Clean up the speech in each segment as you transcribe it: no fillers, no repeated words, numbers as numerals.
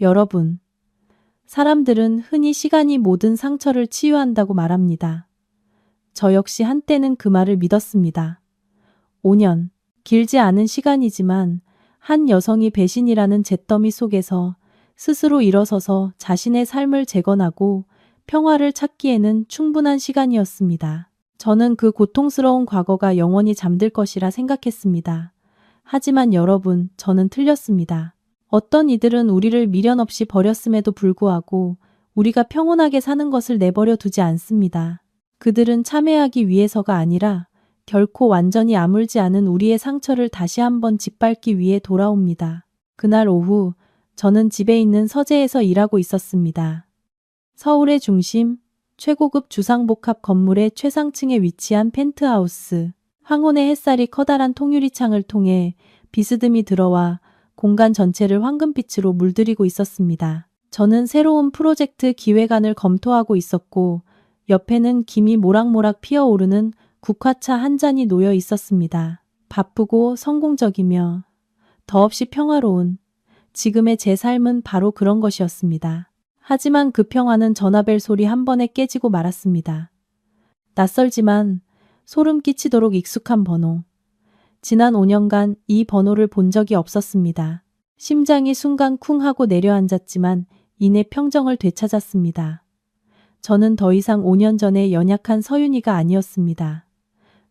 여러분, 사람들은 흔히 시간이 모든 상처를 치유한다고 말합니다. 저 역시 한때는 그 말을 믿었습니다. 5년, 길지 않은 시간이지만 한 여성이 배신이라는 잿더미 속에서 스스로 일어서서 자신의 삶을 재건하고 평화를 찾기에는 충분한 시간이었습니다. 저는 그 고통스러운 과거가 영원히 잠들 것이라 생각했습니다. 하지만 여러분, 저는 틀렸습니다. 어떤 이들은 우리를 미련 없이 버렸음에도 불구하고 우리가 평온하게 사는 것을 내버려 두지 않습니다. 그들은 참회하기 위해서가 아니라 결코 완전히 아물지 않은 우리의 상처를 다시 한번 짓밟기 위해 돌아옵니다. 그날 오후, 저는 집에 있는 서재에서 일하고 있었습니다. 서울의 중심, 최고급 주상복합 건물의 최상층에 위치한 펜트하우스. 황혼의 햇살이 커다란 통유리창을 통해 비스듬히 들어와 공간 전체를 황금빛으로 물들이고 있었습니다. 저는 새로운 프로젝트 기획안을 검토하고 있었고 옆에는 김이 모락모락 피어오르는 국화차 한 잔이 놓여 있었습니다. 바쁘고 성공적이며 더없이 평화로운 지금의 제 삶은 바로 그런 것이었습니다. 하지만 그 평화는 전화벨 소리 한 번에 깨지고 말았습니다. 낯설지만 소름 끼치도록 익숙한 번호. 지난 5년간 이 번호를 본 적이 없었습니다. 심장이 순간 쿵 하고 내려앉았지만 이내 평정을 되찾았습니다. 저는 더 이상 5년 전의 연약한 서윤이가 아니었습니다.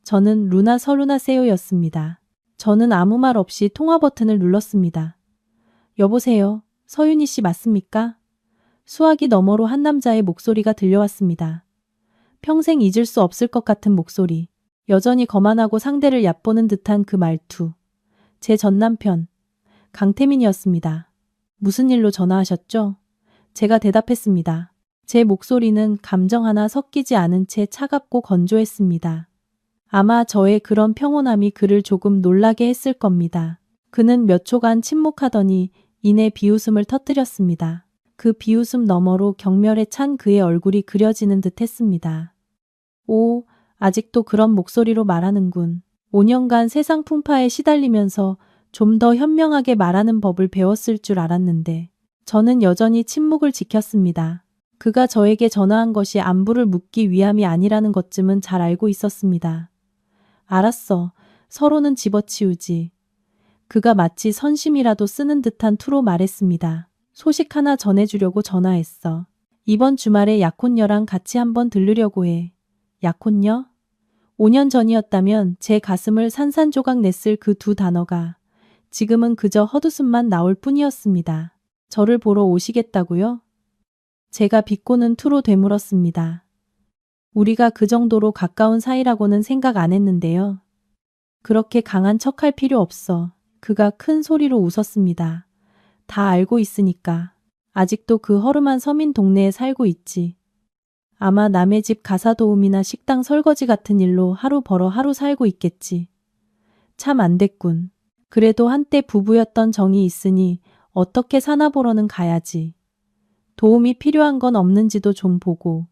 저는 루나 서루나 세요였습니다. 저는 아무 말 없이 통화 버튼을 눌렀습니다. 여보세요, 서윤이 씨 맞습니까? 수화기 너머로 한 남자의 목소리가 들려왔습니다. 평생 잊을 수 없을 것 같은 목소리. 여전히 거만하고 상대를 얕보는 듯한 그 말투. 제 전남편, 강태민이었습니다. 무슨 일로 전화하셨죠? 제가 대답했습니다. 제 목소리는 감정 하나 섞이지 않은 채 차갑고 건조했습니다. 아마 저의 그런 평온함이 그를 조금 놀라게 했을 겁니다. 그는 몇 초간 침묵하더니 이내 비웃음을 터뜨렸습니다. 그 비웃음 너머로 경멸에 찬 그의 얼굴이 그려지는 듯 했습니다. 오, 아직도 그런 목소리로 말하는군. 5년간 세상 풍파에 시달리면서 좀 더 현명하게 말하는 법을 배웠을 줄 알았는데 저는 여전히 침묵을 지켰습니다. 그가 저에게 전화한 것이 안부를 묻기 위함이 아니라는 것쯤은 잘 알고 있었습니다. 알았어. 서로는 집어치우지. 그가 마치 선심이라도 쓰는 듯한 투로 말했습니다. 소식 하나 전해주려고 전화했어. 이번 주말에 약혼녀랑 같이 한번 들르려고 해. 약혼녀? 5년 전이었다면 제 가슴을 산산조각 냈을 그 두 단어가 지금은 그저 헛웃음만 나올 뿐이었습니다. 저를 보러 오시겠다고요? 제가 비꼬는 투로 되물었습니다. 우리가 그 정도로 가까운 사이라고는 생각 안 했는데요. 그렇게 강한 척할 필요 없어. 그가 큰 소리로 웃었습니다. 다 알고 있으니까. 아직도 그 허름한 서민 동네에 살고 있지. 아마 남의 집 가사 도우미나 식당 설거지 같은 일로 하루 벌어 하루 살고 있겠지. 참 안 됐군. 그래도 한때 부부였던 정이 있으니 어떻게 사나 보러는 가야지. 도움이 필요한 건 없는지도 좀 보고.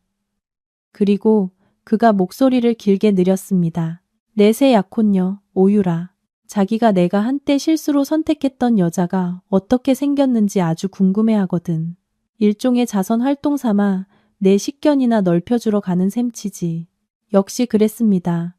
그리고 그가 목소리를 길게 느렸습니다. 내 새 약혼녀, 오유라. 자기가 내가 한때 실수로 선택했던 여자가 어떻게 생겼는지 아주 궁금해하거든. 일종의 자선 활동 삼아 내 식견이나 넓혀주러 가는 셈치지. 역시 그랬습니다.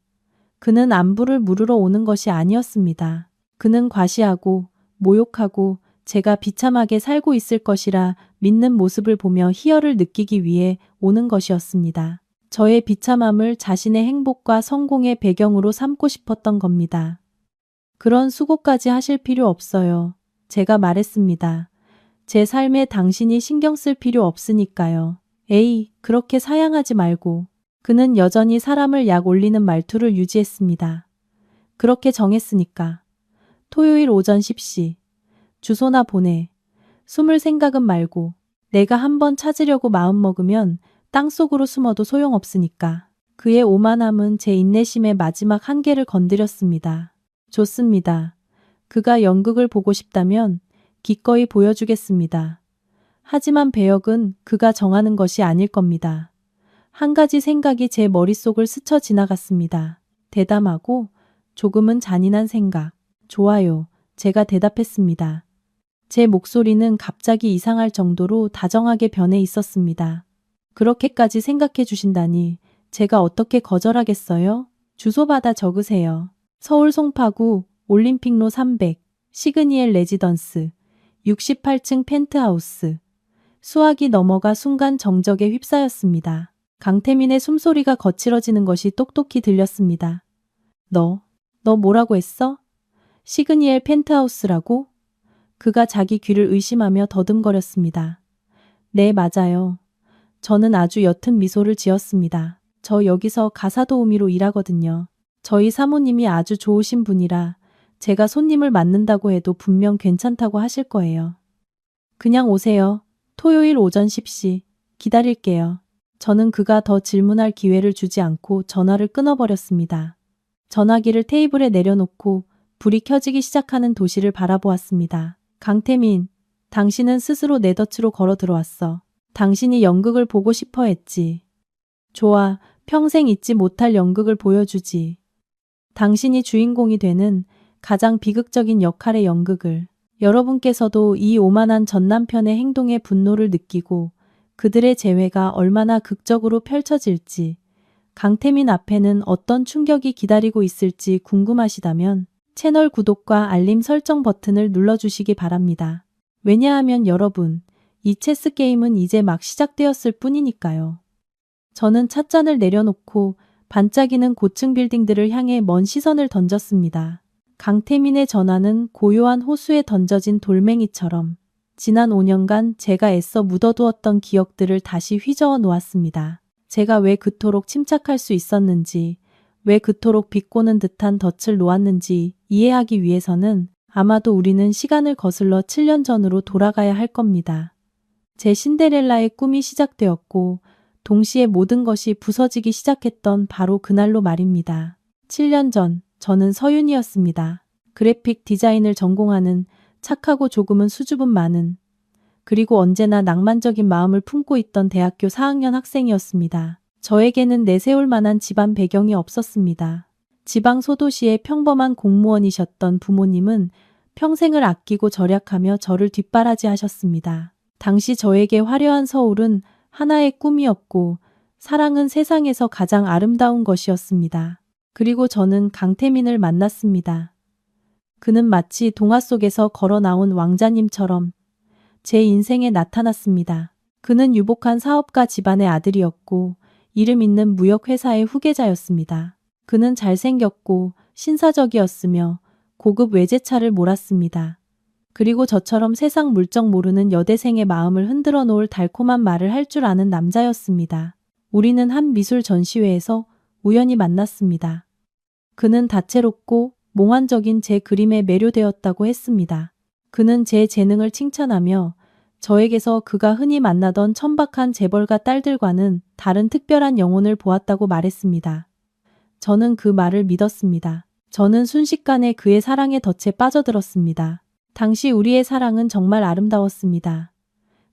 그는 안부를 물으러 오는 것이 아니었습니다. 그는 과시하고 모욕하고 제가 비참하게 살고 있을 것이라 믿는 모습을 보며 희열을 느끼기 위해 오는 것이었습니다. 저의 비참함을 자신의 행복과 성공의 배경으로 삼고 싶었던 겁니다. 그런 수고까지 하실 필요 없어요. 제가 말했습니다. 제 삶에 당신이 신경 쓸 필요 없으니까요. 에이, 그렇게 사양하지 말고. 그는 여전히 사람을 약 올리는 말투를 유지했습니다. 그렇게 정했으니까. 토요일 오전 10시. 주소나 보내. 숨을 생각은 말고. 내가 한번 찾으려고 마음먹으면 땅속으로 숨어도 소용없으니까. 그의 오만함은 제 인내심의 마지막 한계를 건드렸습니다. 좋습니다. 그가 연극을 보고 싶다면 기꺼이 보여주겠습니다. 하지만 배역은 그가 정하는 것이 아닐 겁니다. 한 가지 생각이 제 머릿속을 스쳐 지나갔습니다. 대담하고 조금은 잔인한 생각. 좋아요. 제가 대답했습니다. 제 목소리는 갑자기 이상할 정도로 다정하게 변해 있었습니다. 그렇게까지 생각해 주신다니 제가 어떻게 거절하겠어요? 주소 받아 적으세요. 서울 송파구 올림픽로 300 시그니엘 레지던스 68층 펜트하우스. 수화기 넘어가 순간 정적에 휩싸였습니다. 강태민의 숨소리가 거칠어지는 것이 똑똑히 들렸습니다. 너 뭐라고 했어? 시그니엘 펜트하우스라고? 그가 자기 귀를 의심하며 더듬거렸습니다. 네, 맞아요. 저는 아주 옅은 미소를 지었습니다. 저 여기서 가사도우미로 일하거든요. 저희 사모님이 아주 좋으신 분이라 제가 손님을 맡는다고 해도 분명 괜찮다고 하실 거예요. 그냥 오세요. 토요일 오전 10시. 기다릴게요. 저는 그가 더 질문할 기회를 주지 않고 전화를 끊어버렸습니다. 전화기를 테이블에 내려놓고 불이 켜지기 시작하는 도시를 바라보았습니다. 강태민, 당신은 스스로 내 덫으로 걸어 들어왔어. 당신이 연극을 보고 싶어 했지. 좋아, 평생 잊지 못할 연극을 보여주지. 당신이 주인공이 되는 가장 비극적인 역할의 연극을. 여러분께서도 이 오만한 전남편의 행동에 분노를 느끼고 그들의 재회가 얼마나 극적으로 펼쳐질지, 강태민 앞에는 어떤 충격이 기다리고 있을지 궁금하시다면 채널 구독과 알림 설정 버튼을 눌러주시기 바랍니다. 왜냐하면 여러분, 이 체스 게임은 이제 막 시작되었을 뿐이니까요. 저는 찻잔을 내려놓고 반짝이는 고층 빌딩들을 향해 먼 시선을 던졌습니다. 강태민의 전화는 고요한 호수에 던져진 돌멩이처럼 지난 5년간 제가 애써 묻어두었던 기억들을 다시 휘저어 놓았습니다. 제가 왜 그토록 침착할 수 있었는지, 왜 그토록 비꼬는 듯한 덫을 놓았는지 이해하기 위해서는 아마도 우리는 시간을 거슬러 7년 전으로 돌아가야 할 겁니다. 제 신데렐라의 꿈이 시작되었고 동시에 모든 것이 부서지기 시작했던 바로 그날로 말입니다. 7년 전 저는 서윤이었습니다. 그래픽 디자인을 전공하는 착하고 조금은 수줍음 많은, 그리고 언제나 낭만적인 마음을 품고 있던 대학교 4학년 학생이었습니다. 저에게는 내세울 만한 집안 배경이 없었습니다. 지방 소도시의 평범한 공무원이셨던 부모님은 평생을 아끼고 절약하며 저를 뒷바라지하셨습니다. 당시 저에게 화려한 서울은 하나의 꿈이었고 사랑은 세상에서 가장 아름다운 것이었습니다. 그리고 저는 강태민을 만났습니다. 그는 마치 동화 속에서 걸어 나온 왕자님처럼 제 인생에 나타났습니다. 그는 유복한 사업가 집안의 아들이었고 이름 있는 무역회사의 후계자였습니다. 그는 잘생겼고 신사적이었으며 고급 외제차를 몰았습니다. 그리고 저처럼 세상 물정 모르는 여대생의 마음을 흔들어 놓을 달콤한 말을 할 줄 아는 남자였습니다. 우리는 한 미술 전시회에서 우연히 만났습니다. 그는 다채롭고 몽환적인 제 그림에 매료되었다고 했습니다. 그는 제 재능을 칭찬하며 저에게서 그가 흔히 만나던 천박한 재벌가 딸들과는 다른 특별한 영혼을 보았다고 말했습니다. 저는 그 말을 믿었습니다. 저는 순식간에 그의 사랑의 덫에 빠져들었습니다. 당시 우리의 사랑은 정말 아름다웠습니다.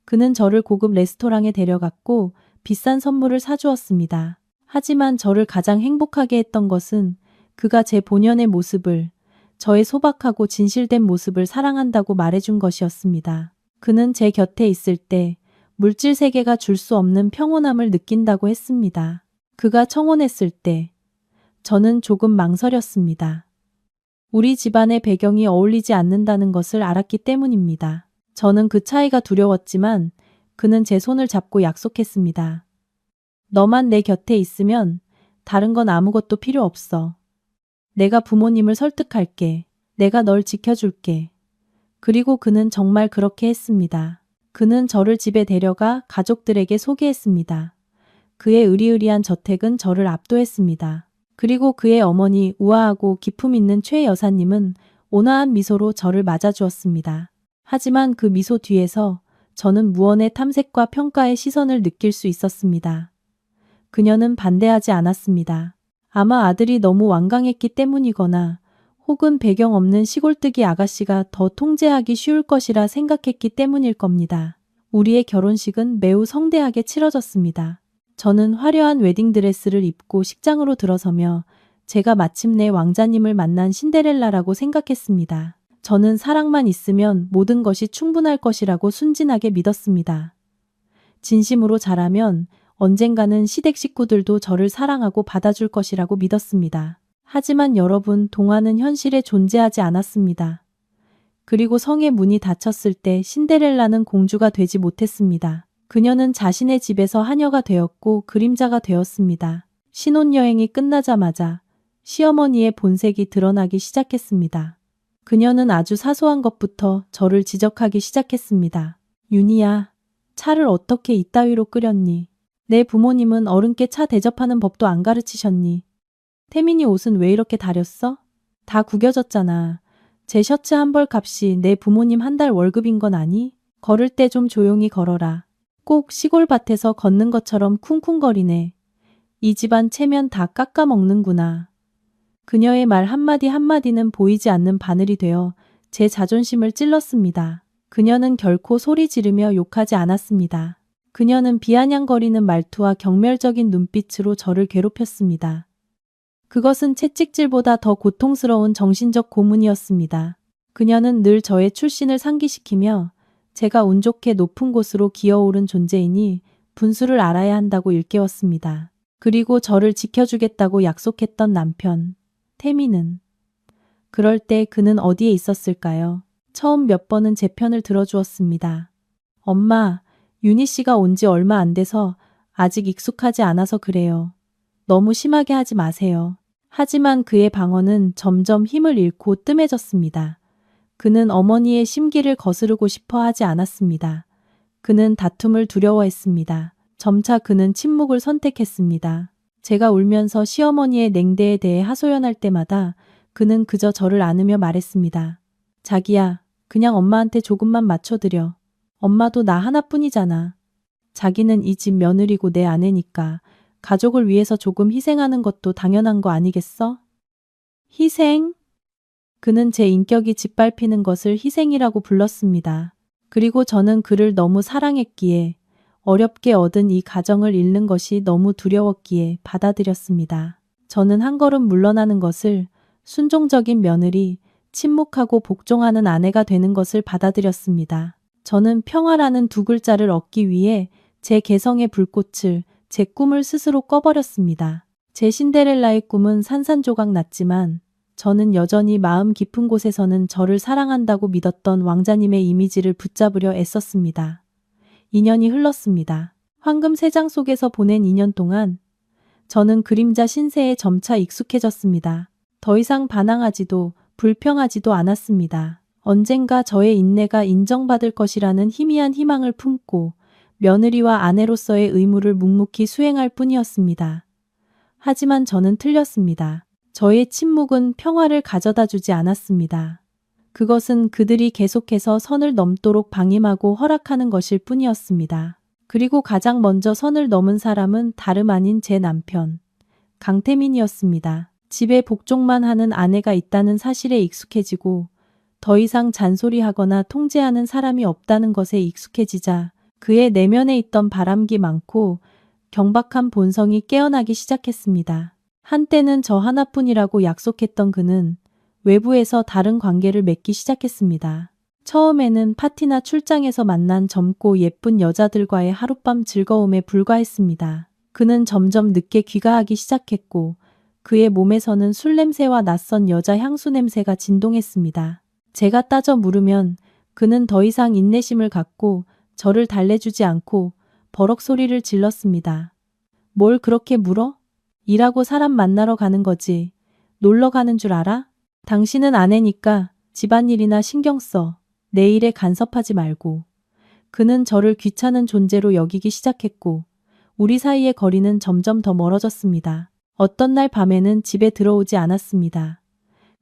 그는 저를 고급 레스토랑에 데려갔고 비싼 선물을 사주었습니다. 하지만 저를 가장 행복하게 했던 것은 그가 제 본연의 모습을, 저의 소박하고 진실된 모습을 사랑한다고 말해준 것이었습니다. 그는 제 곁에 있을 때 물질 세계가 줄 수 없는 평온함을 느낀다고 했습니다. 그가 청혼했을 때 저는 조금 망설였습니다. 우리 집안의 배경이 어울리지 않는다는 것을 알았기 때문입니다. 저는 그 차이가 두려웠지만 그는 제 손을 잡고 약속했습니다. 너만 내 곁에 있으면 다른 건 아무것도 필요 없어. 내가 부모님을 설득할게. 내가 널 지켜줄게. 그리고 그는 정말 그렇게 했습니다. 그는 저를 집에 데려가 가족들에게 소개했습니다. 그의 으리으리한 저택은 저를 압도했습니다. 그리고 그의 어머니 우아하고 기품 있는 최 여사님은 온화한 미소로 저를 맞아주었습니다. 하지만 그 미소 뒤에서 저는 무언의 탐색과 평가의 시선을 느낄 수 있었습니다. 그녀는 반대하지 않았습니다. 아마 아들이 너무 완강했기 때문이거나 혹은 배경 없는 시골뜨기 아가씨가 더 통제하기 쉬울 것이라 생각했기 때문일 겁니다. 우리의 결혼식은 매우 성대하게 치러졌습니다. 저는 화려한 웨딩드레스를 입고 식장으로 들어서며 제가 마침내 왕자님을 만난 신데렐라라고 생각했습니다. 저는 사랑만 있으면 모든 것이 충분할 것이라고 순진하게 믿었습니다. 진심으로 잘하면 언젠가는 시댁 식구들도 저를 사랑하고 받아줄 것이라고 믿었습니다. 하지만 여러분, 동화는 현실에 존재하지 않았습니다. 그리고 성의 문이 닫혔을 때 신데렐라는 공주가 되지 못했습니다. 그녀는 자신의 집에서 하녀가 되었고 그림자가 되었습니다. 신혼여행이 끝나자마자 시어머니의 본색이 드러나기 시작했습니다. 그녀는 아주 사소한 것부터 저를 지적하기 시작했습니다. 윤희야, 차를 어떻게 이따위로 끓였니? 내 부모님은 어른께 차 대접하는 법도 안 가르치셨니? 태민이 옷은 왜 이렇게 다렸어? 다 구겨졌잖아. 제 셔츠 한 벌 값이 내 부모님 한 달 월급인 건 아니? 걸을 때 좀 조용히 걸어라. 꼭 시골 밭에서 걷는 것처럼 쿵쿵거리네. 이 집안 체면 다 깎아 먹는구나. 그녀의 말 한마디 한마디는 보이지 않는 바늘이 되어 제 자존심을 찔렀습니다. 그녀는 결코 소리 지르며 욕하지 않았습니다. 그녀는 비아냥거리는 말투와 경멸적인 눈빛으로 저를 괴롭혔습니다. 그것은 채찍질보다 더 고통스러운 정신적 고문이었습니다. 그녀는 늘 저의 출신을 상기시키며 제가 운 좋게 높은 곳으로 기어오른 존재이니 분수를 알아야 한다고 일깨웠습니다. 그리고 저를 지켜주겠다고 약속했던 남편, 태미는. 그럴 때 그는 어디에 있었을까요? 처음 몇 번은 제 편을 들어주었습니다. 엄마, 윤희 씨가 온 지 얼마 안 돼서 아직 익숙하지 않아서 그래요. 너무 심하게 하지 마세요. 하지만 그의 방언은 점점 힘을 잃고 뜸해졌습니다. 그는 어머니의 심기를 거스르고 싶어 하지 않았습니다. 그는 다툼을 두려워했습니다. 점차 그는 침묵을 선택했습니다. 제가 울면서 시어머니의 냉대에 대해 하소연할 때마다 그는 그저 저를 안으며 말했습니다. 자기야, 그냥 엄마한테 조금만 맞춰드려. 엄마도 나 하나뿐이잖아. 자기는 이 집 며느리고 내 아내니까 가족을 위해서 조금 희생하는 것도 당연한 거 아니겠어? 희생? 그는 제 인격이 짓밟히는 것을 희생이라고 불렀습니다. 그리고 저는 그를 너무 사랑했기에 어렵게 얻은 이 가정을 잃는 것이 너무 두려웠기에 받아들였습니다. 저는 한 걸음 물러나는 것을, 순종적인 며느리, 침묵하고 복종하는 아내가 되는 것을 받아들였습니다. 저는 평화라는 두 글자를 얻기 위해 제 개성의 불꽃을, 제 꿈을 스스로 꺼버렸습니다. 제 신데렐라의 꿈은 산산조각 났지만 저는 여전히 마음 깊은 곳에서는 저를 사랑한다고 믿었던 왕자님의 이미지를 붙잡으려 애썼습니다. 2년이 흘렀습니다. 황금 세장 속에서 보낸 2년 동안 저는 그림자 신세에 점차 익숙해졌습니다. 더 이상 반항하지도 불평하지도 않았습니다. 언젠가 저의 인내가 인정받을 것이라는 희미한 희망을 품고 며느리와 아내로서의 의무를 묵묵히 수행할 뿐이었습니다. 하지만 저는 틀렸습니다. 저의 침묵은 평화를 가져다 주지 않았습니다. 그것은 그들이 계속해서 선을 넘도록 방임하고 허락하는 것일 뿐이었습니다. 그리고 가장 먼저 선을 넘은 사람은 다름 아닌 제 남편, 강태민이었습니다. 집에 복종만 하는 아내가 있다는 사실에 익숙해지고 더 이상 잔소리하거나 통제하는 사람이 없다는 것에 익숙해지자 그의 내면에 있던 바람기 많고 경박한 본성이 깨어나기 시작했습니다. 한때는 저 하나뿐이라고 약속했던 그는 외부에서 다른 관계를 맺기 시작했습니다. 처음에는 파티나 출장에서 만난 젊고 예쁜 여자들과의 하룻밤 즐거움에 불과했습니다. 그는 점점 늦게 귀가하기 시작했고 그의 몸에서는 술 냄새와 낯선 여자 향수 냄새가 진동했습니다. 제가 따져 물으면 그는 더 이상 인내심을 갖고 저를 달래주지 않고 버럭 소리를 질렀습니다. 뭘 그렇게 물어? 일하고 사람 만나러 가는 거지. 놀러 가는 줄 알아? 당신은 아내니까 집안일이나 신경 써. 내 일에 간섭하지 말고. 그는 저를 귀찮은 존재로 여기기 시작했고 우리 사이의 거리는 점점 더 멀어졌습니다. 어떤 날 밤에는 집에 들어오지 않았습니다.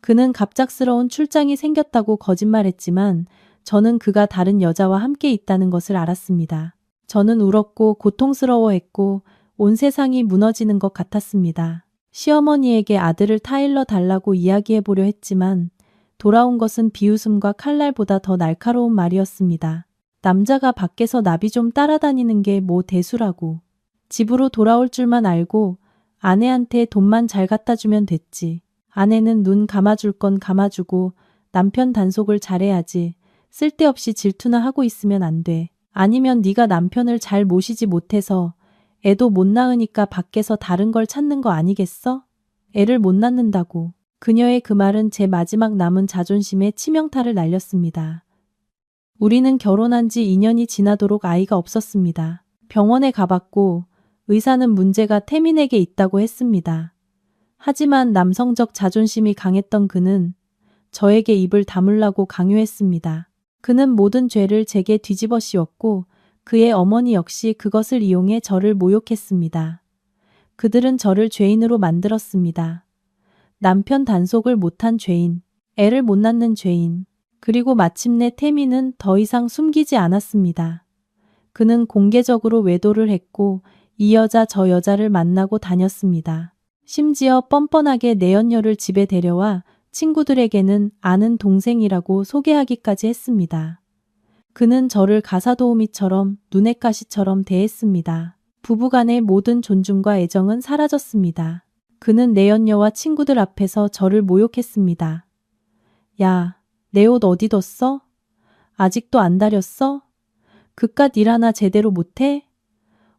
그는 갑작스러운 출장이 생겼다고 거짓말했지만 저는 그가 다른 여자와 함께 있다는 것을 알았습니다. 저는 울었고 고통스러워했고 온 세상이 무너지는 것 같았습니다. 시어머니에게 아들을 타일러 달라고 이야기해보려 했지만 돌아온 것은 비웃음과 칼날보다 더 날카로운 말이었습니다. 남자가 밖에서 나비 좀 따라다니는 게 뭐 대수라고. 집으로 돌아올 줄만 알고 아내한테 돈만 잘 갖다 주면 됐지. 아내는 눈 감아줄 건 감아주고 남편 단속을 잘해야지. 쓸데없이 질투나 하고 있으면 안 돼. 아니면 네가 남편을 잘 모시지 못해서 애도 못 낳으니까 밖에서 다른 걸 찾는 거 아니겠어? 애를 못 낳는다고. 그녀의 그 말은 제 마지막 남은 자존심에 치명타를 날렸습니다. 우리는 결혼한 지 2년이 지나도록 아이가 없었습니다. 병원에 가봤고 의사는 문제가 태민에게 있다고 했습니다. 하지만 남성적 자존심이 강했던 그는 저에게 입을 다물라고 강요했습니다. 그는 모든 죄를 제게 뒤집어 씌웠고 그의 어머니 역시 그것을 이용해 저를 모욕했습니다. 그들은 저를 죄인으로 만들었습니다. 남편 단속을 못한 죄인, 애를 못 낳는 죄인, 그리고 마침내 태민은 더 이상 숨기지 않았습니다. 그는 공개적으로 외도를 했고 이 여자 저 여자를 만나고 다녔습니다. 심지어 뻔뻔하게 내연녀를 집에 데려와 친구들에게는 아는 동생이라고 소개하기까지 했습니다. 그는 저를 가사도우미처럼 눈엣 가시처럼 대했습니다. 부부간의 모든 존중과 애정은 사라졌습니다. 그는 내연녀와 친구들 앞에서 저를 모욕했습니다. 야, 내 옷 어디 뒀어? 아직도 안 다렸어? 그깟 일 하나 제대로 못해?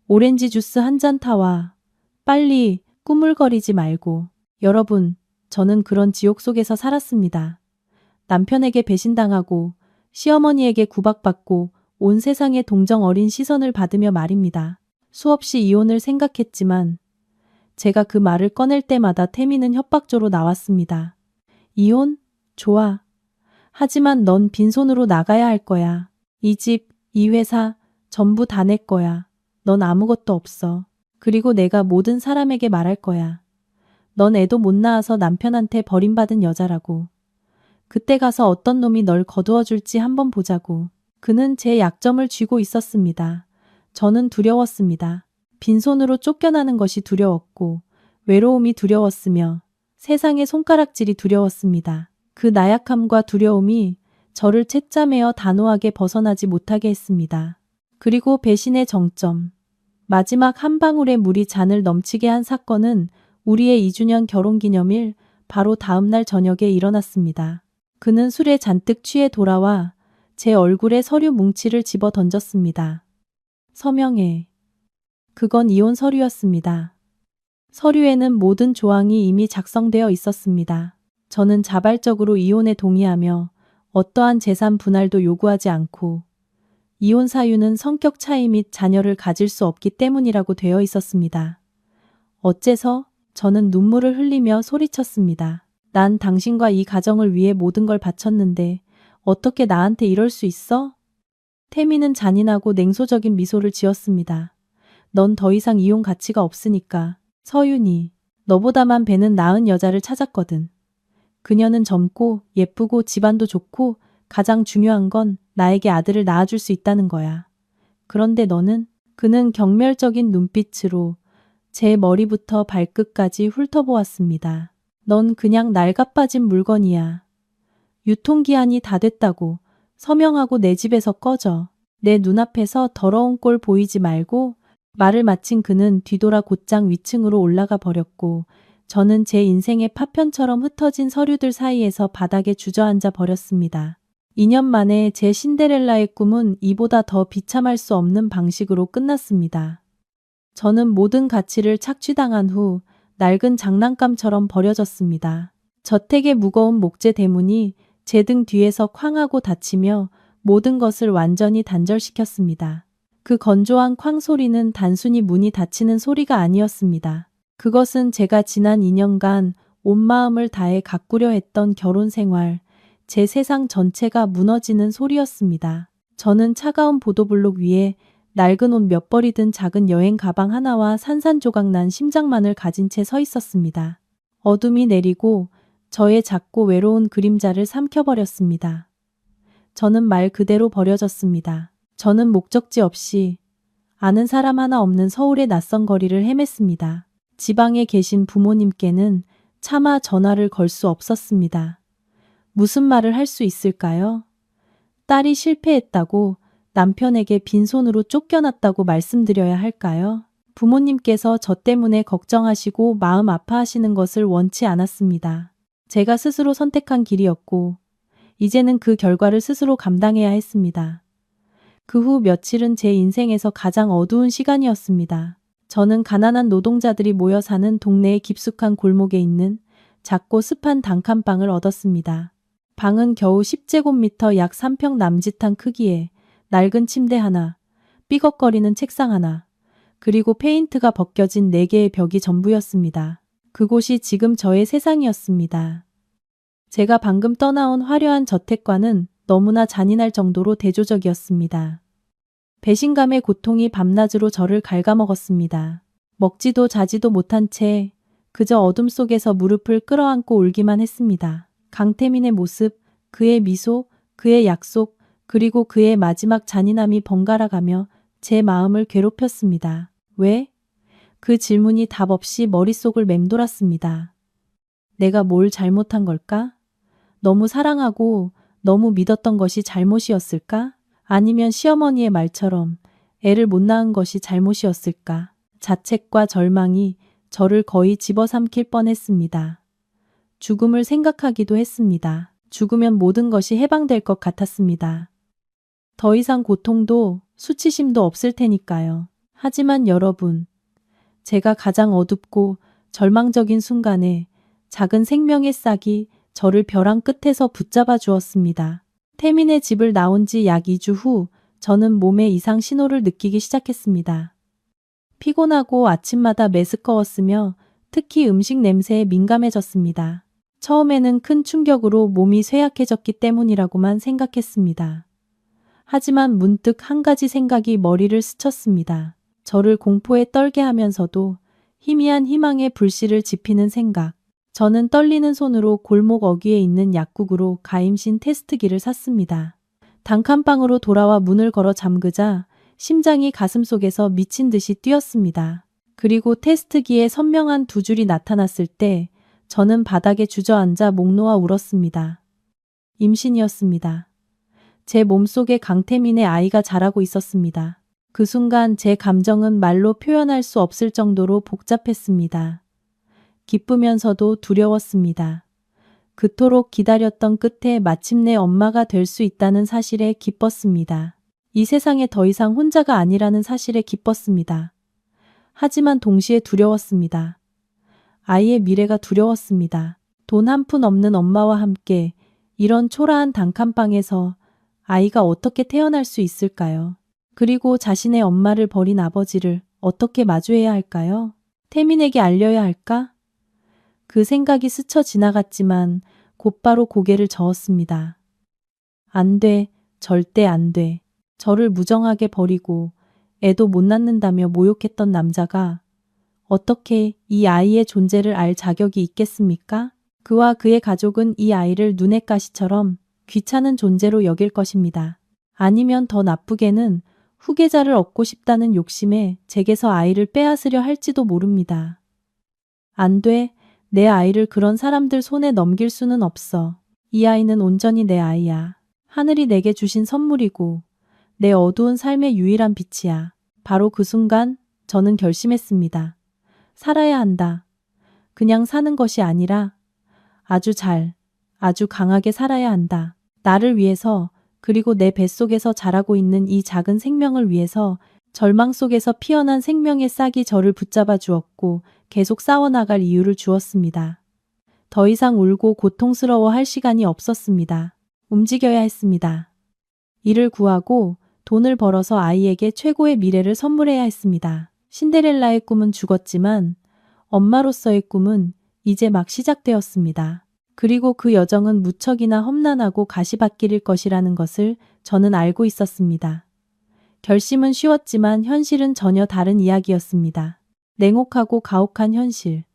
오렌지 주스 한 잔 타와. 빨리 꾸물거리지 말고. 여러분, 저는 그런 지옥 속에서 살았습니다. 남편에게 배신당하고 시어머니에게 구박받고 온 세상의 동정 어린 시선을 받으며 말입니다. 수없이 이혼을 생각했지만 제가 그 말을 꺼낼 때마다 태미는 협박조로 나왔습니다. 이혼? 좋아. 하지만 넌 빈손으로 나가야 할 거야. 이 집, 이 회사 전부 다 내 거야. 넌 아무것도 없어. 그리고 내가 모든 사람에게 말할 거야. 넌 애도 못 낳아서 남편한테 버림받은 여자라고. 그때 가서 어떤 놈이 널 거두어 줄지 한번 보자고. 그는 제 약점을 쥐고 있었습니다. 저는 두려웠습니다. 빈손으로 쫓겨나는 것이 두려웠고 외로움이 두려웠으며 세상의 손가락질이 두려웠습니다. 그 나약함과 두려움이 저를 채점하여 단호하게 벗어나지 못하게 했습니다. 그리고 배신의 정점. 마지막 한 방울의 물이 잔을 넘치게 한 사건은 우리의 2주년 결혼기념일 바로 다음 날 저녁에 일어났습니다. 그는 술에 잔뜩 취해 돌아와 제 얼굴에 서류 뭉치를 집어 던졌습니다. 서명해. 그건 이혼 서류였습니다. 서류에는 모든 조항이 이미 작성되어 있었습니다. 저는 자발적으로 이혼에 동의하며 어떠한 재산 분할도 요구하지 않고 이혼 사유는 성격 차이 및 자녀를 가질 수 없기 때문이라고 되어 있었습니다. 어째서? 저는 눈물을 흘리며 소리쳤습니다. 난 당신과 이 가정을 위해 모든 걸 바쳤는데 어떻게 나한테 이럴 수 있어? 태미는 잔인하고 냉소적인 미소를 지었습니다. 넌 더 이상 이혼 가치가 없으니까. 서윤이, 너보다만 배는 나은 여자를 찾았거든. 그녀는 젊고 예쁘고 집안도 좋고 가장 중요한 건 나에게 아들을 낳아줄 수 있다는 거야. 그런데 너는? 그는 경멸적인 눈빛으로 제 머리부터 발끝까지 훑어보았습니다. 넌 그냥 낡아빠진 물건이야. 유통기한이 다 됐다고. 서명하고 내 집에서 꺼져. 내 눈앞에서 더러운 꼴 보이지 말고. 말을 마친 그는 뒤돌아 곧장 위층으로 올라가 버렸고 저는 제 인생의 파편처럼 흩어진 서류들 사이에서 바닥에 주저앉아 버렸습니다. 2년 만에 제 신데렐라의 꿈은 이보다 더 비참할 수 없는 방식으로 끝났습니다. 저는 모든 가치를 착취당한 후 낡은 장난감처럼 버려졌습니다. 저택의 무거운 목재 대문이 제 등 뒤에서 쾅 하고 닫히며 모든 것을 완전히 단절시켰습니다. 그 건조한 쾅 소리는 단순히 문이 닫히는 소리가 아니었습니다. 그것은 제가 지난 2년간 온 마음을 다해 가꾸려 했던 결혼 생활, 제 세상 전체가 무너지는 소리였습니다. 저는 차가운 보도블록 위에 낡은 옷 몇 벌이 든 작은 여행 가방 하나와 산산조각난 심장만을 가진 채 서 있었습니다. 어둠이 내리고 저의 작고 외로운 그림자를 삼켜버렸습니다. 저는 말 그대로 버려졌습니다. 저는 목적지 없이 아는 사람 하나 없는 서울의 낯선 거리를 헤맸습니다. 지방에 계신 부모님께는 차마 전화를 걸 수 없었습니다. 무슨 말을 할 수 있을까요? 딸이 실패했다고 남편에게 빈손으로 쫓겨났다고 말씀드려야 할까요? 부모님께서 저 때문에 걱정하시고 마음 아파하시는 것을 원치 않았습니다. 제가 스스로 선택한 길이었고 이제는 그 결과를 스스로 감당해야 했습니다. 그 후 며칠은 제 인생에서 가장 어두운 시간이었습니다. 저는 가난한 노동자들이 모여 사는 동네의 깊숙한 골목에 있는 작고 습한 단칸방을 얻었습니다. 방은 겨우 10제곱미터 약 3평 남짓한 크기에 낡은 침대 하나, 삐걱거리는 책상 하나, 그리고 페인트가 벗겨진 4개의 벽이 전부였습니다. 그곳이 지금 저의 세상이었습니다. 제가 방금 떠나온 화려한 저택과는 너무나 잔인할 정도로 대조적이었습니다. 배신감의 고통이 밤낮으로 저를 갉아먹었습니다. 먹지도 자지도 못한 채 그저 어둠 속에서 무릎을 끌어안고 울기만 했습니다. 강태민의 모습, 그의 미소, 그의 약속, 그리고 그의 마지막 잔인함이 번갈아가며 제 마음을 괴롭혔습니다. 왜? 그 질문이 답 없이 머릿속을 맴돌았습니다. 내가 뭘 잘못한 걸까? 너무 사랑하고 너무 믿었던 것이 잘못이었을까? 아니면 시어머니의 말처럼 애를 못 낳은 것이 잘못이었을까? 자책과 절망이 저를 거의 집어삼킬 뻔했습니다. 죽음을 생각하기도 했습니다. 죽으면 모든 것이 해방될 것 같았습니다. 더 이상 고통도 수치심도 없을 테니까요. 하지만 여러분, 제가 가장 어둡고 절망적인 순간에 작은 생명의 싹이 저를 벼랑 끝에서 붙잡아 주었습니다. 태민의 집을 나온 지 약 2주 후 저는 몸에 이상 신호를 느끼기 시작했습니다. 피곤하고 아침마다 메스꺼웠으며 특히 음식 냄새에 민감해졌습니다. 처음에는 큰 충격으로 몸이 쇠약해졌기 때문이라고만 생각했습니다. 하지만 문득 한 가지 생각이 머리를 스쳤습니다. 저를 공포에 떨게 하면서도 희미한 희망의 불씨를 지피는 생각. 저는 떨리는 손으로 골목 어귀에 있는 약국으로 가임신 테스트기를 샀습니다. 단칸방으로 돌아와 문을 걸어 잠그자 심장이 가슴속에서 미친 듯이 뛰었습니다. 그리고 테스트기에 선명한 2줄이 나타났을 때 저는 바닥에 주저앉아 목 놓아 울었습니다. 임신이었습니다. 제 몸속에 강태민의 아이가 자라고 있었습니다. 그 순간 제 감정은 말로 표현할 수 없을 정도로 복잡했습니다. 기쁘면서도 두려웠습니다. 그토록 기다렸던 끝에 마침내 엄마가 될 수 있다는 사실에 기뻤습니다. 이 세상에 더 이상 혼자가 아니라는 사실에 기뻤습니다. 하지만 동시에 두려웠습니다. 아이의 미래가 두려웠습니다. 돈 한 푼 없는 엄마와 함께 이런 초라한 단칸방에서 아이가 어떻게 태어날 수 있을까요? 그리고 자신의 엄마를 버린 아버지를 어떻게 마주해야 할까요? 태민에게 알려야 할까? 그 생각이 스쳐 지나갔지만 곧바로 고개를 저었습니다. 안 돼, 절대 안 돼. 저를 무정하게 버리고 애도 못 낳는다며 모욕했던 남자가 어떻게 이 아이의 존재를 알 자격이 있겠습니까? 그와 그의 가족은 이 아이를 눈의 가시처럼 귀찮은 존재로 여길 것입니다. 아니면 더 나쁘게는 후계자를 얻고 싶다는 욕심에 제게서 아이를 빼앗으려 할지도 모릅니다. 안 돼. 내 아이를 그런 사람들 손에 넘길 수는 없어. 이 아이는 온전히 내 아이야. 하늘이 내게 주신 선물이고 내 어두운 삶의 유일한 빛이야. 바로 그 순간 저는 결심했습니다. 살아야 한다. 그냥 사는 것이 아니라 아주 강하게 살아야 한다. 나를 위해서, 그리고 내 뱃속에서 자라고 있는 이 작은 생명을 위해서. 절망 속에서 피어난 생명의 싹이 저를 붙잡아 주었고 계속 싸워나갈 이유를 주었습니다. 더 이상 울고 고통스러워할 시간이 없었습니다. 움직여야 했습니다. 일을 구하고 돈을 벌어서 아이에게 최고의 미래를 선물해야 했습니다. 신데렐라의 꿈은 죽었지만 엄마로서의 꿈은 이제 막 시작되었습니다. 그리고 그 여정은 무척이나 험난하고 가시밭길일 것이라는 것을 저는 알고 있었습니다. 결심은 쉬웠지만 현실은 전혀 다른 이야기였습니다. 냉혹하고 가혹한 현실.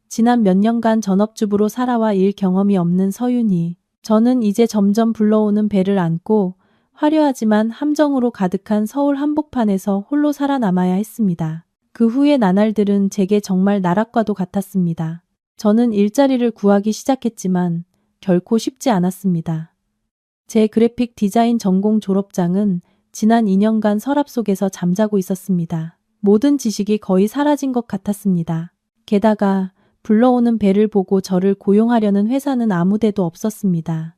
지난 몇 년간 전업주부로 살아와 일 경험이 없는 서윤희. 저는 이제 점점 불러오는 배를 안고 화려하지만 함정으로 가득한 서울 한복판에서 홀로 살아남아야 했습니다. 그 후의 나날들은 제게 정말 나락과도 같았습니다. 저는 일자리를 구하기 시작했지만 결코 쉽지 않았습니다. 제 그래픽 디자인 전공 졸업장은 지난 2년간 서랍 속에서 잠자고 있었습니다. 모든 지식이 거의 사라진 것 같았습니다. 게다가 불러오는 배를 보고 저를 고용하려는 회사는 아무 데도 없었습니다.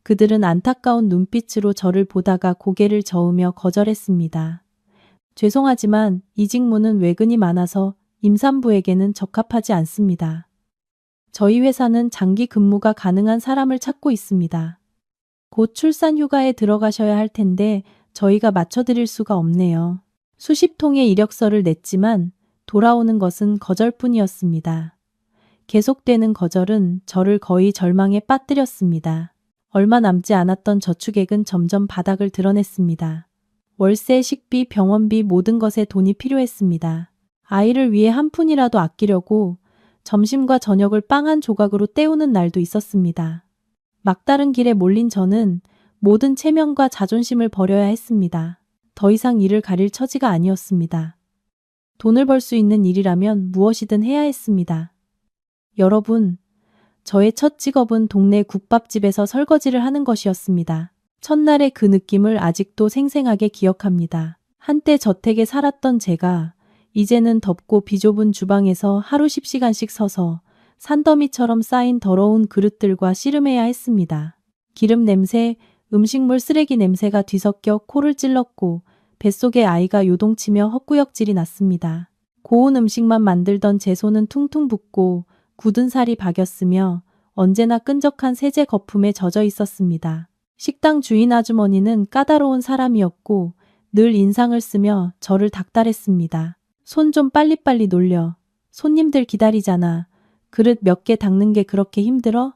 그들은 안타까운 눈빛으로 저를 보다가 고개를 저으며 거절했습니다. 죄송하지만 이 직무는 외근이 많아서 임산부에게는 적합하지 않습니다. 저희 회사는 장기 근무가 가능한 사람을 찾고 있습니다. 곧 출산 휴가에 들어가셔야 할 텐데 저희가 맞춰드릴 수가 없네요. 수십 통의 이력서를 냈지만 돌아오는 것은 거절뿐이었습니다. 계속되는 거절은 저를 거의 절망에 빠뜨렸습니다. 얼마 남지 않았던 저축액은 점점 바닥을 드러냈습니다. 월세, 식비, 병원비 모든 것에 돈이 필요했습니다. 아이를 위해 한 푼이라도 아끼려고 점심과 저녁을 빵 한 조각으로 때우는 날도 있었습니다. 막다른 길에 몰린 저는 모든 체면과 자존심을 버려야 했습니다. 더 이상 일을 가릴 처지가 아니었습니다. 돈을 벌 수 있는 일이라면 무엇이든 해야 했습니다. 여러분, 저의 첫 직업은 동네 국밥집에서 설거지를 하는 것이었습니다. 첫날의 그 느낌을 아직도 생생하게 기억합니다. 한때 저택에 살았던 제가 이제는 덥고 비좁은 주방에서 하루 10시간씩 서서 산더미처럼 쌓인 더러운 그릇들과 씨름해야 했습니다. 기름 냄새, 음식물 쓰레기 냄새가 뒤섞여 코를 찔렀고 뱃속에 아이가 요동치며 헛구역질이 났습니다. 고운 음식만 만들던 제 손은 퉁퉁 붓고 굳은 살이 박였으며 언제나 끈적한 세제 거품에 젖어 있었습니다. 식당 주인 아주머니는 까다로운 사람이었고 늘 인상을 쓰며 저를 닥달했습니다. 손 좀 빨리빨리 놀려. 손님들 기다리잖아. 그릇 몇 개 닦는 게 그렇게 힘들어?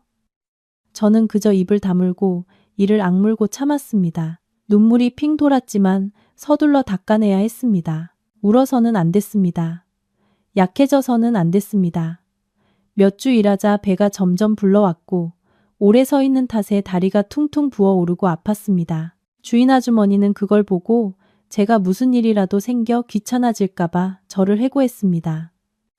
저는 그저 입을 다물고 이를 악물고 참았습니다. 눈물이 핑 돌았지만 서둘러 닦아내야 했습니다. 울어서는 안 됐습니다. 약해져서는 안 됐습니다. 몇 주 일하자 배가 점점 불러왔고 오래 서 있는 탓에 다리가 퉁퉁 부어오르고 아팠습니다. 주인 아주머니는 그걸 보고 제가 무슨 일이라도 생겨 귀찮아질까봐 저를 해고했습니다.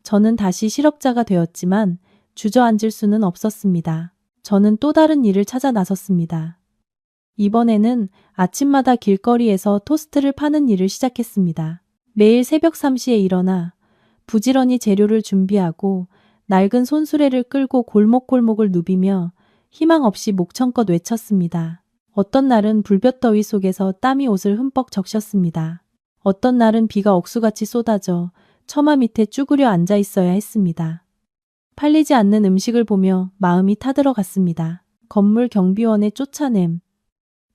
저는 다시 실업자가 되었지만 주저앉을 수는 없었습니다. 저는 또 다른 일을 찾아 나섰습니다. 이번에는 아침마다 길거리에서 토스트를 파는 일을 시작했습니다. 매일 새벽 3시에 일어나 부지런히 재료를 준비하고 낡은 손수레를 끌고 골목골목을 누비며 희망 없이 목청껏 외쳤습니다. 어떤 날은 불볕더위 속에서 땀이 옷을 흠뻑 적셨습니다. 어떤 날은 비가 억수같이 쏟아져 처마 밑에 쭈그려 앉아 있어야 했습니다. 팔리지 않는 음식을 보며 마음이 타들어갔습니다. 건물 경비원의 쫓아냄,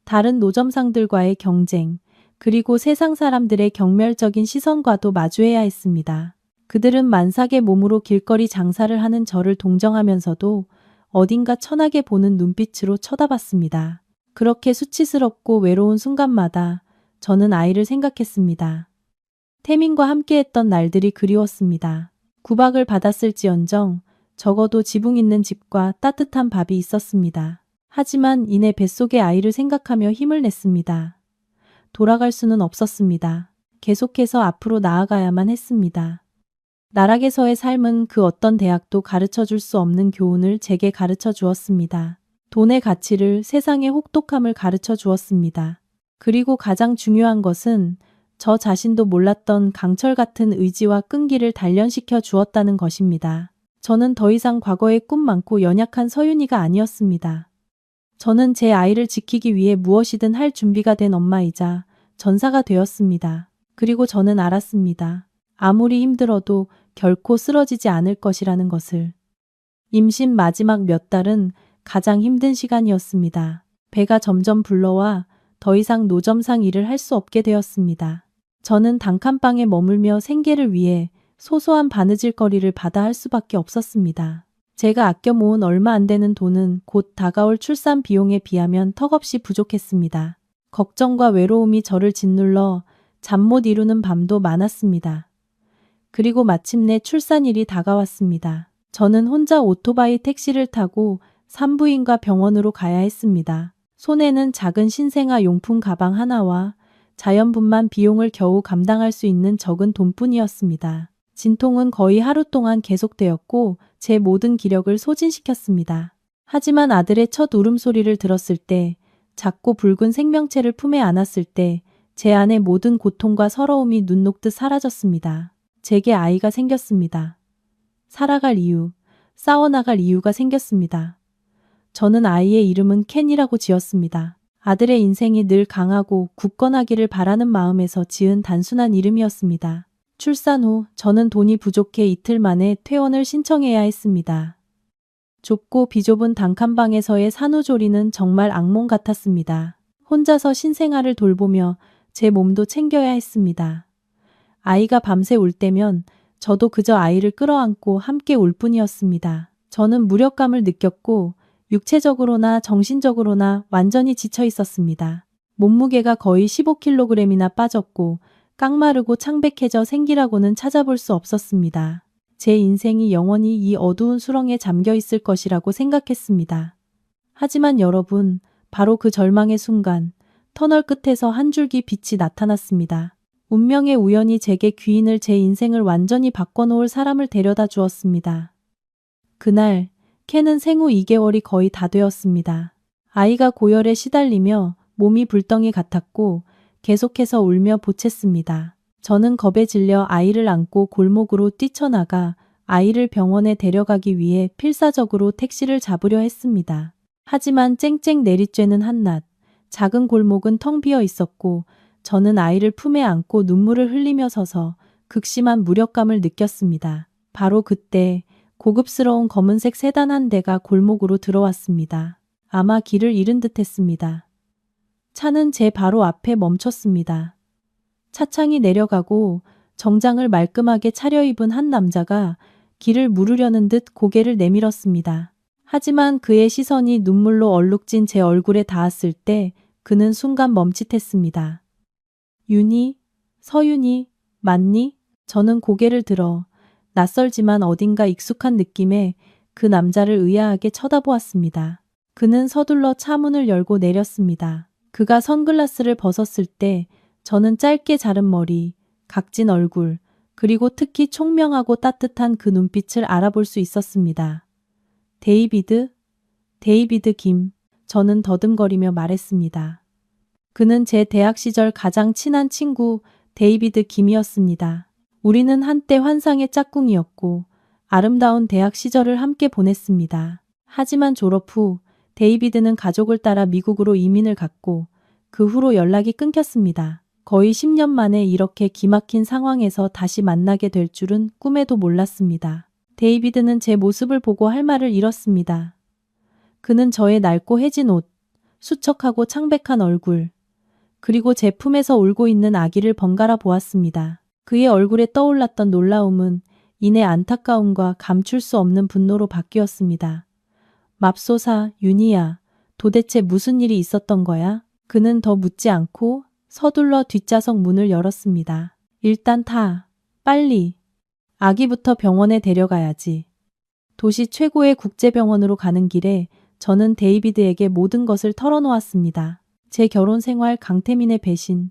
다른 노점상들과의 경쟁, 그리고 세상 사람들의 경멸적인 시선과도 마주해야 했습니다. 그들은 만삭의 몸으로 길거리 장사를 하는 저를 동정하면서도 어딘가 천하게 보는 눈빛으로 쳐다봤습니다. 그렇게 수치스럽고 외로운 순간마다 저는 아이를 생각했습니다. 태민과 함께했던 날들이 그리웠습니다. 구박을 받았을지언정 적어도 지붕 있는 집과 따뜻한 밥이 있었습니다. 하지만 이내 뱃속의 아이를 생각하며 힘을 냈습니다. 돌아갈 수는 없었습니다. 계속해서 앞으로 나아가야만 했습니다. 나락에서의 삶은 그 어떤 대학도 가르쳐줄 수 없는 교훈을 제게 가르쳐 주었습니다. 돈의 가치를, 세상의 혹독함을 가르쳐 주었습니다. 그리고 가장 중요한 것은 저 자신도 몰랐던 강철 같은 의지와 끈기를 단련시켜 주었다는 것입니다. 저는 더 이상 과거의 꿈 많고 연약한 서윤이가 아니었습니다. 저는 제 아이를 지키기 위해 무엇이든 할 준비가 된 엄마이자 전사가 되었습니다. 그리고 저는 알았습니다. 아무리 힘들어도 결코 쓰러지지 않을 것이라는 것을. 임신 마지막 몇 달은 가장 힘든 시간이었습니다. 배가 점점 불러와 더 이상 노점상 일을 할 수 없게 되었습니다. 저는 단칸방에 머물며 생계를 위해 소소한 바느질거리를 받아 할 수밖에 없었습니다. 제가 아껴 모은 얼마 안 되는 돈은 곧 다가올 출산 비용에 비하면 턱없이 부족했습니다. 걱정과 외로움이 저를 짓눌러 잠 못 이루는 밤도 많았습니다. 그리고 마침내 출산일이 다가왔습니다. 저는 혼자 오토바이 택시를 타고 산부인과 병원으로 가야 했습니다. 손에는 작은 신생아 용품 가방 하나와 자연분만 비용을 겨우 감당할 수 있는 적은 돈뿐이었습니다. 진통은 거의 하루 동안 계속되었고 제 모든 기력을 소진시켰습니다. 하지만 아들의 첫 울음소리를 들었을 때, 작고 붉은 생명체를 품에 안았을 때 제 안의 모든 고통과 서러움이 눈 녹듯 사라졌습니다. 제게 아이가 생겼습니다. 살아갈 이유, 싸워나갈 이유가 생겼습니다. 저는 아이의 이름은 켄이라고 지었습니다. 아들의 인생이 늘 강하고 굳건하기를 바라는 마음에서 지은 단순한 이름이었습니다. 출산 후 저는 돈이 부족해 이틀 만에 퇴원을 신청해야 했습니다. 좁고 비좁은 단칸방에서의 산후조리는 정말 악몽 같았습니다. 혼자서 신생아를 돌보며 제 몸도 챙겨야 했습니다. 아이가 밤새 울 때면 저도 그저 아이를 끌어안고 함께 울 뿐이었습니다. 저는 무력감을 느꼈고 육체적으로나 정신적으로나 완전히 지쳐 있었습니다. 몸무게가 거의 15kg이나 빠졌고 깡마르고 창백해져 생기라고는 찾아볼 수 없었습니다. 제 인생이 영원히 이 어두운 수렁에 잠겨 있을 것이라고 생각했습니다. 하지만 여러분, 바로 그 절망의 순간 터널 끝에서 한 줄기 빛이 나타났습니다. 운명의 우연이 제게 귀인을 제 인생을 완전히 바꿔놓을 사람을 데려다 주었습니다. 그날 켄은 생후 2개월이 거의 다 되었습니다. 아이가 고열에 시달리며 몸이 불덩이 같았고 계속해서 울며 보챘습니다. 저는 겁에 질려 아이를 안고 골목으로 뛰쳐나가 아이를 병원에 데려가기 위해 필사적으로 택시를 잡으려 했습니다. 하지만 쨍쨍 내리쬐는 한낮, 작은 골목은 텅 비어 있었고 저는 아이를 품에 안고 눈물을 흘리며 서서 극심한 무력감을 느꼈습니다. 바로 그때 고급스러운 검은색 세단 한 대가 골목으로 들어왔습니다. 아마 길을 잃은 듯 했습니다. 차는 제 바로 앞에 멈췄습니다. 차창이 내려가고 정장을 말끔하게 차려입은 한 남자가 길을 물으려는 듯 고개를 내밀었습니다. 하지만 그의 시선이 눈물로 얼룩진 제 얼굴에 닿았을 때 그는 순간 멈칫했습니다. 윤희, 서윤희, 맞니? 저는 고개를 들어 낯설지만 어딘가 익숙한 느낌에 그 남자를 의아하게 쳐다보았습니다. 그는 서둘러 차 문을 열고 내렸습니다. 그가 선글라스를 벗었을 때 저는 짧게 자른 머리, 각진 얼굴, 그리고 특히 총명하고 따뜻한 그 눈빛을 알아볼 수 있었습니다. 데이비드 김. 저는 더듬거리며 말했습니다. 그는 제 대학 시절 가장 친한 친구 데이비드 김이었습니다. 우리는 한때 환상의 짝꿍이었고 아름다운 대학 시절을 함께 보냈습니다. 하지만 졸업 후 데이비드는 가족을 따라 미국으로 이민을 갔고 그 후로 연락이 끊겼습니다. 거의 10년 만에 이렇게 기막힌 상황에서 다시 만나게 될 줄은 꿈에도 몰랐습니다. 데이비드는 제 모습을 보고 할 말을 잃었습니다. 그는 저의 낡고 해진 옷, 수척하고 창백한 얼굴, 그리고 제 품에서 울고 있는 아기를 번갈아 보았습니다. 그의 얼굴에 떠올랐던 놀라움은 이내 안타까움과 감출 수 없는 분노로 바뀌었습니다. 맙소사, 윤희야, 도대체 무슨 일이 있었던 거야? 그는 더 묻지 않고 서둘러 뒷좌석 문을 열었습니다. 일단 타. 빨리. 아기부터 병원에 데려가야지. 도시 최고의 국제병원으로 가는 길에 저는 데이비드에게 모든 것을 털어놓았습니다. 제 결혼 생활, 강태민의 배신,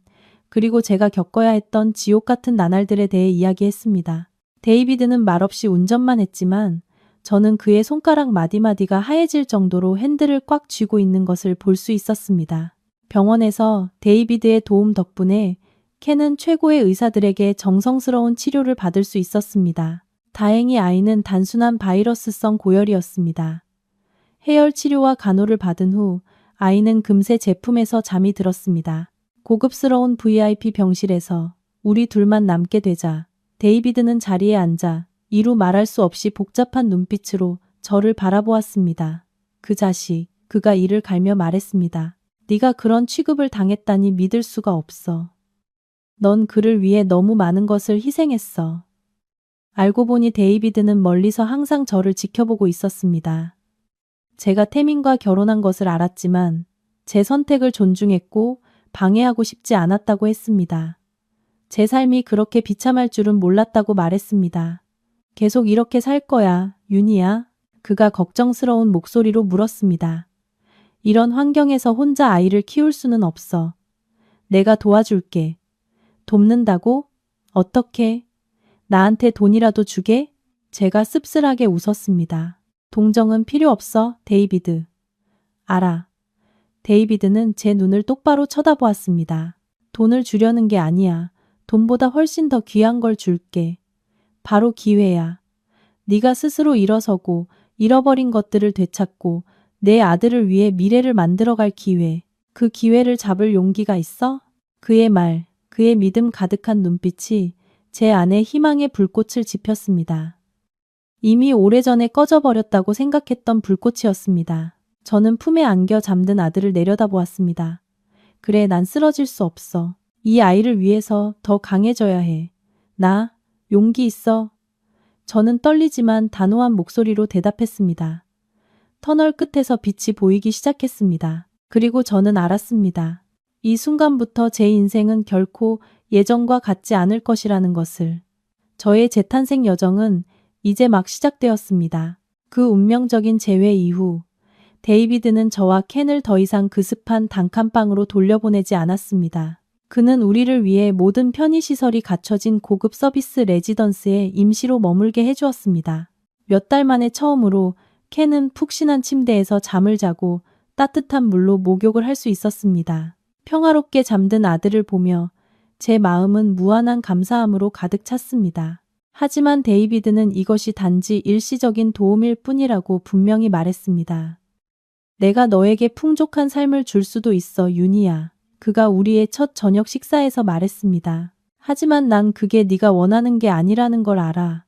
그리고 제가 겪어야 했던 지옥 같은 나날들에 대해 이야기했습니다. 데이비드는 말없이 운전만 했지만 저는 그의 손가락 마디마디가 하얘질 정도로 핸들을 꽉 쥐고 있는 것을 볼 수 있었습니다. 병원에서 데이비드의 도움 덕분에 켄은 최고의 의사들에게 정성스러운 치료를 받을 수 있었습니다. 다행히 아이는 단순한 바이러스성 고열이었습니다. 해열 치료와 간호를 받은 후 아이는 금세 제 품에서 잠이 들었습니다. 고급스러운 VIP 병실에서 우리 둘만 남게 되자 데이비드는 자리에 앉아 이루 말할 수 없이 복잡한 눈빛으로 저를 바라보았습니다. 그 자식, 그가 이를 갈며 말했습니다. 네가 그런 취급을 당했다니 믿을 수가 없어. 넌 그를 위해 너무 많은 것을 희생했어. 알고 보니 데이비드는 멀리서 항상 저를 지켜보고 있었습니다. 제가 태민과 결혼한 것을 알았지만 제 선택을 존중했고 방해하고 싶지 않았다고 했습니다. 제 삶이 그렇게 비참할 줄은 몰랐다고 말했습니다. 계속 이렇게 살 거야, 윤희야? 그가 걱정스러운 목소리로 물었습니다. 이런 환경에서 혼자 아이를 키울 수는 없어. 내가 도와줄게. 돕는다고? 어떻게? 나한테 돈이라도 주게? 제가 씁쓸하게 웃었습니다. 동정은 필요 없어, 데이비드. 알아. 데이비드는 제 눈을 똑바로 쳐다보았습니다. 돈을 주려는 게 아니야. 돈보다 훨씬 더 귀한 걸 줄게. 바로 기회야. 네가 스스로 일어서고 잃어버린 것들을 되찾고 내 아들을 위해 미래를 만들어갈 기회. 그 기회를 잡을 용기가 있어? 그의 말, 그의 믿음 가득한 눈빛이 제 안에 희망의 불꽃을 지폈습니다. 이미 오래전에 꺼져버렸다고 생각했던 불꽃이었습니다. 저는 품에 안겨 잠든 아들을 내려다보았습니다. 그래, 난 쓰러질 수 없어. 이 아이를 위해서 더 강해져야 해. 나, 용기 있어. 저는 떨리지만 단호한 목소리로 대답했습니다. 터널 끝에서 빛이 보이기 시작했습니다. 그리고 저는 알았습니다. 이 순간부터 제 인생은 결코 예전과 같지 않을 것이라는 것을. 저의 재탄생 여정은 이제 막 시작되었습니다. 그 운명적인 재회 이후 데이비드는 저와 켄을 더 이상 그 습한 단칸방으로 돌려보내지 않았습니다. 그는 우리를 위해 모든 편의시설이 갖춰진 고급 서비스 레지던스에 임시로 머물게 해주었습니다. 몇 달 만에 처음으로 켄은 푹신한 침대에서 잠을 자고 따뜻한 물로 목욕을 할 수 있었습니다. 평화롭게 잠든 아들을 보며 제 마음은 무한한 감사함으로 가득 찼습니다. 하지만 데이비드는 이것이 단지 일시적인 도움일 뿐이라고 분명히 말했습니다. 내가 너에게 풍족한 삶을 줄 수도 있어, 윤희야. 그가 우리의 첫 저녁 식사에서 말했습니다. 하지만 난 그게 네가 원하는 게 아니라는 걸 알아.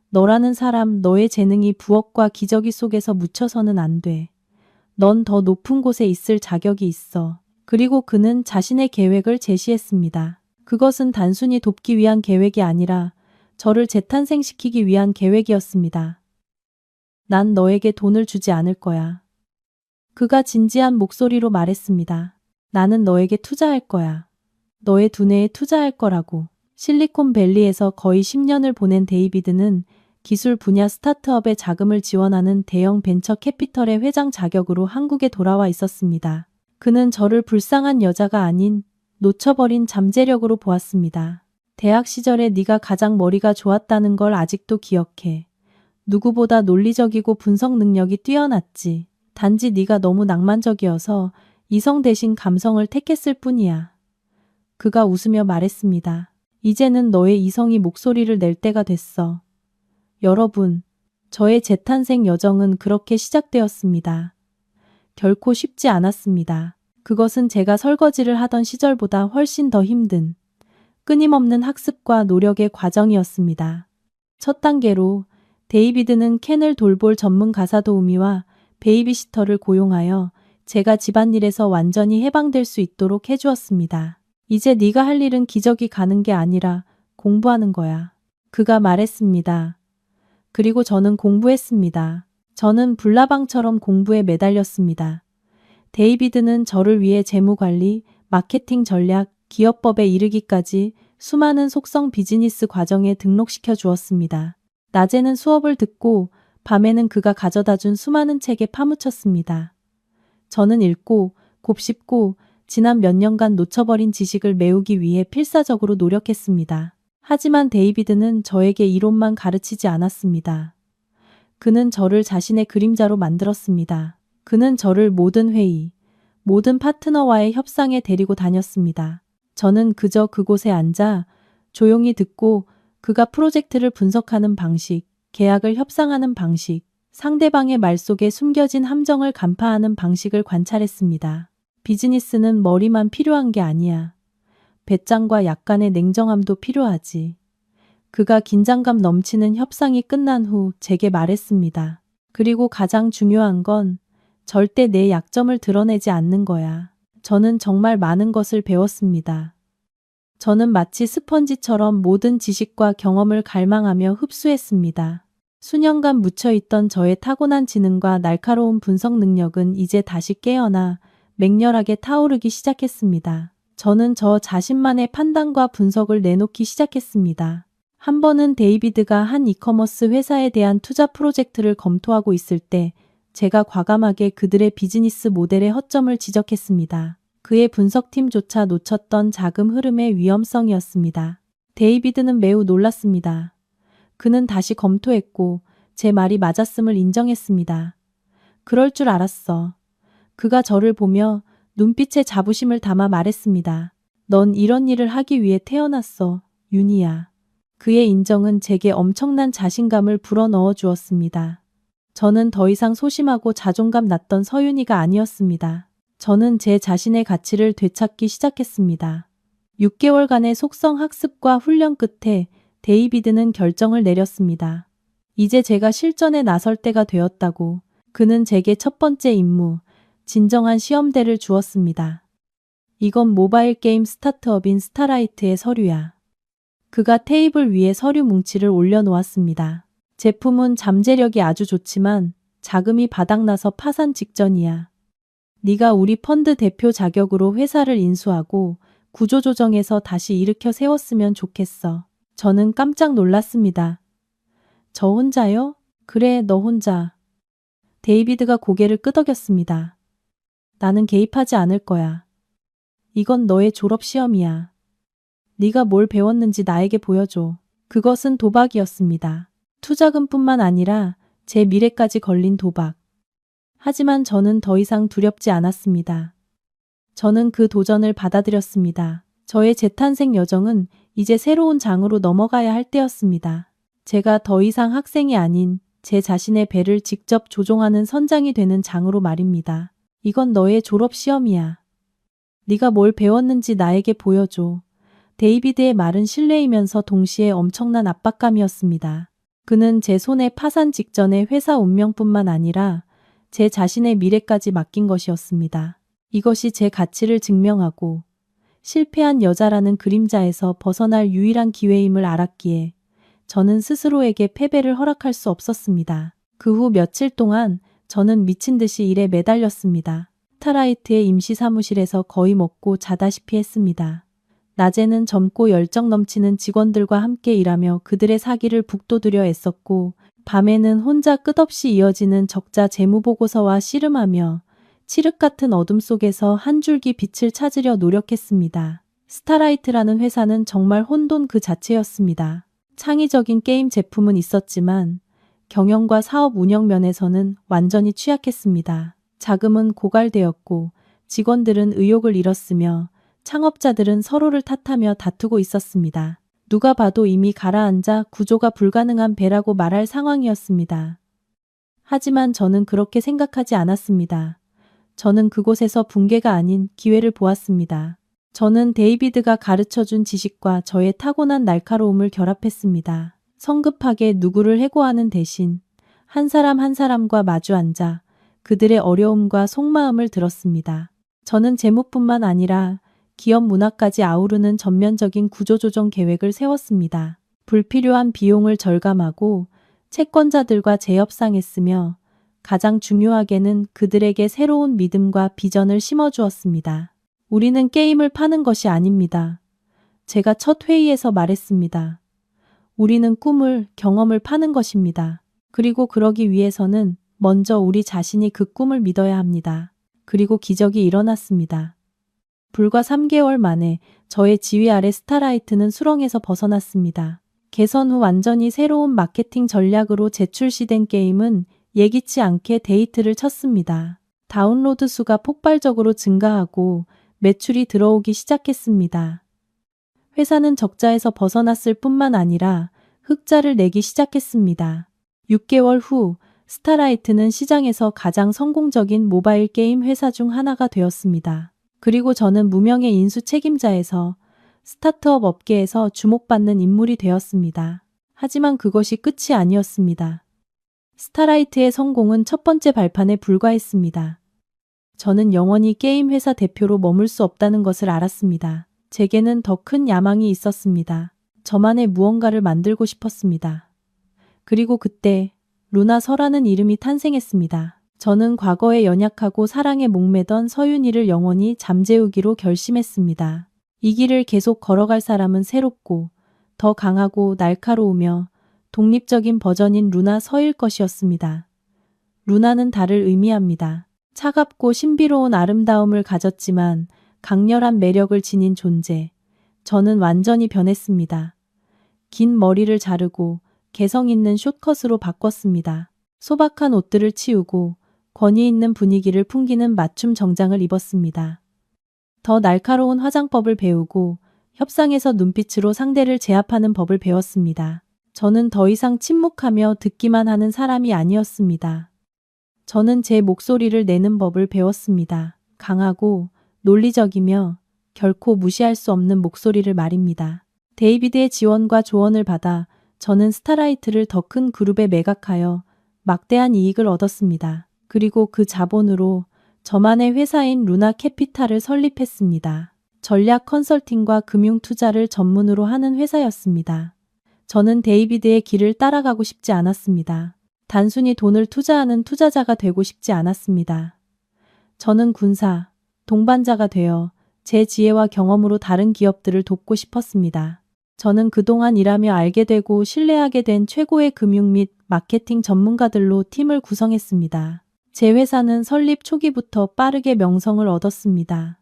너라는 사람, 너의 재능이 부엌과 기저귀 속에서 묻혀서는 안 돼. 넌 더 높은 곳에 있을 자격이 있어. 그리고 그는 자신의 계획을 제시했습니다. 그것은 단순히 돕기 위한 계획이 아니라 저를 재탄생시키기 위한 계획이었습니다. 난 너에게 돈을 주지 않을 거야. 그가 진지한 목소리로 말했습니다. 나는 너에게 투자할 거야. 너의 두뇌에 투자할 거라고. 실리콘밸리에서 거의 10년을 보낸 데이비드는 기술 분야 스타트업에 자금을 지원하는 대형 벤처 캐피털의 회장 자격으로 한국에 돌아와 있었습니다. 그는 저를 불쌍한 여자가 아닌 놓쳐버린 잠재력으로 보았습니다. 대학 시절에 네가 가장 머리가 좋았다는 걸 아직도 기억해. 누구보다 논리적이고 분석 능력이 뛰어났지. 단지 네가 너무 낭만적이어서 이성 대신 감성을 택했을 뿐이야. 그가 웃으며 말했습니다. 이제는 너의 이성이 목소리를 낼 때가 됐어. 여러분, 저의 재탄생 여정은 그렇게 시작되었습니다. 결코 쉽지 않았습니다. 그것은 제가 설거지를 하던 시절보다 훨씬 더 힘든, 끊임없는 학습과 노력의 과정이었습니다. 첫 단계로 데이비드는 켄을 돌볼 전문 가사 도우미와 베이비시터를 고용하여 제가 집안일에서 완전히 해방될 수 있도록 해주었습니다. 이제 네가 할 일은 기저귀 가는 게 아니라 공부하는 거야. 그가 말했습니다. 그리고 저는 공부했습니다. 저는 불나방처럼 공부에 매달렸습니다. 데이비드는 저를 위해 재무관리, 마케팅 전략, 기업법에 이르기까지 수많은 속성 비즈니스 과정에 등록시켜 주었습니다. 낮에는 수업을 듣고 밤에는 그가 가져다 준 수많은 책에 파묻혔습니다. 저는 읽고 곱씹고 지난 몇 년간 놓쳐버린 지식을 메우기 위해 필사적으로 노력했습니다. 하지만 데이비드는 저에게 이론만 가르치지 않았습니다. 그는 저를 자신의 그림자로 만들었습니다. 그는 저를 모든 회의, 모든 파트너와의 협상에 데리고 다녔습니다. 저는 그저 그곳에 앉아 조용히 듣고 그가 프로젝트를 분석하는 방식, 계약을 협상하는 방식, 상대방의 말 속에 숨겨진 함정을 간파하는 방식을 관찰했습니다. 비즈니스는 머리만 필요한 게 아니야. 배짱과 약간의 냉정함도 필요하지. 그가 긴장감 넘치는 협상이 끝난 후 제게 말했습니다. 그리고 가장 중요한 건 절대 내 약점을 드러내지 않는 거야. 저는 정말 많은 것을 배웠습니다. 저는 마치 스펀지처럼 모든 지식과 경험을 갈망하며 흡수했습니다. 수년간 묻혀있던 저의 타고난 지능과 날카로운 분석 능력은 이제 다시 깨어나 맹렬하게 타오르기 시작했습니다. 저는 저 자신만의 판단과 분석을 내놓기 시작했습니다. 한 번은 데이비드가 한 이커머스 회사에 대한 투자 프로젝트를 검토하고 있을 때 제가 과감하게 그들의 비즈니스 모델의 허점을 지적했습니다. 그의 분석팀조차 놓쳤던 자금 흐름의 위험성이었습니다. 데이비드는 매우 놀랐습니다. 그는 다시 검토했고 제 말이 맞았음을 인정했습니다. 그럴 줄 알았어. 그가 저를 보며 눈빛에 자부심을 담아 말했습니다. 넌 이런 일을 하기 위해 태어났어, 윤희야. 그의 인정은 제게 엄청난 자신감을 불어넣어 주었습니다. 저는 더 이상 소심하고 자존감 낮던 서윤이가 아니었습니다. 저는 제 자신의 가치를 되찾기 시작했습니다. 6개월간의 속성 학습과 훈련 끝에 데이비드는 결정을 내렸습니다. 이제 제가 실전에 나설 때가 되었다고. 그는 제게 첫 번째 임무, 진정한 시험대를 주었습니다. 이건 모바일 게임 스타트업인 스타라이트의 서류야. 그가 테이블 위에 서류 뭉치를 올려놓았습니다. 제품은 잠재력이 아주 좋지만 자금이 바닥나서 파산 직전이야. 네가 우리 펀드 대표 자격으로 회사를 인수하고 구조조정해서 다시 일으켜 세웠으면 좋겠어. 저는 깜짝 놀랐습니다. 저 혼자요? 그래, 너 혼자. 데이비드가 고개를 끄덕였습니다. 나는 개입하지 않을 거야. 이건 너의 졸업시험이야. 네가 뭘 배웠는지 나에게 보여줘. 그것은 도박이었습니다. 투자금뿐만 아니라 제 미래까지 걸린 도박. 하지만 저는 더 이상 두렵지 않았습니다. 저는 그 도전을 받아들였습니다. 저의 재탄생 여정은 이제 새로운 장으로 넘어가야 할 때였습니다. 제가 더 이상 학생이 아닌 제 자신의 배를 직접 조종하는 선장이 되는 장으로 말입니다. 이건 너의 졸업시험이야. 네가 뭘 배웠는지 나에게 보여줘. 데이비드의 말은 신뢰이면서 동시에 엄청난 압박감이었습니다. 그는 제 손에 파산 직전의 회사 운명뿐만 아니라 제 자신의 미래까지 맡긴 것이었습니다. 이것이 제 가치를 증명하고 실패한 여자라는 그림자에서 벗어날 유일한 기회임을 알았기에 저는 스스로에게 패배를 허락할 수 없었습니다. 그 후 며칠 동안 저는 미친 듯이 일에 매달렸습니다. 스타라이트의 임시 사무실에서 거의 먹고 자다시피 했습니다. 낮에는 젊고 열정 넘치는 직원들과 함께 일하며 그들의 사기를 북돋으려 애썼고 밤에는 혼자 끝없이 이어지는 적자 재무보고서와 씨름하며 칠흑 같은 어둠 속에서 한 줄기 빛을 찾으려 노력했습니다. 스타라이트라는 회사는 정말 혼돈 그 자체였습니다. 창의적인 게임 제품은 있었지만 경영과 사업 운영 면에서는 완전히 취약했습니다. 자금은 고갈되었고 직원들은 의욕을 잃었으며 창업자들은 서로를 탓하며 다투고 있었습니다. 누가 봐도 이미 가라앉아 구조가 불가능한 배라고 말할 상황이었습니다. 하지만 저는 그렇게 생각하지 않았습니다. 저는 그곳에서 붕괴가 아닌 기회를 보았습니다. 저는 데이비드가 가르쳐준 지식과 저의 타고난 날카로움을 결합했습니다. 성급하게 누구를 해고하는 대신 한 사람 한 사람과 마주 앉아 그들의 어려움과 속마음을 들었습니다. 저는 재무뿐만 아니라 기업 문화까지 아우르는 전면적인 구조조정 계획을 세웠습니다. 불필요한 비용을 절감하고 채권자들과 재협상했으며 가장 중요하게는 그들에게 새로운 믿음과 비전을 심어주었습니다. 우리는 게임을 파는 것이 아닙니다. 제가 첫 회의에서 말했습니다. 우리는 꿈을, 경험을 파는 것입니다. 그리고 그러기 위해서는 먼저 우리 자신이 그 꿈을 믿어야 합니다. 그리고 기적이 일어났습니다. 불과 3개월 만에 저의 지휘 아래 스타라이트는 수렁에서 벗어났습니다. 개선 후 완전히 새로운 마케팅 전략으로 재출시된 게임은 예기치 않게 데이트를 쳤습니다. 다운로드 수가 폭발적으로 증가하고 매출이 들어오기 시작했습니다. 회사는 적자에서 벗어났을 뿐만 아니라 흑자를 내기 시작했습니다. 6개월 후 스타라이트는 시장에서 가장 성공적인 모바일 게임 회사 중 하나가 되었습니다. 그리고 저는 무명의 인수 책임자에서 스타트업 업계에서 주목받는 인물이 되었습니다. 하지만 그것이 끝이 아니었습니다. 스타라이트의 성공은 첫 번째 발판에 불과했습니다. 저는 영원히 게임 회사 대표로 머물 수 없다는 것을 알았습니다. 제게는 더 큰 야망이 있었습니다. 저만의 무언가를 만들고 싶었습니다. 그리고 그때 루나 서라는 이름이 탄생했습니다. 저는 과거에 연약하고 사랑에 목매던 서윤이를 영원히 잠재우기로 결심했습니다. 이 길을 계속 걸어갈 사람은 새롭고 더 강하고 날카로우며 독립적인 버전인 루나 서일 것이었습니다. 루나는 달을 의미합니다. 차갑고 신비로운 아름다움을 가졌지만 강렬한 매력을 지닌 존재. 저는 완전히 변했습니다. 긴 머리를 자르고 개성 있는 숏컷으로 바꿨습니다. 소박한 옷들을 치우고 권위 있는 분위기를 풍기는 맞춤 정장을 입었습니다. 더 날카로운 화장법을 배우고 협상에서 눈빛으로 상대를 제압하는 법을 배웠습니다. 저는 더 이상 침묵하며 듣기만 하는 사람이 아니었습니다. 저는 제 목소리를 내는 법을 배웠습니다. 강하고 논리적이며 결코 무시할 수 없는 목소리를 말입니다. 데이비드의 지원과 조언을 받아 저는 스타라이트를 더 큰 그룹에 매각하여 막대한 이익을 얻었습니다. 그리고 그 자본으로 저만의 회사인 루나 캐피탈을 설립했습니다. 전략 컨설팅과 금융 투자를 전문으로 하는 회사였습니다. 저는 데이비드의 길을 따라가고 싶지 않았습니다. 단순히 돈을 투자하는 투자자가 되고 싶지 않았습니다. 저는 군사, 동반자가 되어 제 지혜와 경험으로 다른 기업들을 돕고 싶었습니다. 저는 그동안 일하며 알게 되고 신뢰하게 된 최고의 금융 및 마케팅 전문가들로 팀을 구성했습니다. 제 회사는 설립 초기부터 빠르게 명성을 얻었습니다.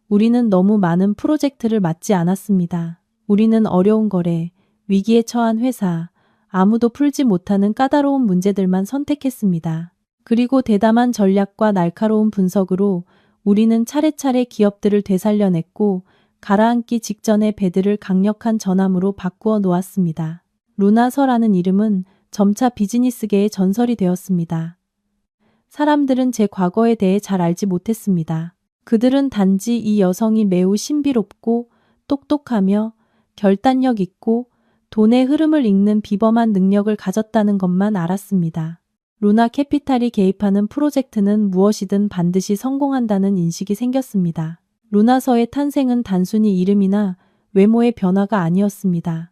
우리는 너무 많은 프로젝트를 맡지 않았습니다. 우리는 어려운 거래, 위기에 처한 회사, 아무도 풀지 못하는 까다로운 문제들만 선택했습니다. 그리고 대담한 전략과 날카로운 분석으로 우리는 차례차례 기업들을 되살려냈고 가라앉기 직전의 배들을 강력한 전함으로 바꾸어 놓았습니다. 루나서라는 이름은 점차 비즈니스계의 전설이 되었습니다. 사람들은 제 과거에 대해 잘 알지 못했습니다. 그들은 단지 이 여성이 매우 신비롭고 똑똑하며 결단력 있고 돈의 흐름을 읽는 비범한 능력을 가졌다는 것만 알았습니다. 루나 캐피탈이 개입하는 프로젝트는 무엇이든 반드시 성공한다는 인식이 생겼습니다. 루나서의 탄생은 단순히 이름이나 외모의 변화가 아니었습니다.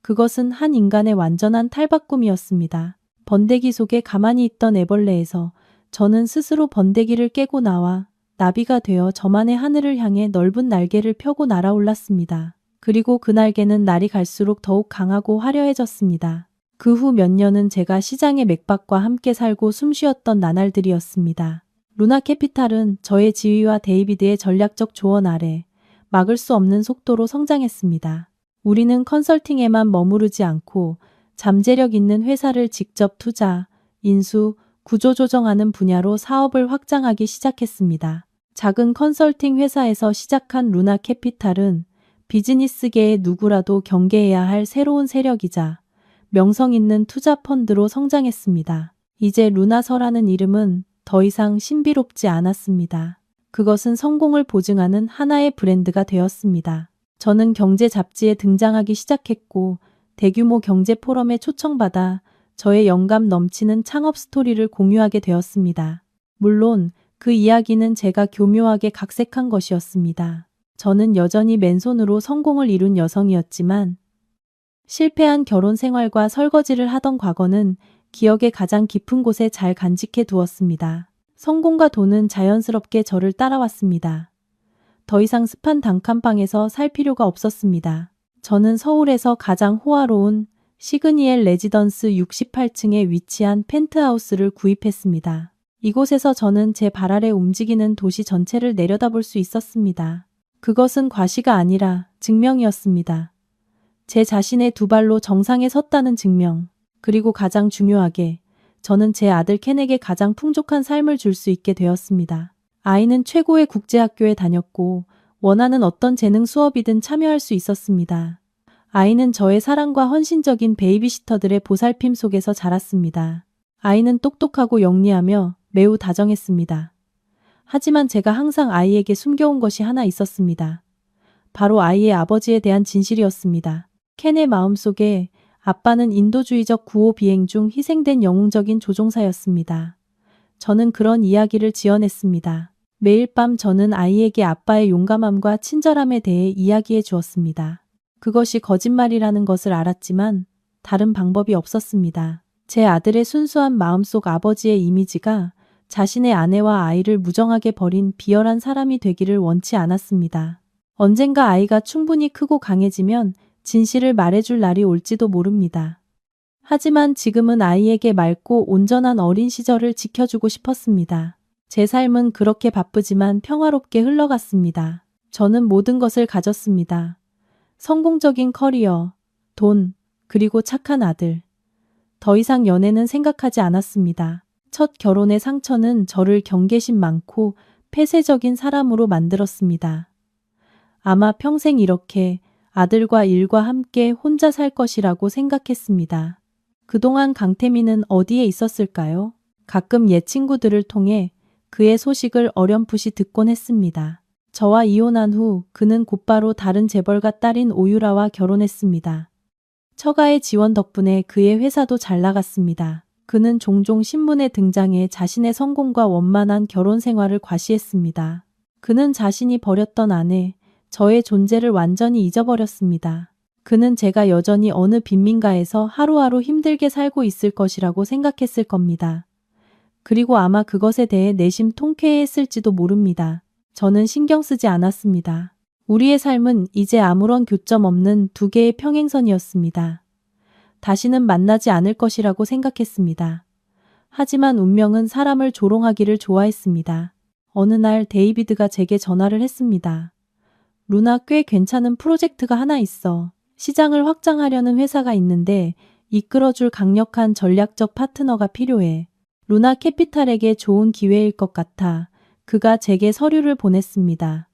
그것은 한 인간의 완전한 탈바꿈이었습니다. 번데기 속에 가만히 있던 애벌레에서 저는 스스로 번데기를 깨고 나와 나비가 되어 저만의 하늘을 향해 넓은 날개를 펴고 날아올랐습니다. 그리고 그 날개는 날이 갈수록 더욱 강하고 화려해졌습니다. 그 후 몇 년은 제가 시장의 맥박과 함께 살고 숨쉬었던 나날들이었습니다. 루나 캐피탈은 저의 지휘와 데이비드의 전략적 조언 아래 막을 수 없는 속도로 성장했습니다. 우리는 컨설팅에만 머무르지 않고 잠재력 있는 회사를 직접 투자, 인수, 구조조정하는 분야로 사업을 확장하기 시작했습니다. 작은 컨설팅 회사에서 시작한 루나 캐피탈은 비즈니스계의 누구라도 경계해야 할 새로운 세력이자 명성 있는 투자 펀드로 성장했습니다. 이제 루나서라는 이름은 더 이상 신비롭지 않았습니다. 그것은 성공을 보증하는 하나의 브랜드가 되었습니다. 저는 경제 잡지에 등장하기 시작했고 대규모 경제 포럼에 초청받아 저의 영감 넘치는 창업 스토리를 공유하게 되었습니다. 물론 그 이야기는 제가 교묘하게 각색한 것이었습니다. 저는 여전히 맨손으로 성공을 이룬 여성이었지만 실패한 결혼 생활과 설거지를 하던 과거는 기억의 가장 깊은 곳에 잘 간직해 두었습니다. 성공과 돈은 자연스럽게 저를 따라왔습니다. 더 이상 습한 단칸방에서 살 필요가 없었습니다. 저는 서울에서 가장 호화로운 시그니엘 레지던스 68층에 위치한 펜트하우스를 구입했습니다. 이곳에서 저는 제 발 아래 움직이는 도시 전체를 내려다볼 수 있었습니다. 그것은 과시가 아니라 증명이었습니다. 제 자신의 두 발로 정상에 섰다는 증명. 그리고 가장 중요하게 저는 제 아들 켄에게 가장 풍족한 삶을 줄 수 있게 되었습니다. 아이는 최고의 국제학교에 다녔고 원하는 어떤 재능 수업이든 참여할 수 있었습니다. 아이는 저의 사랑과 헌신적인 베이비시터들의 보살핌 속에서 자랐습니다. 아이는 똑똑하고 영리하며 매우 다정했습니다. 하지만 제가 항상 아이에게 숨겨온 것이 하나 있었습니다. 바로 아이의 아버지에 대한 진실이었습니다. 켄의 마음속에 아빠는 인도주의적 구호 비행 중 희생된 영웅적인 조종사였습니다. 저는 그런 이야기를 지어냈습니다. 매일 밤 저는 아이에게 아빠의 용감함과 친절함에 대해 이야기해 주었습니다. 그것이 거짓말이라는 것을 알았지만 다른 방법이 없었습니다. 제 아들의 순수한 마음속 아버지의 이미지가 자신의 아내와 아이를 무정하게 버린 비열한 사람이 되기를 원치 않았습니다. 언젠가 아이가 충분히 크고 강해지면 진실을 말해줄 날이 올지도 모릅니다. 하지만 지금은 아이에게 맑고 온전한 어린 시절을 지켜주고 싶었습니다. 제 삶은 그렇게 바쁘지만 평화롭게 흘러갔습니다. 저는 모든 것을 가졌습니다. 성공적인 커리어, 돈, 그리고 착한 아들. 더 이상 연애는 생각하지 않았습니다. 첫 결혼의 상처는 저를 경계심 많고 폐쇄적인 사람으로 만들었습니다. 아마 평생 이렇게 아들과 일과 함께 혼자 살 것이라고 생각했습니다. 그동안 강태민은 어디에 있었을까요? 가끔 옛 친구들을 통해 그의 소식을 어렴풋이 듣곤 했습니다. 저와 이혼한 후 그는 곧바로 다른 재벌가 딸인 오유라와 결혼했습니다. 처가의 지원 덕분에 그의 회사도 잘 나갔습니다. 그는 종종 신문에 등장해 자신의 성공과 원만한 결혼 생활을 과시했습니다. 그는 자신이 버렸던 아내, 저의 존재를 완전히 잊어버렸습니다. 그는 제가 여전히 어느 빈민가에서 하루하루 힘들게 살고 있을 것이라고 생각했을 겁니다. 그리고 아마 그것에 대해 내심 통쾌해했을지도 모릅니다. 저는 신경 쓰지 않았습니다. 우리의 삶은 이제 아무런 교점 없는 두 개의 평행선이었습니다. 다시는 만나지 않을 것이라고 생각했습니다. 하지만 운명은 사람을 조롱하기를 좋아했습니다. 어느 날 데이비드가 제게 전화를 했습니다. 루나, 꽤 괜찮은 프로젝트가 하나 있어. 시장을 확장하려는 회사가 있는데 이끌어줄 강력한 전략적 파트너가 필요해. 루나 캐피탈에게 좋은 기회일 것 같아. 그가 제게 서류를 보냈습니다.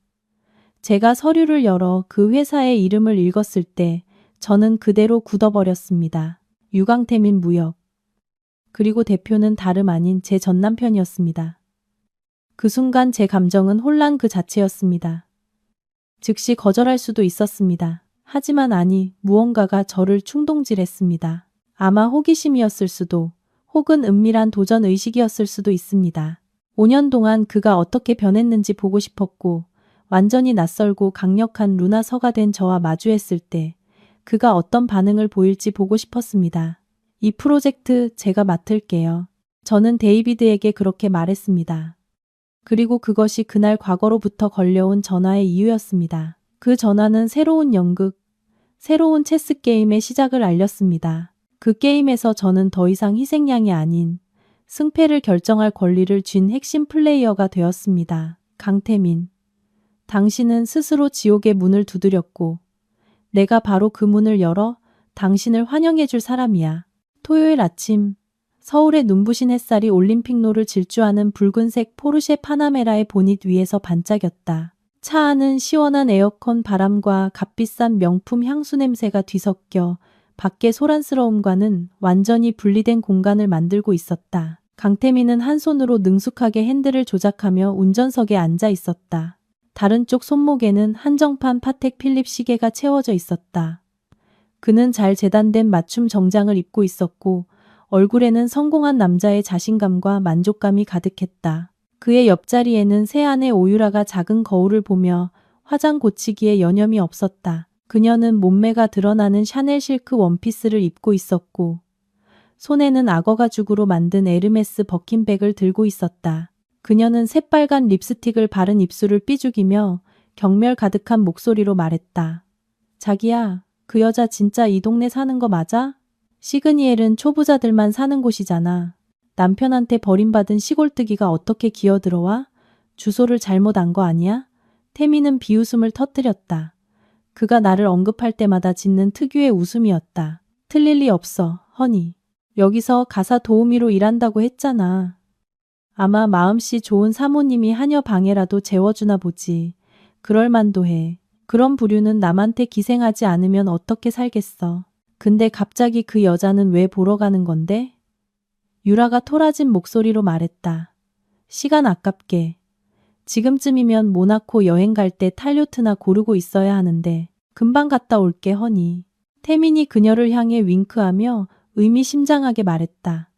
제가 서류를 열어 그 회사의 이름을 읽었을 때 저는 그대로 굳어버렸습니다. 유강태민 무역. 그리고 대표는 다름 아닌 제 전남편이었습니다. 그 순간 제 감정은 혼란 그 자체였습니다. 즉시 거절할 수도 있었습니다. 하지만 아니, 무언가가 저를 충동질했습니다. 아마 호기심이었을 수도, 혹은 은밀한 도전 의식이었을 수도 있습니다. 5년 동안 그가 어떻게 변했는지 보고 싶었고, 완전히 낯설고 강력한 루나 서가 된 저와 마주했을 때 그가 어떤 반응을 보일지 보고 싶었습니다. 이 프로젝트 제가 맡을게요. 저는 데이비드에게 그렇게 말했습니다. 그리고 그것이 그날 과거로부터 걸려온 전화의 이유였습니다. 그 전화는 새로운 연극, 새로운 체스 게임의 시작을 알렸습니다. 그 게임에서 저는 더 이상 희생양이 아닌 승패를 결정할 권리를 쥔 핵심 플레이어가 되었습니다. 강태민, 당신은 스스로 지옥의 문을 두드렸고 내가 바로 그 문을 열어 당신을 환영해줄 사람이야. 토요일 아침 서울의 눈부신 햇살이 올림픽로를 질주하는 붉은색 포르쉐 파나메라의 보닛 위에서 반짝였다. 차 안은 시원한 에어컨 바람과 값비싼 명품 향수 냄새가 뒤섞여 밖의 소란스러움과는 완전히 분리된 공간을 만들고 있었다. 강태민은 한 손으로 능숙하게 핸들을 조작하며 운전석에 앉아 있었다. 다른 쪽 손목에는 한정판 파텍 필립 시계가 채워져 있었다. 그는 잘 재단된 맞춤 정장을 입고 있었고 얼굴에는 성공한 남자의 자신감과 만족감이 가득했다. 그의 옆자리에는 새 아내 오유라가 작은 거울을 보며 화장 고치기에 여념이 없었다. 그녀는 몸매가 드러나는 샤넬 실크 원피스를 입고 있었고 손에는 악어 가죽으로 만든 에르메스 버킨백을 들고 있었다. 그녀는 새빨간 립스틱을 바른 입술을 삐죽이며 경멸 가득한 목소리로 말했다. 자기야, 그 여자 진짜 이 동네 사는 거 맞아? 시그니엘은 초부자들만 사는 곳이잖아. 남편한테 버림받은 시골뜨기가 어떻게 기어들어와? 주소를 잘못 안 거 아니야? 태미는 비웃음을 터뜨렸다. 그가 나를 언급할 때마다 짓는 특유의 웃음이었다. 틀릴 리 없어, 허니. 여기서 가사 도우미로 일한다고 했잖아. 아마 마음씨 좋은 사모님이 하녀 방에라도 재워주나 보지. 그럴 만도 해. 그런 부류는 남한테 기생하지 않으면 어떻게 살겠어. 근데 갑자기 그 여자는 왜 보러 가는 건데? 유라가 토라진 목소리로 말했다. 시간 아깝게. 지금쯤이면 모나코 여행 갈 때 탈 요트나 고르고 있어야 하는데 금방 갔다 올게 허니. 태민이 그녀를 향해 윙크하며 의미심장하게 말했다.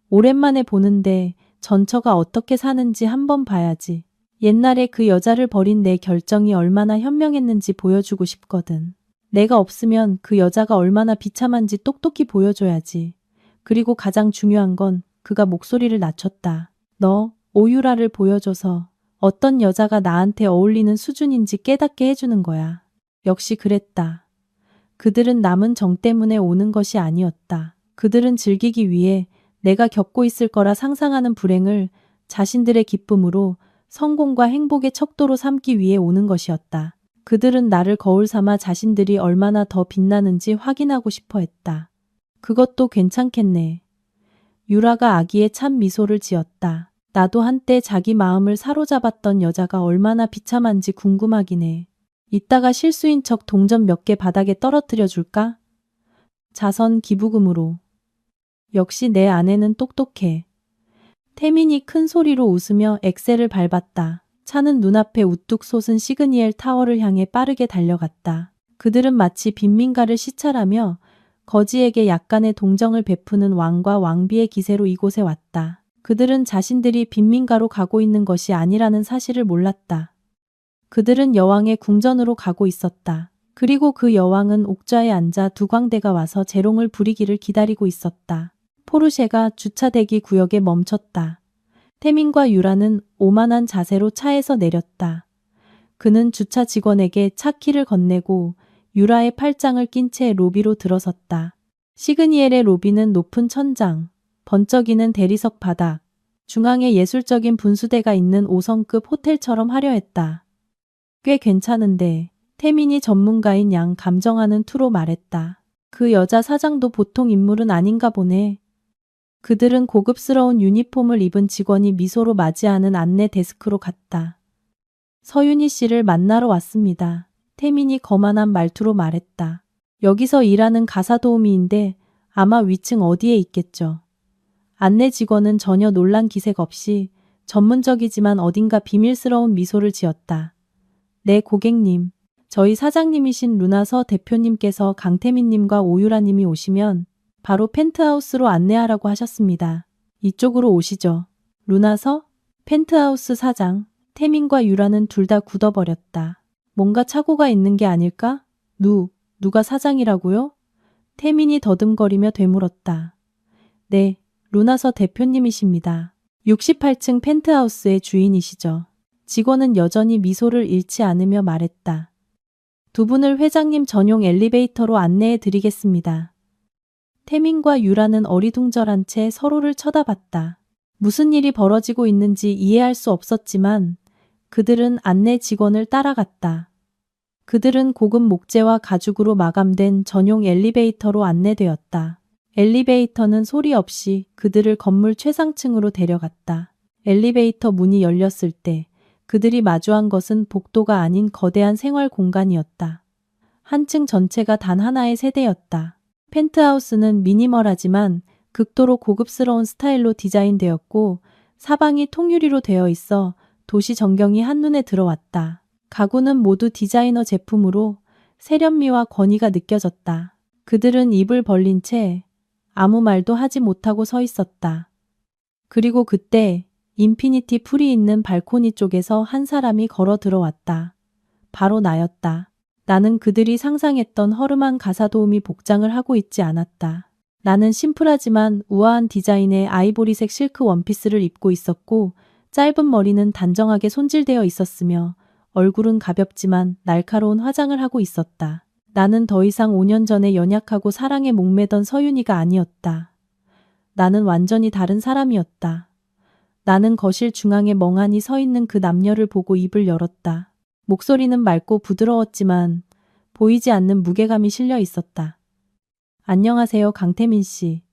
오랜만에 보는데 전처가 어떻게 사는지 한번 봐야지. 옛날에 그 여자를 버린 내 결정이 얼마나 현명했는지 보여주고 싶거든. 내가 없으면 그 여자가 얼마나 비참한지 똑똑히 보여줘야지. 그리고 가장 중요한 건 그가 목소리를 낮췄다. 너 오유라를 보여줘서 어떤 여자가 나한테 어울리는 수준인지 깨닫게 해주는 거야. 역시 그랬다. 그들은 남은 정 때문에 오는 것이 아니었다. 그들은 즐기기 위해 내가 겪고 있을 거라 상상하는 불행을 자신들의 기쁨으로 성공과 행복의 척도로 삼기 위해 오는 것이었다. 그들은 나를 거울 삼아 자신들이 얼마나 더 빛나는지 확인하고 싶어 했다. 그것도 괜찮겠네. 유라가 아기의 찬 미소를 지었다. 나도 한때 자기 마음을 사로잡았던 여자가 얼마나 비참한지 궁금하긴 해. 이따가 실수인 척 동전 몇 개 바닥에 떨어뜨려 줄까? 자선 기부금으로. 역시 내 아내는 똑똑해. 태민이 큰 소리로 웃으며 엑셀을 밟았다. 차는 눈앞에 우뚝 솟은 시그니엘 타워를 향해 빠르게 달려갔다. 그들은 마치 빈민가를 시찰하며 거지에게 약간의 동정을 베푸는 왕과 왕비의 기세로 이곳에 왔다. 그들은 자신들이 빈민가로 가고 있는 것이 아니라는 사실을 몰랐다. 그들은 여왕의 궁전으로 가고 있었다. 그리고 그 여왕은 옥좌에 앉아 두 광대가 와서 재롱을 부리기를 기다리고 있었다. 포르쉐가 주차대기 구역에 멈췄다. 태민과 유라는 오만한 자세로 차에서 내렸다. 그는 주차 직원에게 차 키를 건네고 유라의 팔짱을 낀 채 로비로 들어섰다. 시그니엘의 로비는 높은 천장, 번쩍이는 대리석 바닥, 중앙에 예술적인 분수대가 있는 5성급 호텔처럼 화려했다. 꽤 괜찮은데 태민이 전문가인 양 감정하는 투로 말했다. 그 여자 사장도 보통 인물은 아닌가 보네. 그들은 고급스러운 유니폼을 입은 직원이 미소로 맞이하는 안내 데스크로 갔다. 서윤희 씨를 만나러 왔습니다. 태민이 거만한 말투로 말했다. 여기서 일하는 가사도우미인데 아마 위층 어디에 있겠죠. 안내 직원은 전혀 놀란 기색 없이 전문적이지만 어딘가 비밀스러운 미소를 지었다. 네, 고객님. 저희 사장님이신 루나서 대표님께서 강태민님과 오유라님이 오시면 바로 펜트하우스로 안내하라고 하셨습니다. 이쪽으로 오시죠. 루나서? 펜트하우스 사장. 태민과 유라는 둘 다 굳어버렸다. 뭔가 착오가 있는 게 아닐까? 누가 사장이라고요? 태민이 더듬거리며 되물었다. 네, 루나서 대표님이십니다. 68층 펜트하우스의 주인이시죠. 직원은 여전히 미소를 잃지 않으며 말했다. 두 분을 회장님 전용 엘리베이터로 안내해 드리겠습니다. 태민과 유라는 어리둥절한 채 서로를 쳐다봤다. 무슨 일이 벌어지고 있는지 이해할 수 없었지만 그들은 안내 직원을 따라갔다. 그들은 고급 목재와 가죽으로 마감된 전용 엘리베이터로 안내되었다. 엘리베이터는 소리 없이 그들을 건물 최상층으로 데려갔다. 엘리베이터 문이 열렸을 때 그들이 마주한 것은 복도가 아닌 거대한 생활 공간이었다. 한 층 전체가 단 하나의 세대였다. 펜트하우스는 미니멀하지만 극도로 고급스러운 스타일로 디자인되었고 사방이 통유리로 되어 있어 도시 전경이 한눈에 들어왔다. 가구는 모두 디자이너 제품으로 세련미와 권위가 느껴졌다. 그들은 입을 벌린 채 아무 말도 하지 못하고 서 있었다. 그리고 그때 인피니티 풀이 있는 발코니 쪽에서 한 사람이 걸어 들어왔다. 바로 나였다. 나는 그들이 상상했던 허름한 가사도우미 복장을 하고 있지 않았다. 나는 심플하지만 우아한 디자인의 아이보리색 실크 원피스를 입고 있었고 짧은 머리는 단정하게 손질되어 있었으며 얼굴은 가볍지만 날카로운 화장을 하고 있었다. 나는 더 이상 5년 전에 연약하고 사랑에 목매던 서윤이가 아니었다. 나는 완전히 다른 사람이었다. 나는 거실 중앙에 멍하니 서 있는 그 남녀를 보고 입을 열었다. 목소리는 맑고 부드러웠지만 보이지 않는 무게감이 실려 있었다. 안녕하세요, 강태민 씨.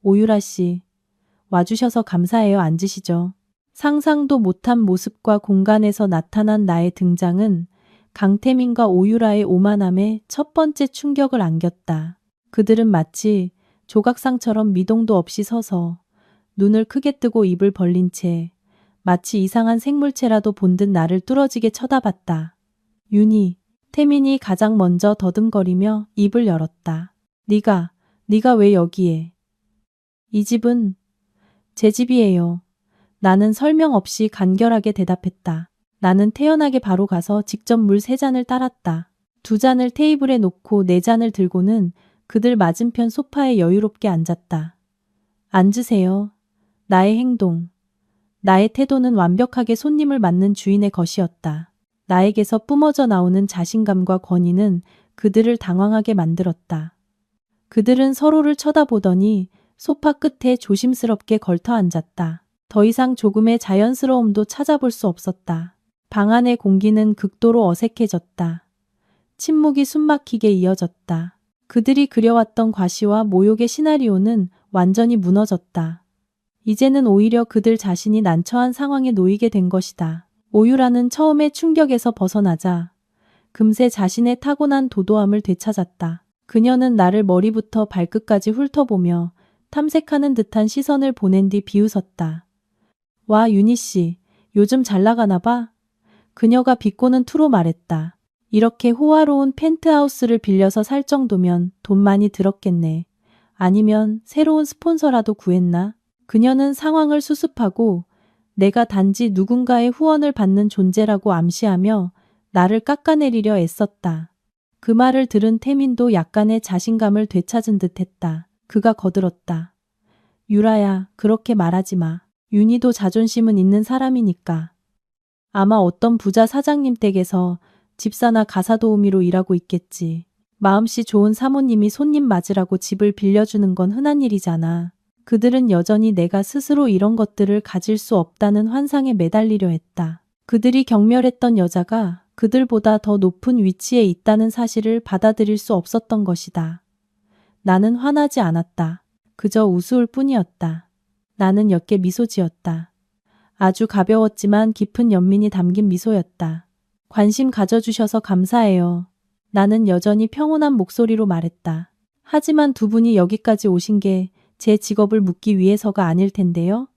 오유라 씨. 와주셔서 감사해요. 앉으시죠. 상상도 못한 모습과 공간에서 나타난 나의 등장은 강태민과 오유라의 오만함에 첫 번째 충격을 안겼다. 그들은 마치 조각상처럼 미동도 없이 서서 눈을 크게 뜨고 입을 벌린 채 마치 이상한 생물체라도 본 듯 나를 뚫어지게 쳐다봤다. 윤희, 태민이 가장 먼저 더듬거리며 입을 열었다. 네가 왜 여기에? 이 집은 제 집이에요. 나는 설명 없이 간결하게 대답했다. 나는 태연하게 바로 가서 직접 물 3잔을 따랐다. 2잔을 테이블에 놓고 4잔을 들고는 그들 맞은편 소파에 여유롭게 앉았다. 앉으세요. 나의 행동, 나의 태도는 완벽하게 손님을 맞는 주인의 것이었다. 나에게서 뿜어져 나오는 자신감과 권위는 그들을 당황하게 만들었다. 그들은 서로를 쳐다보더니 소파 끝에 조심스럽게 걸터 앉았다. 더 이상 조금의 자연스러움도 찾아볼 수 없었다. 방 안의 공기는 극도로 어색해졌다. 침묵이 숨막히게 이어졌다. 그들이 그려왔던 과시와 모욕의 시나리오는 완전히 무너졌다. 이제는 오히려 그들 자신이 난처한 상황에 놓이게 된 것이다. 오유라는 처음의 충격에서 벗어나자 금세 자신의 타고난 도도함을 되찾았다. 그녀는 나를 머리부터 발끝까지 훑어보며 탐색하는 듯한 시선을 보낸 뒤 비웃었다. 와, 윤희 씨, 요즘 잘 나가나 봐? 그녀가 비꼬는 투로 말했다. 이렇게 호화로운 펜트하우스를 빌려서 살 정도면 돈 많이 들었겠네. 아니면 새로운 스폰서라도 구했나? 그녀는 상황을 수습하고 내가 단지 누군가의 후원을 받는 존재라고 암시하며 나를 깎아내리려 애썼다. 그 말을 들은 태민도 약간의 자신감을 되찾은 듯 했다. 그가 거들었다. 유라야, 그렇게 말하지 마. 윤희도 자존심은 있는 사람이니까. 아마 어떤 부자 사장님 댁에서 집사나 가사 도우미로 일하고 있겠지. 마음씨 좋은 사모님이 손님 맞으라고 집을 빌려주는 건 흔한 일이잖아. 그들은 여전히 내가 스스로 이런 것들을 가질 수 없다는 환상에 매달리려 했다. 그들이 경멸했던 여자가 그들보다 더 높은 위치에 있다는 사실을 받아들일 수 없었던 것이다. 나는 화나지 않았다. 그저 우스울 뿐이었다. 나는 옅게 미소 지었다. 아주 가벼웠지만 깊은 연민이 담긴 미소였다. 관심 가져주셔서 감사해요. 나는 여전히 평온한 목소리로 말했다. 하지만 두 분이 여기까지 오신 게 제 직업을 묻기 위해서가 아닐 텐데요.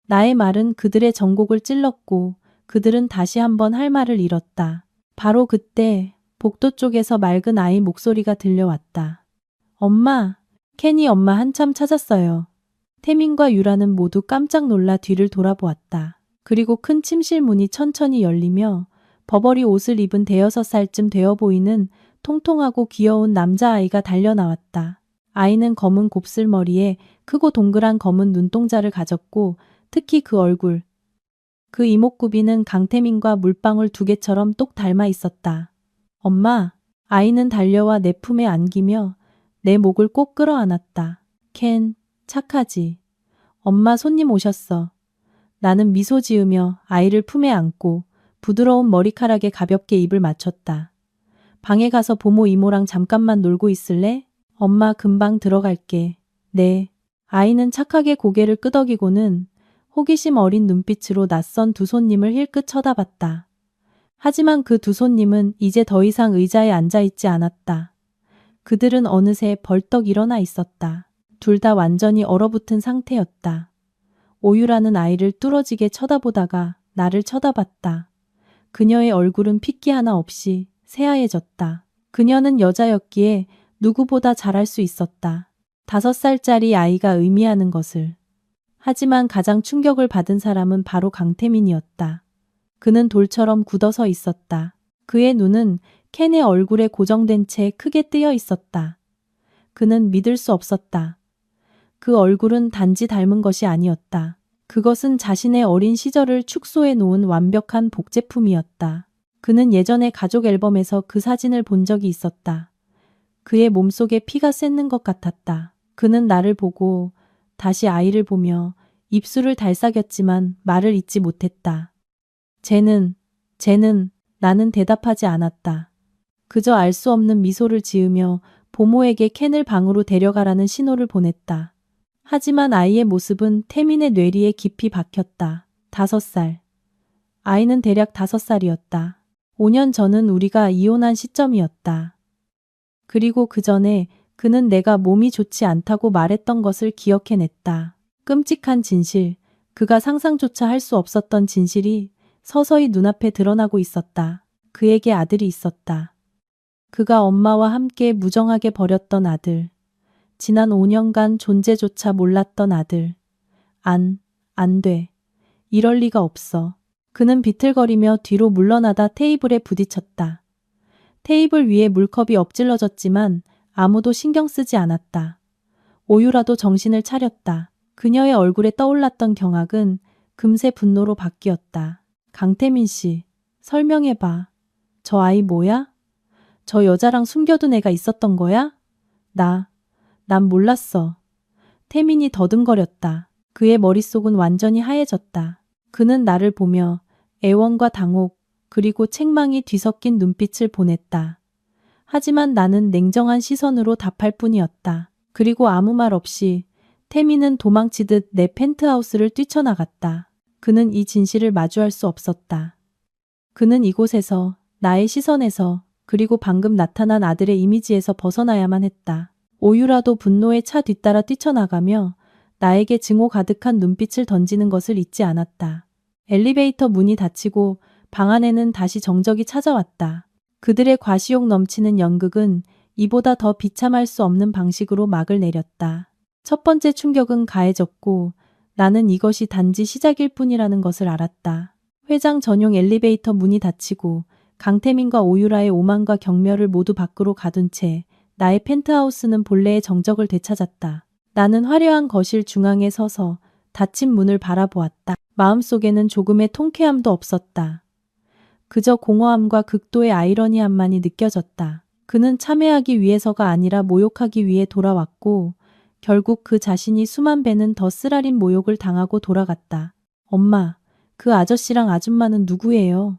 나의 말은 그들의 전곡을 찔렀고 그들은 다시 한번 할 말을 잃었다. 바로 그때 복도 쪽에서 맑은 아이 목소리가 들려왔다. 엄마, 켄이 엄마 한참 찾았어요. 태민과 유라는 모두 깜짝 놀라 뒤를 돌아보았다. 그리고 큰 침실 문이 천천히 열리며 버버리 옷을 입은 5살쯤 되어 보이는 통통하고 귀여운 남자아이가 달려나왔다. 아이는 검은 곱슬머리에 크고 동그란 검은 눈동자를 가졌고 특히 그 얼굴, 그 이목구비는 강태민과 물방울 2개처럼 똑 닮아 있었다. 엄마, 아이는 달려와 내 품에 안기며 내 목을 꼭 끌어안았다. 켄, 착하지. 엄마 손님 오셨어. 나는 미소 지으며 아이를 품에 안고 부드러운 머리카락에 가볍게 입을 맞췄다. 방에 가서 보모 이모랑 잠깐만 놀고 있을래? 엄마 금방 들어갈게. 네. 아이는 착하게 고개를 끄덕이고는 호기심 어린 눈빛으로 낯선 두 손님을 힐끗 쳐다봤다. 하지만 그 두 손님은 이제 더 이상 의자에 앉아있지 않았다. 그들은 어느새 벌떡 일어나 있었다. 둘 다 완전히 얼어붙은 상태였다. 오유라는 아이를 뚫어지게 쳐다보다가 나를 쳐다봤다. 그녀의 얼굴은 핏기 하나 없이 새하얘졌다. 그녀는 여자였기에 누구보다 잘할 수 있었다. 5살짜리 아이가 의미하는 것을. 하지만 가장 충격을 받은 사람은 바로 강태민이었다. 그는 돌처럼 굳어서 있었다. 그의 눈은 켄의 얼굴에 고정된 채 크게 뜨여 있었다. 그는 믿을 수 없었다. 그 얼굴은 단지 닮은 것이 아니었다. 그것은 자신의 어린 시절을 축소해 놓은 완벽한 복제품이었다. 그는 예전에 가족 앨범에서 그 사진을 본 적이 있었다. 그의 몸속에 피가 새는 것 같았다. 그는 나를 보고 다시 아이를 보며 입술을 달싹였지만 말을 잇지 못했다. 쟤는, 나는 대답하지 않았다. 그저 알 수 없는 미소를 지으며 보모에게 켄을 방으로 데려가라는 신호를 보냈다. 하지만 아이의 모습은 태민의 뇌리에 깊이 박혔다. 5살. 아이는 대략 5살이었다. 5년 전은 우리가 이혼한 시점이었다. 그리고 그 전에 그는 내가 몸이 좋지 않다고 말했던 것을 기억해냈다. 끔찍한 진실, 그가 상상조차 할 수 없었던 진실이 서서히 눈앞에 드러나고 있었다. 그에게 아들이 있었다. 그가 엄마와 함께 무정하게 버렸던 아들. 지난 5년간 존재조차 몰랐던 아들. 안 돼. 이럴 리가 없어. 그는 비틀거리며 뒤로 물러나다 테이블에 부딪혔다. 테이블 위에 물컵이 엎질러졌지만 아무도 신경 쓰지 않았다. 오유라도 정신을 차렸다. 그녀의 얼굴에 떠올랐던 경악은 금세 분노로 바뀌었다. 강태민 씨, 설명해봐. 저 아이 뭐야? 저 여자랑 숨겨둔 애가 있었던 거야? 난 몰랐어. 태민이 더듬거렸다. 그의 머릿속은 완전히 하얘졌다. 그는 나를 보며 애원과 당혹, 그리고 책망이 뒤섞인 눈빛을 보냈다. 하지만 나는 냉정한 시선으로 답할 뿐이었다. 그리고 아무 말 없이 태민은 도망치듯 내 펜트하우스를 뛰쳐나갔다. 그는 이 진실을 마주할 수 없었다. 그는 이곳에서 나의 시선에서, 그리고 방금 나타난 아들의 이미지에서 벗어나야만 했다. 오유라도 분노에 차 뒤따라 뛰쳐나가며 나에게 증오 가득한 눈빛을 던지는 것을 잊지 않았다. 엘리베이터 문이 닫히고 방 안에는 다시 정적이 찾아왔다. 그들의 과시욕 넘치는 연극은 이보다 더 비참할 수 없는 방식으로 막을 내렸다. 첫 번째 충격은 가해졌고 나는 이것이 단지 시작일 뿐이라는 것을 알았다. 회장 전용 엘리베이터 문이 닫히고 강태민과 오유라의 오만과 경멸을 모두 밖으로 가둔 채 나의 펜트하우스는 본래의 정적을 되찾았다. 나는 화려한 거실 중앙에 서서 닫힌 문을 바라보았다. 마음속에는 조금의 통쾌함도 없었다. 그저 공허함과 극도의 아이러니함만이 느껴졌다. 그는 참회하기 위해서가 아니라 모욕하기 위해 돌아왔고 결국 그 자신이 수만 배는 더 쓰라린 모욕을 당하고 돌아갔다. 엄마, 그 아저씨랑 아줌마는 누구예요?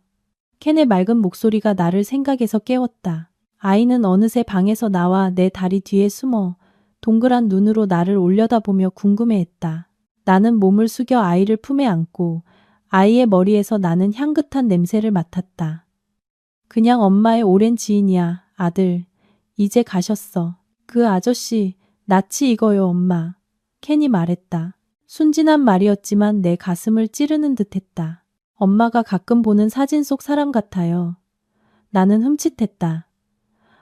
켄의 맑은 목소리가 나를 생각에서 깨웠다. 아이는 어느새 방에서 나와 내 다리 뒤에 숨어 동그란 눈으로 나를 올려다보며 궁금해했다. 나는 몸을 숙여 아이를 품에 안고 아이의 머리에서 나는 향긋한 냄새를 맡았다. 그냥 엄마의 오랜 지인이야, 아들. 이제 가셨어. 그 아저씨, 낯이 익어요, 엄마. 켄이 말했다. 순진한 말이었지만 내 가슴을 찌르는 듯했다. 엄마가 가끔 보는 사진 속 사람 같아요. 나는 흠칫했다.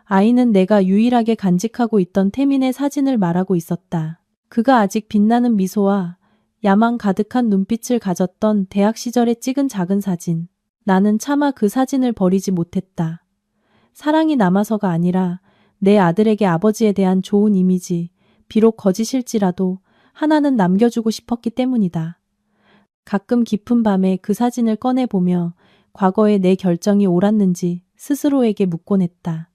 아이는 내가 유일하게 간직하고 있던 태민의 사진을 말하고 있었다. 그가 아직 빛나는 미소와 야망 가득한 눈빛을 가졌던 대학 시절에 찍은 작은 사진. 나는 차마 그 사진을 버리지 못했다. 사랑이 남아서가 아니라 내 아들에게 아버지에 대한 좋은 이미지, 비록 거짓일지라도 하나는 남겨주고 싶었기 때문이다. 가끔 깊은 밤에 그 사진을 꺼내보며 과거의 내 결정이 옳았는지 스스로에게 묻곤 했다.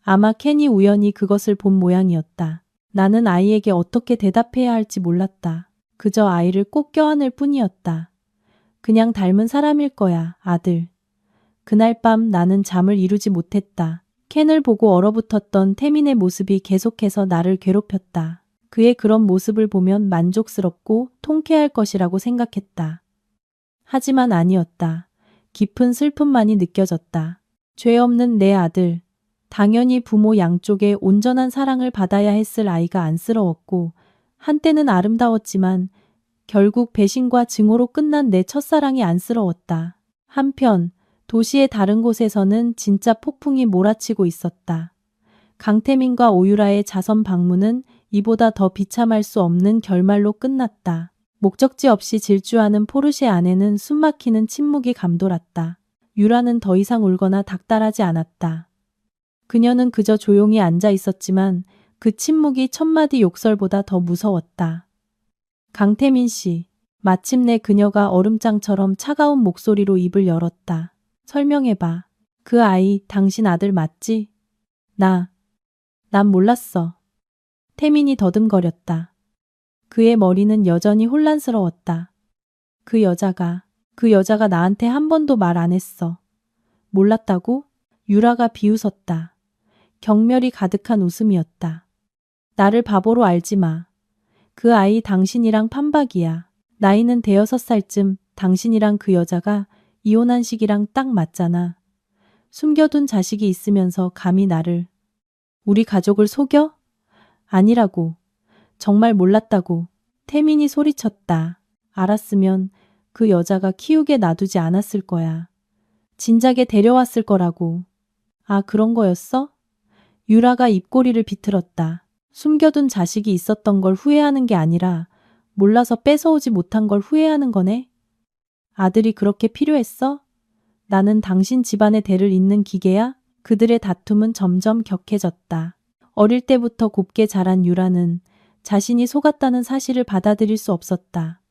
아마 켄이 우연히 그것을 본 모양이었다. 나는 아이에게 어떻게 대답해야 할지 몰랐다. 그저 아이를 꼭 껴안을 뿐이었다. 그냥 닮은 사람일 거야, 아들. 그날 밤 나는 잠을 이루지 못했다. 켄을 보고 얼어붙었던 태민의 모습이 계속해서 나를 괴롭혔다. 그의 그런 모습을 보면 만족스럽고 통쾌할 것이라고 생각했다. 하지만 아니었다. 깊은 슬픔만이 느껴졌다. 죄 없는 내 아들. 당연히 부모 양쪽에 온전한 사랑을 받아야 했을 아이가 안쓰러웠고 한때는 아름다웠지만 결국 배신과 증오로 끝난 내 첫사랑이 안쓰러웠다. 한편 도시의 다른 곳에서는 진짜 폭풍이 몰아치고 있었다. 강태민과 오유라의 자선 방문은 이보다 더 비참할 수 없는 결말로 끝났다. 목적지 없이 질주하는 포르쉐 안에는 숨막히는 침묵이 감돌았다. 유라는 더 이상 울거나 닥달하지 않았다. 그녀는 그저 조용히 앉아 있었지만 그 침묵이 천마디 욕설보다 더 무서웠다. 강태민 씨. 마침내 그녀가 얼음장처럼 차가운 목소리로 입을 열었다. 설명해봐. 그 아이 당신 아들 맞지? 난 몰랐어. 태민이 더듬거렸다. 그의 머리는 여전히 혼란스러웠다. 그 여자가 나한테 한 번도 말 안 했어. 몰랐다고? 유라가 비웃었다. 경멸이 가득한 웃음이었다. 나를 바보로 알지 마. 그 아이 당신이랑 판박이야. 나이는 5살쯤 당신이랑 그 여자가 이혼한 시기랑 딱 맞잖아. 숨겨둔 자식이 있으면서 감히 나를, 우리 가족을 속여? 아니라고. 정말 몰랐다고. 태민이 소리쳤다. 알았으면 그 여자가 키우게 놔두지 않았을 거야. 진작에 데려왔을 거라고. 아, 그런 거였어? 유라가 입꼬리를 비틀었다. 숨겨둔 자식이 있었던 걸 후회하는 게 아니라 몰라서 뺏어오지 못한 걸 후회하는 거네? 아들이 그렇게 필요했어? 나는 당신 집안의 대를 잇는 기계야? 그들의 다툼은 점점 격해졌다. 어릴 때부터 곱게 자란 유라는 자신이 속았다는 사실을 받아들일 수 없었다.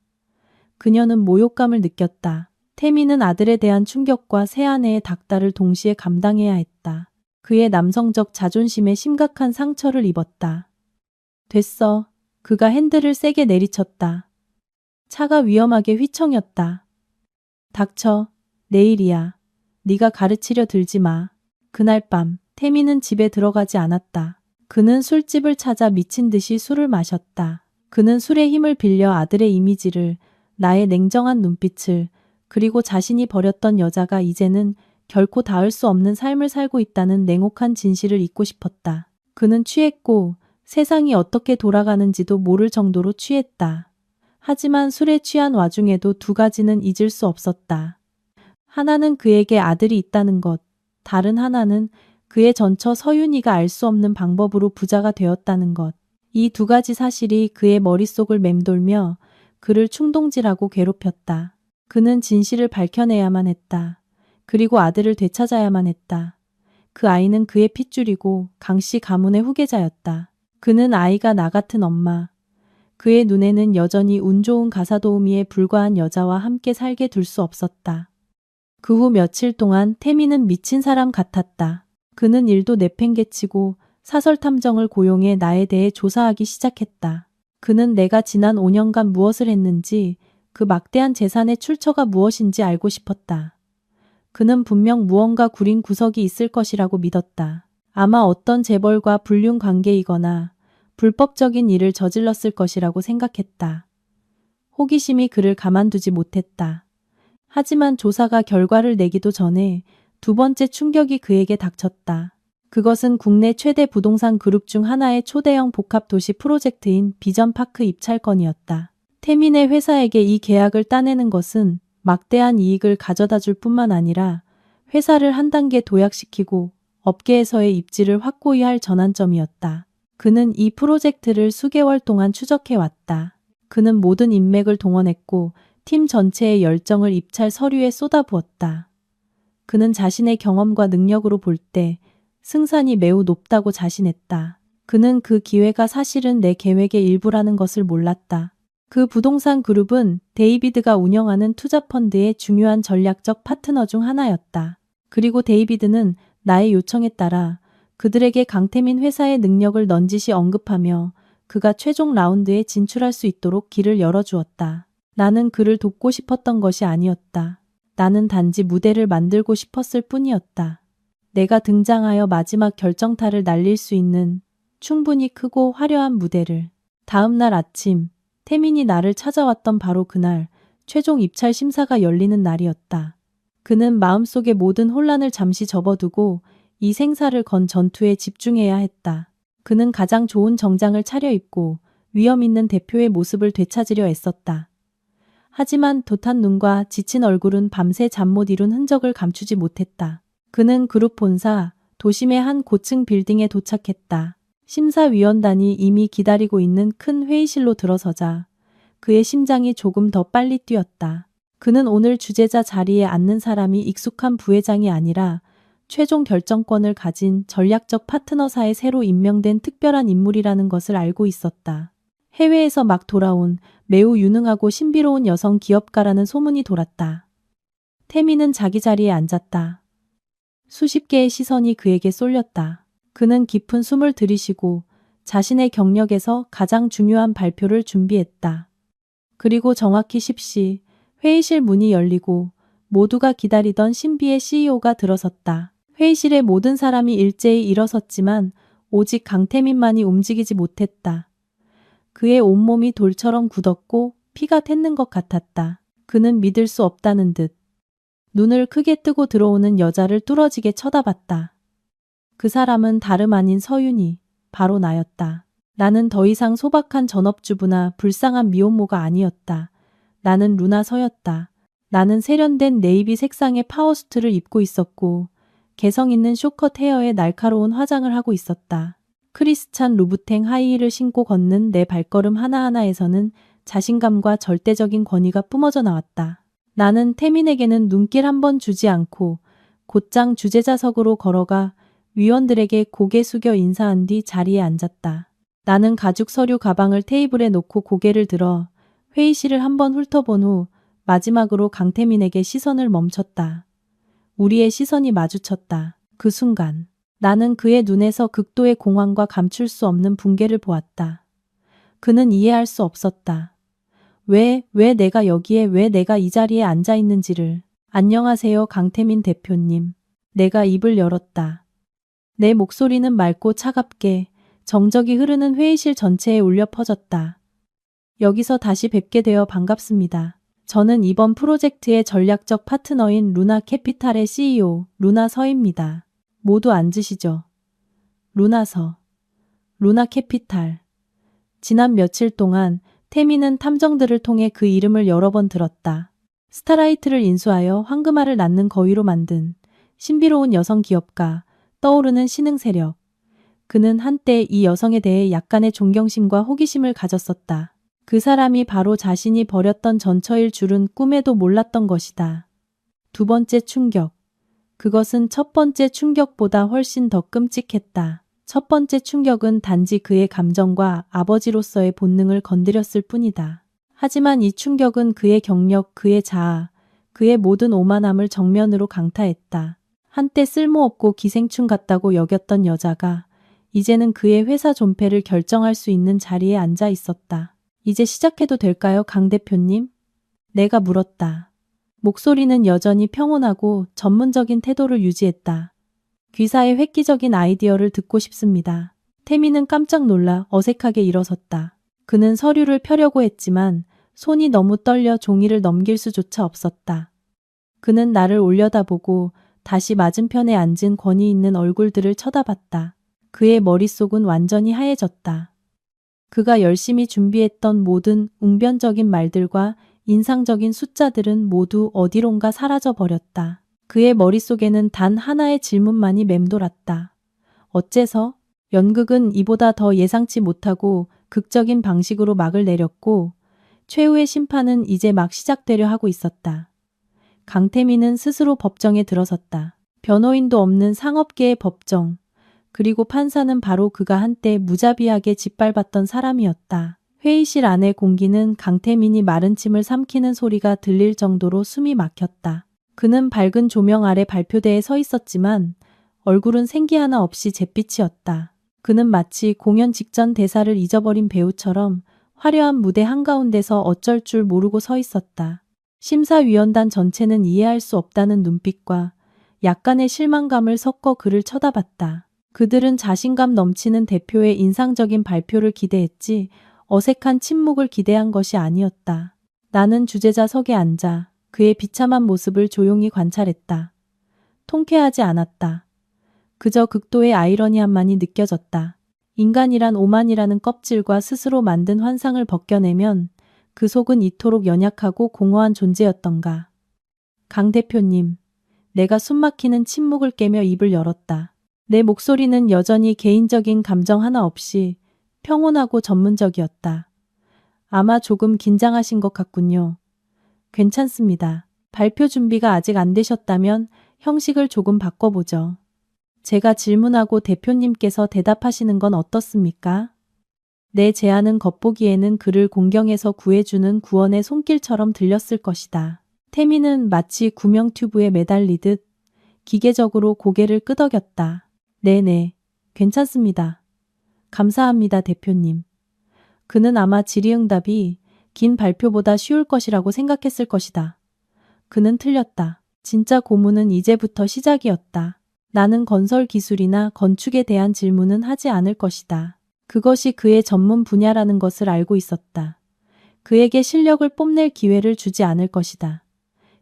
그녀는 모욕감을 느꼈다. 태미는 아들에 대한 충격과 새아내의 닥달을 동시에 감당해야 했다. 그의 남성적 자존심에 심각한 상처를 입었다. 됐어. 그가 핸들을 세게 내리쳤다. 차가 위험하게 휘청였다. 닥쳐. 내일이야. 네가 가르치려 들지 마. 그날 밤 태미는 집에 들어가지 않았다. 그는 술집을 찾아 미친 듯이 술을 마셨다. 그는 술의 힘을 빌려 아들의 이미지를, 나의 냉정한 눈빛을, 그리고 자신이 버렸던 여자가 이제는 결코 닿을 수 없는 삶을 살고 있다는 냉혹한 진실을 잊고 싶었다. 그는 취했고 세상이 어떻게 돌아가는지도 모를 정도로 취했다. 하지만 술에 취한 와중에도 두 가지는 잊을 수 없었다. 하나는 그에게 아들이 있다는 것, 다른 하나는 그의 전처 서윤이가 알 수 없는 방법으로 부자가 되었다는 것. 이 두 가지 사실이 그의 머릿속을 맴돌며 그를 충동질하고 괴롭혔다. 그는 진실을 밝혀내야만 했다. 그리고 아들을 되찾아야만 했다. 그 아이는 그의 핏줄이고 강씨 가문의 후계자였다. 그는 아이가 나 같은 엄마. 그의 눈에는 여전히 운 좋은 가사도우미에 불과한 여자와 함께 살게 둘 수 없었다. 그 후 며칠 동안 태미는 미친 사람 같았다. 그는 일도 내팽개치고 사설 탐정을 고용해 나에 대해 조사하기 시작했다. 그는 내가 지난 5년간 무엇을 했는지, 그 막대한 재산의 출처가 무엇인지 알고 싶었다. 그는 분명 무언가 구린 구석이 있을 것이라고 믿었다. 아마 어떤 재벌과 불륜 관계이거나 불법적인 일을 저질렀을 것이라고 생각했다. 호기심이 그를 가만두지 못했다. 하지만 조사가 결과를 내기도 전에 두 번째 충격이 그에게 닥쳤다. 그것은 국내 최대 부동산 그룹 중 하나의 초대형 복합도시 프로젝트인 비전파크 입찰건이었다. 태민의 회사에게 이 계약을 따내는 것은 막대한 이익을 가져다 줄 뿐만 아니라 회사를 한 단계 도약시키고 업계에서의 입지를 확고히 할 전환점이었다. 그는 이 프로젝트를 수개월 동안 추적해왔다. 그는 모든 인맥을 동원했고 팀 전체의 열정을 입찰 서류에 쏟아부었다. 그는 자신의 경험과 능력으로 볼 때 승산이 매우 높다고 자신했다. 그는 그 기회가 사실은 내 계획의 일부라는 것을 몰랐다. 그 부동산 그룹은 데이비드가 운영하는 투자펀드의 중요한 전략적 파트너 중 하나였다. 그리고 데이비드는 나의 요청에 따라 그들에게 강태민 회사의 능력을 넌지시 언급하며 그가 최종 라운드에 진출할 수 있도록 길을 열어주었다. 나는 그를 돕고 싶었던 것이 아니었다. 나는 단지 무대를 만들고 싶었을 뿐이었다. 내가 등장하여 마지막 결정타를 날릴 수 있는 충분히 크고 화려한 무대를. 다음 날 아침, 태민이 나를 찾아왔던 바로 그날, 최종 입찰 심사가 열리는 날이었다. 그는 마음속의 모든 혼란을 잠시 접어두고 이 생사를 건 전투에 집중해야 했다. 그는 가장 좋은 정장을 차려입고 위험 있는 대표의 모습을 되찾으려 애썼다. 하지만 돛한 눈과 지친 얼굴은 밤새 잠 못 이룬 흔적을 감추지 못했다. 그는 그룹 본사, 도심의 한 고층 빌딩에 도착했다. 심사위원단이 이미 기다리고 있는 큰 회의실로 들어서자 그의 심장이 조금 더 빨리 뛰었다. 그는 오늘 주재자 자리에 앉는 사람이 익숙한 부회장이 아니라 최종 결정권을 가진 전략적 파트너사에 새로 임명된 특별한 인물이라는 것을 알고 있었다. 해외에서 막 돌아온 매우 유능하고 신비로운 여성 기업가라는 소문이 돌았다. 태미는 자기 자리에 앉았다. 수십 개의 시선이 그에게 쏠렸다. 그는 깊은 숨을 들이쉬고 자신의 경력에서 가장 중요한 발표를 준비했다. 그리고 정확히 10시 회의실 문이 열리고 모두가 기다리던 신비의 CEO가 들어섰다. 회의실의 모든 사람이 일제히 일어섰지만 오직 강태민만이 움직이지 못했다. 그의 온몸이 돌처럼 굳었고 피가 솟는 것 같았다. 그는 믿을 수 없다는 듯 눈을 크게 뜨고 들어오는 여자를 뚫어지게 쳐다봤다. 그 사람은 다름 아닌 서윤이, 바로 나였다. 나는 더 이상 소박한 전업주부나 불쌍한 미혼모가 아니었다. 나는 루나 서였다. 나는 세련된 네이비 색상의 파워수트를 입고 있었고 개성 있는 쇼컷 헤어에 날카로운 화장을 하고 있었다. 크리스찬 루부탱 하이힐을 신고 걷는 내 발걸음 하나하나에서는 자신감과 절대적인 권위가 뿜어져 나왔다. 나는 태민에게는 눈길 한 번 주지 않고 곧장 주재자석으로 걸어가 위원들에게 고개 숙여 인사한 뒤 자리에 앉았다. 나는 가죽 서류 가방을 테이블에 놓고 고개를 들어 회의실을 한번 훑어본 후 마지막으로 강태민에게 시선을 멈췄다. 우리의 시선이 마주쳤다. 그 순간 나는 그의 눈에서 극도의 공황과 감출 수 없는 붕괴를 보았다. 그는 이해할 수 없었다. 왜 내가 여기에, 왜 내가 이 자리에 앉아 있는지를. 안녕하세요, 강태민 대표님. 내가 입을 열었다. 내 목소리는 맑고 차갑게 정적이 흐르는 회의실 전체에 울려 퍼졌다. 여기서 다시 뵙게 되어 반갑습니다. 저는 이번 프로젝트의 전략적 파트너인 루나캐피탈의 CEO 루나서입니다. 모두 앉으시죠. 루나서. 루나캐피탈. 지난 며칠 동안 태미는 탐정들을 통해 그 이름을 여러 번 들었다. 스타라이트를 인수하여 황금알을 낳는 거위로 만든 신비로운 여성 기업가, 떠오르는 신흥 세력. 그는 한때 이 여성에 대해 약간의 존경심과 호기심을 가졌었다. 그 사람이 바로 자신이 벌였던 전처일 줄은 꿈에도 몰랐던 것이다. 두 번째 충격. 그것은 첫 번째 충격보다 훨씬 더 끔찍했다. 첫 번째 충격은 단지 그의 감정과 아버지로서의 본능을 건드렸을 뿐이다. 하지만 이 충격은 그의 경력, 그의 자아, 그의 모든 오만함을 정면으로 강타했다. 한때 쓸모없고 기생충 같다고 여겼던 여자가 이제는 그의 회사 존폐를 결정할 수 있는 자리에 앉아 있었다. 이제 시작해도 될까요, 강 대표님? 내가 물었다. 목소리는 여전히 평온하고 전문적인 태도를 유지했다. 귀사의 획기적인 아이디어를 듣고 싶습니다. 태미는 깜짝 놀라 어색하게 일어섰다. 그는 서류를 펴려고 했지만 손이 너무 떨려 종이를 넘길 수조차 없었다. 그는 나를 올려다보고 다시 맞은편에 앉은 권위 있는 얼굴들을 쳐다봤다. 그의 머릿속은 완전히 하얘졌다. 그가 열심히 준비했던 모든 웅변적인 말들과 인상적인 숫자들은 모두 어디론가 사라져 버렸다. 그의 머릿속에는 단 하나의 질문만이 맴돌았다. 어째서? 연극은 이보다 더 예상치 못하고 극적인 방식으로 막을 내렸고 최후의 심판은 이제 막 시작되려 하고 있었다. 강태민은 스스로 법정에 들어섰다. 변호인도 없는 상업계의 법정. 그리고 판사는 바로 그가 한때 무자비하게 짓밟았던 사람이었다. 회의실 안의 공기는 강태민이 마른 침을 삼키는 소리가 들릴 정도로 숨이 막혔다. 그는 밝은 조명 아래 발표대에 서 있었지만 얼굴은 생기 하나 없이 잿빛이었다. 그는 마치 공연 직전 대사를 잊어버린 배우처럼 화려한 무대 한가운데서 어쩔 줄 모르고 서 있었다. 심사위원단 전체는 이해할 수 없다는 눈빛과 약간의 실망감을 섞어 그를 쳐다봤다. 그들은 자신감 넘치는 대표의 인상적인 발표를 기대했지 어색한 침묵을 기대한 것이 아니었다. 나는 주재자석에 앉아 그의 비참한 모습을 조용히 관찰했다. 통쾌하지 않았다. 그저 극도의 아이러니함만이 느껴졌다. 인간이란 오만이라는 껍질과 스스로 만든 환상을 벗겨내면 그 속은 이토록 연약하고 공허한 존재였던가. 강 대표님, 내가 숨막히는 침묵을 깨며 입을 열었다. 내 목소리는 여전히 개인적인 감정 하나 없이 평온하고 전문적이었다. 아마 조금 긴장하신 것 같군요. 괜찮습니다. 발표 준비가 아직 안 되셨다면 형식을 조금 바꿔보죠. 제가 질문하고 대표님께서 대답하시는 건 어떻습니까? 내 제안은 겉보기에는 그를 공경해서 구해주는 구원의 손길처럼 들렸을 것이다. 태미는 마치 구명 튜브에 매달리듯 기계적으로 고개를 끄덕였다. 네네, 괜찮습니다. 감사합니다, 대표님. 그는 아마 질의응답이 긴 발표보다 쉬울 것이라고 생각했을 것이다. 그는 틀렸다. 진짜 고문은 이제부터 시작이었다. 나는 건설 기술이나 건축에 대한 질문은 하지 않을 것이다. 그것이 그의 전문 분야라는 것을 알고 있었다. 그에게 실력을 뽐낼 기회를 주지 않을 것이다.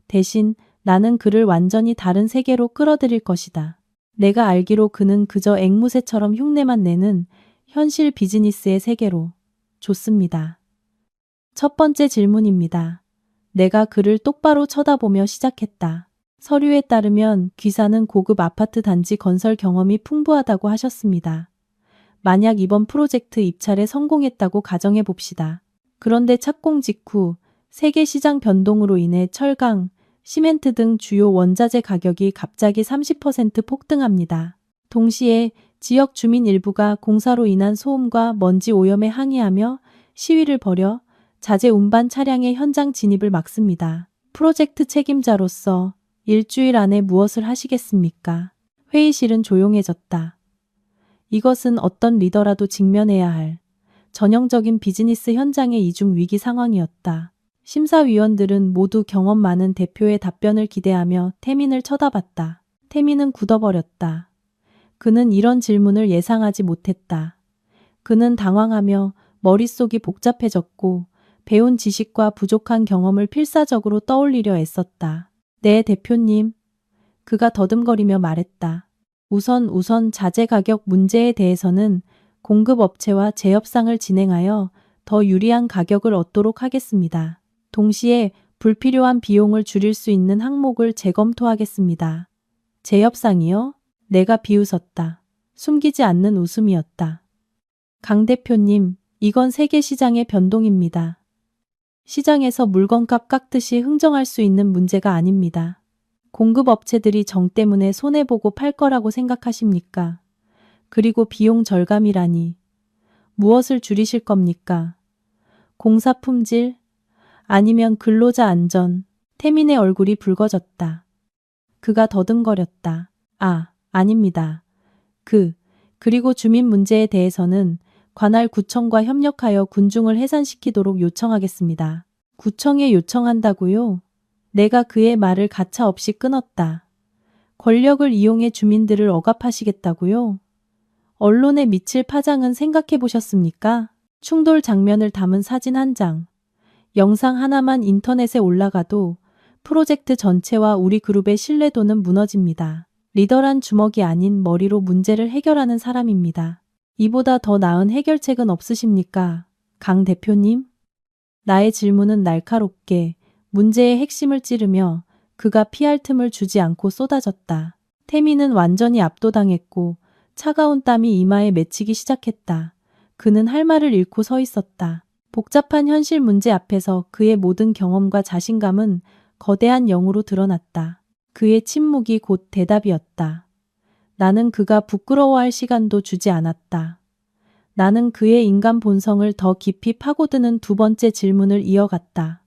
대신 나는 그를 완전히 다른 세계로 끌어들일 것이다. 내가 알기로 그는 그저 앵무새처럼 흉내만 내는 현실 비즈니스의 세계로. 좋습니다. 첫 번째 질문입니다. 내가 그를 똑바로 쳐다보며 시작했다. 서류에 따르면 귀사는 고급 아파트 단지 건설 경험이 풍부하다고 하셨습니다. 만약 이번 프로젝트 입찰에 성공했다고 가정해 봅시다. 그런데 착공 직후 세계 시장 변동으로 인해 철강, 시멘트 등 주요 원자재 가격이 갑자기 30% 폭등합니다. 동시에 지역 주민 일부가 공사로 인한 소음과 먼지 오염에 항의하며 시위를 벌여 자재 운반 차량의 현장 진입을 막습니다. 프로젝트 책임자로서 일주일 안에 무엇을 하시겠습니까? 회의실은 조용해졌다. 이것은 어떤 리더라도 직면해야 할 전형적인 비즈니스 현장의 이중 위기 상황이었다. 심사위원들은 모두 경험 많은 대표의 답변을 기대하며 태민을 쳐다봤다. 태민은 굳어버렸다. 그는 이런 질문을 예상하지 못했다. 그는 당황하며 머릿속이 복잡해졌고 배운 지식과 부족한 경험을 필사적으로 떠올리려 애썼다. 네, 대표님. 그가 더듬거리며 말했다. 우선 자재 가격 문제에 대해서는 공급업체와 재협상을 진행하여 더 유리한 가격을 얻도록 하겠습니다. 동시에 불필요한 비용을 줄일 수 있는 항목을 재검토하겠습니다. 재협상이요? 내가 비웃었다. 숨기지 않는 웃음이었다. 강 대표님, 이건 세계 시장의 변동입니다. 시장에서 물건값 깎듯이 흥정할 수 있는 문제가 아닙니다. 공급업체들이 정 때문에 손해보고 팔 거라고 생각하십니까? 그리고 비용 절감이라니. 무엇을 줄이실 겁니까? 공사 품질? 아니면 근로자 안전? 태민의 얼굴이 붉어졌다. 그가 더듬거렸다. 아닙니다. 그리고 주민 문제에 대해서는 관할 구청과 협력하여 군중을 해산시키도록 요청하겠습니다. 구청에 요청한다고요? 내가 그의 말을 가차없이 끊었다. 권력을 이용해 주민들을 억압하시겠다고요? 언론에 미칠 파장은 생각해 보셨습니까? 충돌 장면을 담은 사진 한 장, 영상 하나만 인터넷에 올라가도 프로젝트 전체와 우리 그룹의 신뢰도는 무너집니다. 리더란 주먹이 아닌 머리로 문제를 해결하는 사람입니다. 이보다 더 나은 해결책은 없으십니까? 강 대표님? 나의 질문은 날카롭게 문제의 핵심을 찌르며 그가 피할 틈을 주지 않고 쏟아졌다. 태민은 완전히 압도당했고 차가운 땀이 이마에 맺히기 시작했다. 그는 할 말을 잃고 서 있었다. 복잡한 현실 문제 앞에서 그의 모든 경험과 자신감은 거대한 영으로 드러났다. 그의 침묵이 곧 대답이었다. 나는 그가 부끄러워할 시간도 주지 않았다. 나는 그의 인간 본성을 더 깊이 파고드는 두 번째 질문을 이어갔다.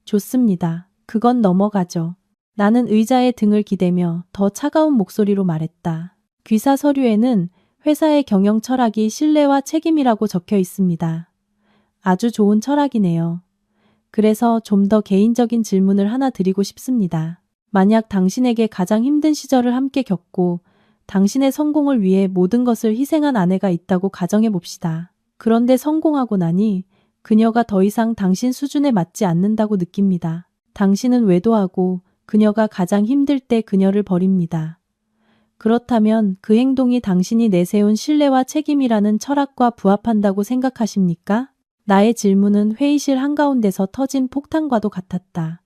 좋습니다. 그건 넘어가죠. 나는 의자에 등을 기대며 더 차가운 목소리로 말했다. 귀사 서류에는 회사의 경영 철학이 신뢰와 책임이라고 적혀 있습니다. 아주 좋은 철학이네요. 그래서 좀 더 개인적인 질문을 하나 드리고 싶습니다. 만약 당신에게 가장 힘든 시절을 함께 겪고 당신의 성공을 위해 모든 것을 희생한 아내가 있다고 가정해 봅시다. 그런데 성공하고 나니 그녀가 더 이상 당신 수준에 맞지 않는다고 느낍니다. 당신은 외도하고 그녀가 가장 힘들 때 그녀를 버립니다. 그렇다면 그 행동이 당신이 내세운 신뢰와 책임이라는 철학과 부합한다고 생각하십니까? 나의 질문은 회의실 한가운데서 터진 폭탄과도 같았다.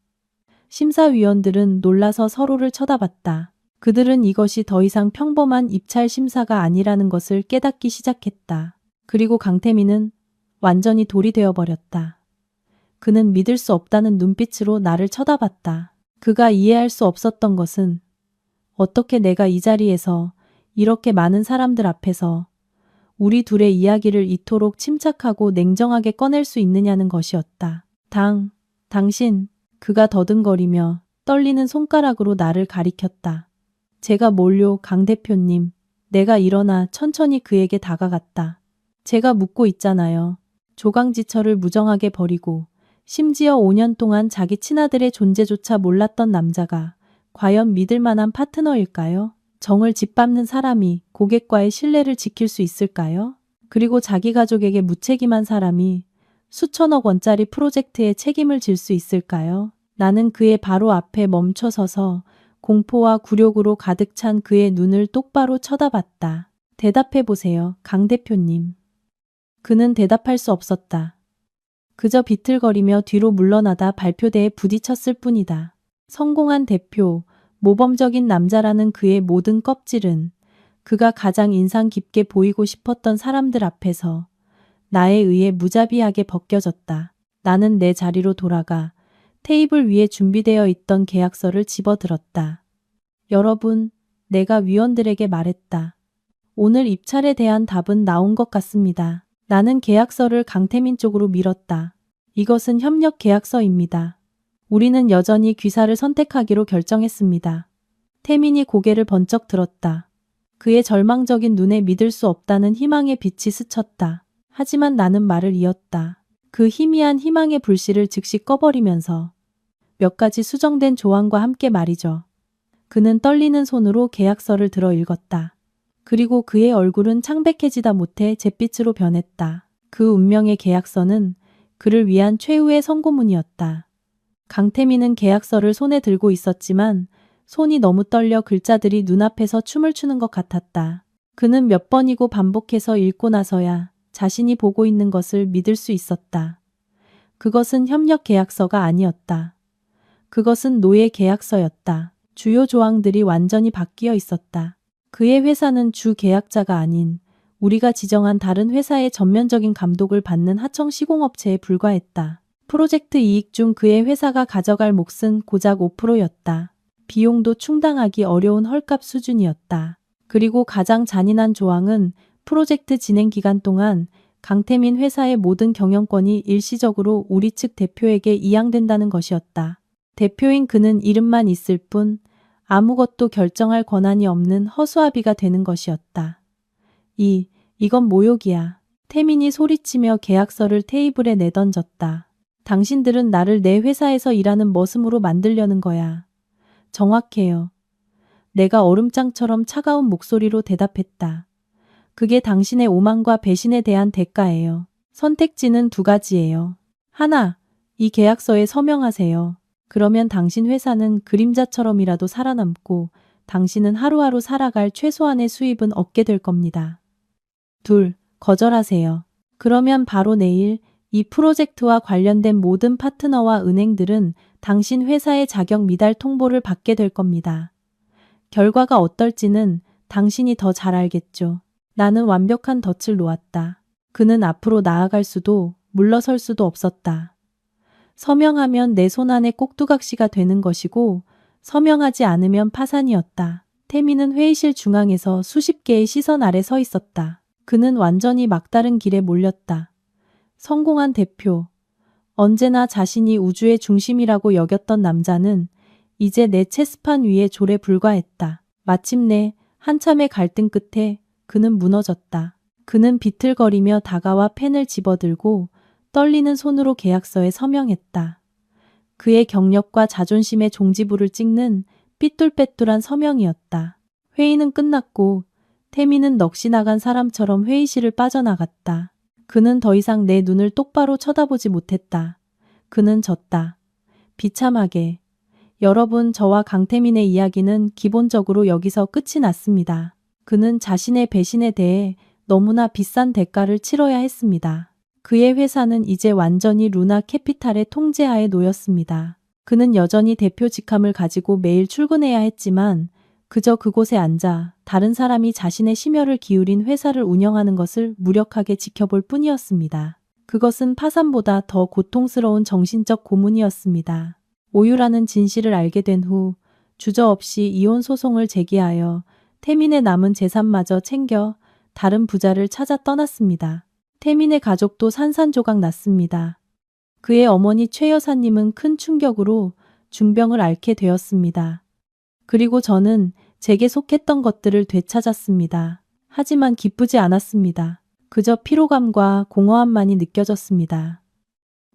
심사위원들은 놀라서 서로를 쳐다봤다. 그들은 이것이 더 이상 평범한 입찰 심사가 아니라는 것을 깨닫기 시작했다. 그리고 강태민은 완전히 돌이 되어버렸다. 그는 믿을 수 없다는 눈빛으로 나를 쳐다봤다. 그가 이해할 수 없었던 것은 어떻게 내가 이 자리에서 이렇게 많은 사람들 앞에서 우리 둘의 이야기를 이토록 침착하고 냉정하게 꺼낼 수 있느냐는 것이었다. 당신, 그가 더듬거리며 떨리는 손가락으로 나를 가리켰다. 제가 뭘요, 강 대표님. 내가 일어나 천천히 그에게 다가갔다. 제가 묻고 있잖아요. 조강지철을 무정하게 버리고 심지어 5년 동안 자기 친아들의 존재조차 몰랐던 남자가 과연 믿을 만한 파트너일까요? 정을 짓밟는 사람이 고객과의 신뢰를 지킬 수 있을까요? 그리고 자기 가족에게 무책임한 사람이 수천억 원짜리 프로젝트에 책임을 질 수 있을까요? 나는 그의 바로 앞에 멈춰 서서 공포와 굴욕으로 가득 찬 그의 눈을 똑바로 쳐다봤다. 대답해 보세요, 강 대표님. 그는 대답할 수 없었다. 그저 비틀거리며 뒤로 물러나다 발표대에 부딪혔을 뿐이다. 성공한 대표, 모범적인 남자라는 그의 모든 껍질은 그가 가장 인상 깊게 보이고 싶었던 사람들 앞에서 나에 의해 무자비하게 벗겨졌다. 나는 내 자리로 돌아가 테이블 위에 준비되어 있던 계약서를 집어들었다. 여러분, 내가 위원들에게 말했다. 오늘 입찰에 대한 답은 나온 것 같습니다. 나는 계약서를 강태민 쪽으로 밀었다. 이것은 협력 계약서입니다. 우리는 여전히 귀사를 선택하기로 결정했습니다. 태민이 고개를 번쩍 들었다. 그의 절망적인 눈에 믿을 수 없다는 희망의 빛이 스쳤다. 하지만 나는 말을 이었다. 그 희미한 희망의 불씨를 즉시 꺼버리면서 몇 가지 수정된 조항과 함께 말이죠. 그는 떨리는 손으로 계약서를 들어 읽었다. 그리고 그의 얼굴은 창백해지다 못해 잿빛으로 변했다. 그 운명의 계약서는 그를 위한 최후의 선고문이었다. 강태민은 계약서를 손에 들고 있었지만 손이 너무 떨려 글자들이 눈앞에서 춤을 추는 것 같았다. 그는 몇 번이고 반복해서 읽고 나서야 자신이 보고 있는 것을 믿을 수 있었다. 그것은 협력 계약서가 아니었다. 그것은 노예 계약서였다. 주요 조항들이 완전히 바뀌어 있었다. 그의 회사는 주 계약자가 아닌 우리가 지정한 다른 회사의 전면적인 감독을 받는 하청 시공업체에 불과했다. 프로젝트 이익 중 그의 회사가 가져갈 몫은 고작 5%였다. 비용도 충당하기 어려운 헐값 수준이었다. 그리고 가장 잔인한 조항은 프로젝트 진행 기간 동안 강태민 회사의 모든 경영권이 일시적으로 우리 측 대표에게 이양된다는 것이었다. 대표인 그는 이름만 있을 뿐 아무것도 결정할 권한이 없는 허수아비가 되는 것이었다. 이건 모욕이야. 태민이 소리치며 계약서를 테이블에 내던졌다. 당신들은 나를 내 회사에서 일하는 머슴으로 만들려는 거야. 정확해요. 내가 얼음장처럼 차가운 목소리로 대답했다. 그게 당신의 오만과 배신에 대한 대가예요. 선택지는 두 가지예요. 하나, 이 계약서에 서명하세요. 그러면 당신 회사는 그림자처럼이라도 살아남고 당신은 하루하루 살아갈 최소한의 수입은 얻게 될 겁니다. 둘, 거절하세요. 그러면 바로 내일 이 프로젝트와 관련된 모든 파트너와 은행들은 당신 회사의 자격 미달 통보를 받게 될 겁니다. 결과가 어떨지는 당신이 더 잘 알겠죠. 나는 완벽한 덫을 놓았다. 그는 앞으로 나아갈 수도 물러설 수도 없었다. 서명하면 내 손안의 꼭두각시가 되는 것이고 서명하지 않으면 파산이었다. 태민은 회의실 중앙에서 수십 개의 시선 아래 서 있었다. 그는 완전히 막다른 길에 몰렸다. 성공한 대표. 언제나 자신이 우주의 중심이라고 여겼던 남자는 이제 내 체스판 위에 졸에 불과했다. 마침내 한참의 갈등 끝에 그는 무너졌다. 그는 비틀거리며 다가와 펜을 집어들고 떨리는 손으로 계약서에 서명했다. 그의 경력과 자존심의 종지부를 찍는 삐뚤빼뚤한 서명이었다. 회의는 끝났고 태민은 넋이 나간 사람처럼 회의실을 빠져나갔다. 그는 더 이상 내 눈을 똑바로 쳐다보지 못했다. 그는 졌다. 비참하게. 여러분, 저와 강태민의 이야기는 기본적으로 여기서 끝이 났습니다. 그는 자신의 배신에 대해 너무나 비싼 대가를 치러야 했습니다. 그의 회사는 이제 완전히 루나 캐피탈의 통제하에 놓였습니다. 그는 여전히 대표 직함을 가지고 매일 출근해야 했지만 그저 그곳에 앉아 다른 사람이 자신의 심혈을 기울인 회사를 운영하는 것을 무력하게 지켜볼 뿐이었습니다. 그것은 파산보다 더 고통스러운 정신적 고문이었습니다. 오유라는 진실을 알게 된 후 주저없이 이혼 소송을 제기하여 태민의 남은 재산마저 챙겨 다른 부자를 찾아 떠났습니다. 태민의 가족도 산산조각 났습니다. 그의 어머니 최 여사님은 큰 충격으로 중병을 앓게 되었습니다. 그리고 저는 제게 속했던 것들을 되찾았습니다. 하지만 기쁘지 않았습니다. 그저 피로감과 공허함만이 느껴졌습니다.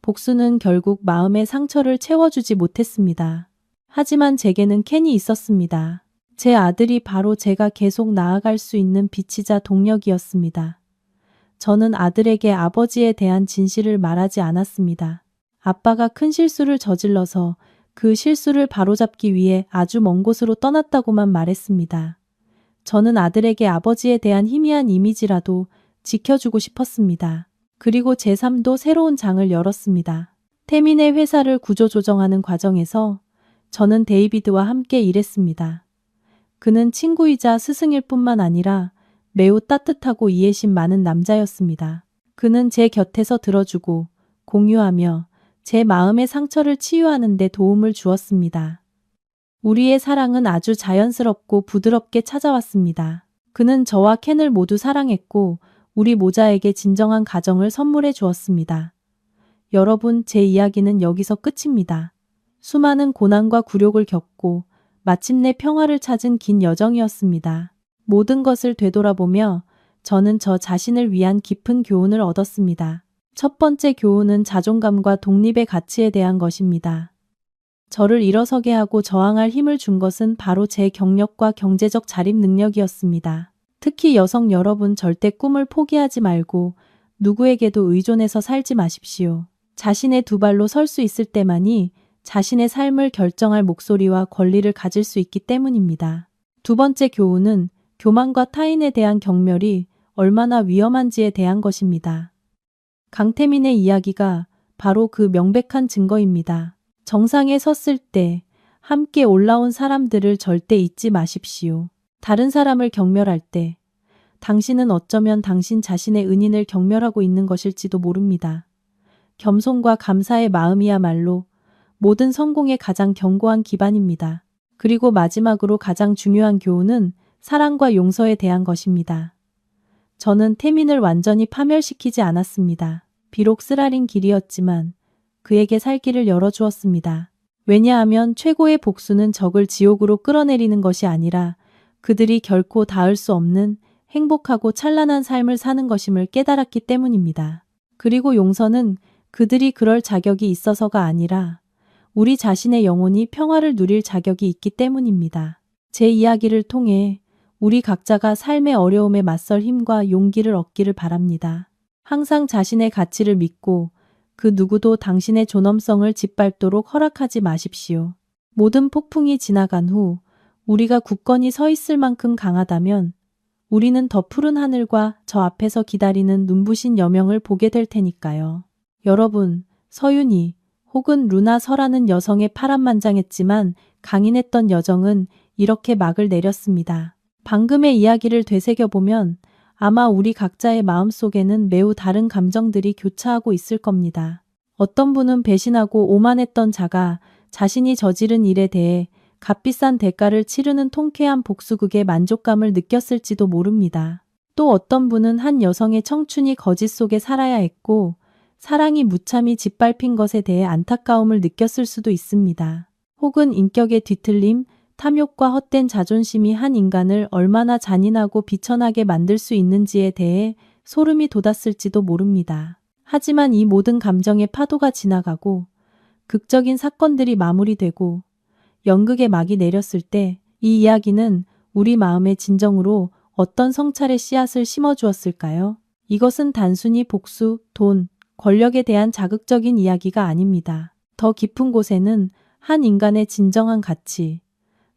복수는 결국 마음의 상처를 채워주지 못했습니다. 하지만 제게는 켄이 있었습니다. 제 아들이 바로 제가 계속 나아갈 수 있는 빛이자 동력이었습니다. 저는 아들에게 아버지에 대한 진실을 말하지 않았습니다. 아빠가 큰 실수를 저질러서 그 실수를 바로잡기 위해 아주 먼 곳으로 떠났다고만 말했습니다. 저는 아들에게 아버지에 대한 희미한 이미지라도 지켜주고 싶었습니다. 그리고 제 삶도 새로운 장을 열었습니다. 태민의 회사를 구조조정하는 과정에서 저는 데이비드와 함께 일했습니다. 그는 친구이자 스승일 뿐만 아니라 매우 따뜻하고 이해심 많은 남자였습니다. 그는 제 곁에서 들어주고 공유하며 제 마음의 상처를 치유하는 데 도움을 주었습니다. 우리의 사랑은 아주 자연스럽고 부드럽게 찾아왔습니다. 그는 저와 켄을 모두 사랑했고 우리 모자에게 진정한 가정을 선물해 주었습니다. 여러분, 제 이야기는 여기서 끝입니다. 수많은 고난과 굴욕을 겪고 마침내 평화를 찾은 긴 여정이었습니다. 모든 것을 되돌아보며 저는 저 자신을 위한 깊은 교훈을 얻었습니다. 첫 번째 교훈은 자존감과 독립의 가치에 대한 것입니다. 저를 일어서게 하고 저항할 힘을 준 것은 바로 제 경력과 경제적 자립 능력이었습니다. 특히 여성 여러분, 절대 꿈을 포기하지 말고 누구에게도 의존해서 살지 마십시오. 자신의 두 발로 설 수 있을 때만이 자신의 삶을 결정할 목소리와 권리를 가질 수 있기 때문입니다. 두 번째 교훈은 교만과 타인에 대한 경멸이 얼마나 위험한지에 대한 것입니다. 강태민의 이야기가 바로 그 명백한 증거입니다. 정상에 섰을 때 함께 올라온 사람들을 절대 잊지 마십시오. 다른 사람을 경멸할 때 당신은 어쩌면 당신 자신의 은인을 경멸하고 있는 것일지도 모릅니다. 겸손과 감사의 마음이야말로 모든 성공의 가장 견고한 기반입니다. 그리고 마지막으로 가장 중요한 교훈은 사랑과 용서에 대한 것입니다. 저는 태민을 완전히 파멸시키지 않았습니다. 비록 쓰라린 길이었지만 그에게 살 길을 열어주었습니다. 왜냐하면 최고의 복수는 적을 지옥으로 끌어내리는 것이 아니라 그들이 결코 닿을 수 없는 행복하고 찬란한 삶을 사는 것임을 깨달았기 때문입니다. 그리고 용서는 그들이 그럴 자격이 있어서가 아니라 우리 자신의 영혼이 평화를 누릴 자격이 있기 때문입니다. 제 이야기를 통해 우리 각자가 삶의 어려움에 맞설 힘과 용기를 얻기를 바랍니다. 항상 자신의 가치를 믿고 그 누구도 당신의 존엄성을 짓밟도록 허락하지 마십시오. 모든 폭풍이 지나간 후 우리가 굳건히 서 있을 만큼 강하다면 우리는 더 푸른 하늘과 저 앞에서 기다리는 눈부신 여명을 보게 될 테니까요. 여러분, 서윤이 혹은 루나 서라는 여성의 파란만장했지만 강인했던 여정은 이렇게 막을 내렸습니다. 방금의 이야기를 되새겨보면 아마 우리 각자의 마음속에는 매우 다른 감정들이 교차하고 있을 겁니다. 어떤 분은 배신하고 오만했던 자가 자신이 저지른 일에 대해 값비싼 대가를 치르는 통쾌한 복수극의 만족감을 느꼈을지도 모릅니다. 또 어떤 분은 한 여성의 청춘이 거짓 속에 살아야 했고 사랑이 무참히 짓밟힌 것에 대해 안타까움을 느꼈을 수도 있습니다. 혹은 인격의 뒤틀림, 탐욕과 헛된 자존심이 한 인간을 얼마나 잔인하고 비천하게 만들 수 있는지에 대해 소름이 돋았을지도 모릅니다. 하지만 이 모든 감정의 파도가 지나가고 극적인 사건들이 마무리되고 연극의 막이 내렸을 때 이 이야기는 우리 마음의 진정으로 어떤 성찰의 씨앗을 심어주었을까요? 이것은 단순히 복수, 돈, 권력에 대한 자극적인 이야기가 아닙니다. 더 깊은 곳에는 한 인간의 진정한 가치,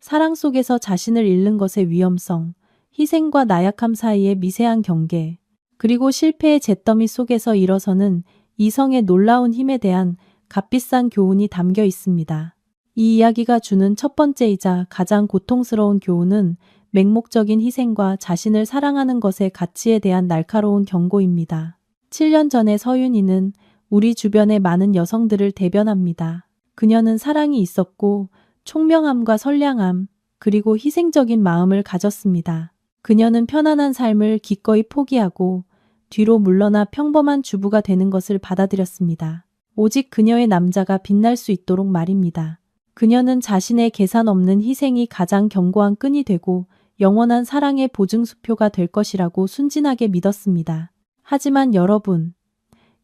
사랑 속에서 자신을 잃는 것의 위험성, 희생과 나약함 사이의 미세한 경계, 그리고 실패의 잿더미 속에서 일어서는 이성의 놀라운 힘에 대한 값비싼 교훈이 담겨 있습니다. 이 이야기가 주는 첫 번째이자 가장 고통스러운 교훈은 맹목적인 희생과 자신을 사랑하는 것의 가치에 대한 날카로운 경고입니다. 7년 전에 서윤이는 우리 주변의 많은 여성들을 대변합니다. 그녀는 사랑이 있었고 총명함과 선량함, 그리고 희생적인 마음을 가졌습니다. 그녀는 편안한 삶을 기꺼이 포기하고 뒤로 물러나 평범한 주부가 되는 것을 받아들였습니다. 오직 그녀의 남자가 빛날 수 있도록 말입니다. 그녀는 자신의 계산 없는 희생이 가장 견고한 끈이 되고 영원한 사랑의 보증수표가 될 것이라고 순진하게 믿었습니다. 하지만 여러분,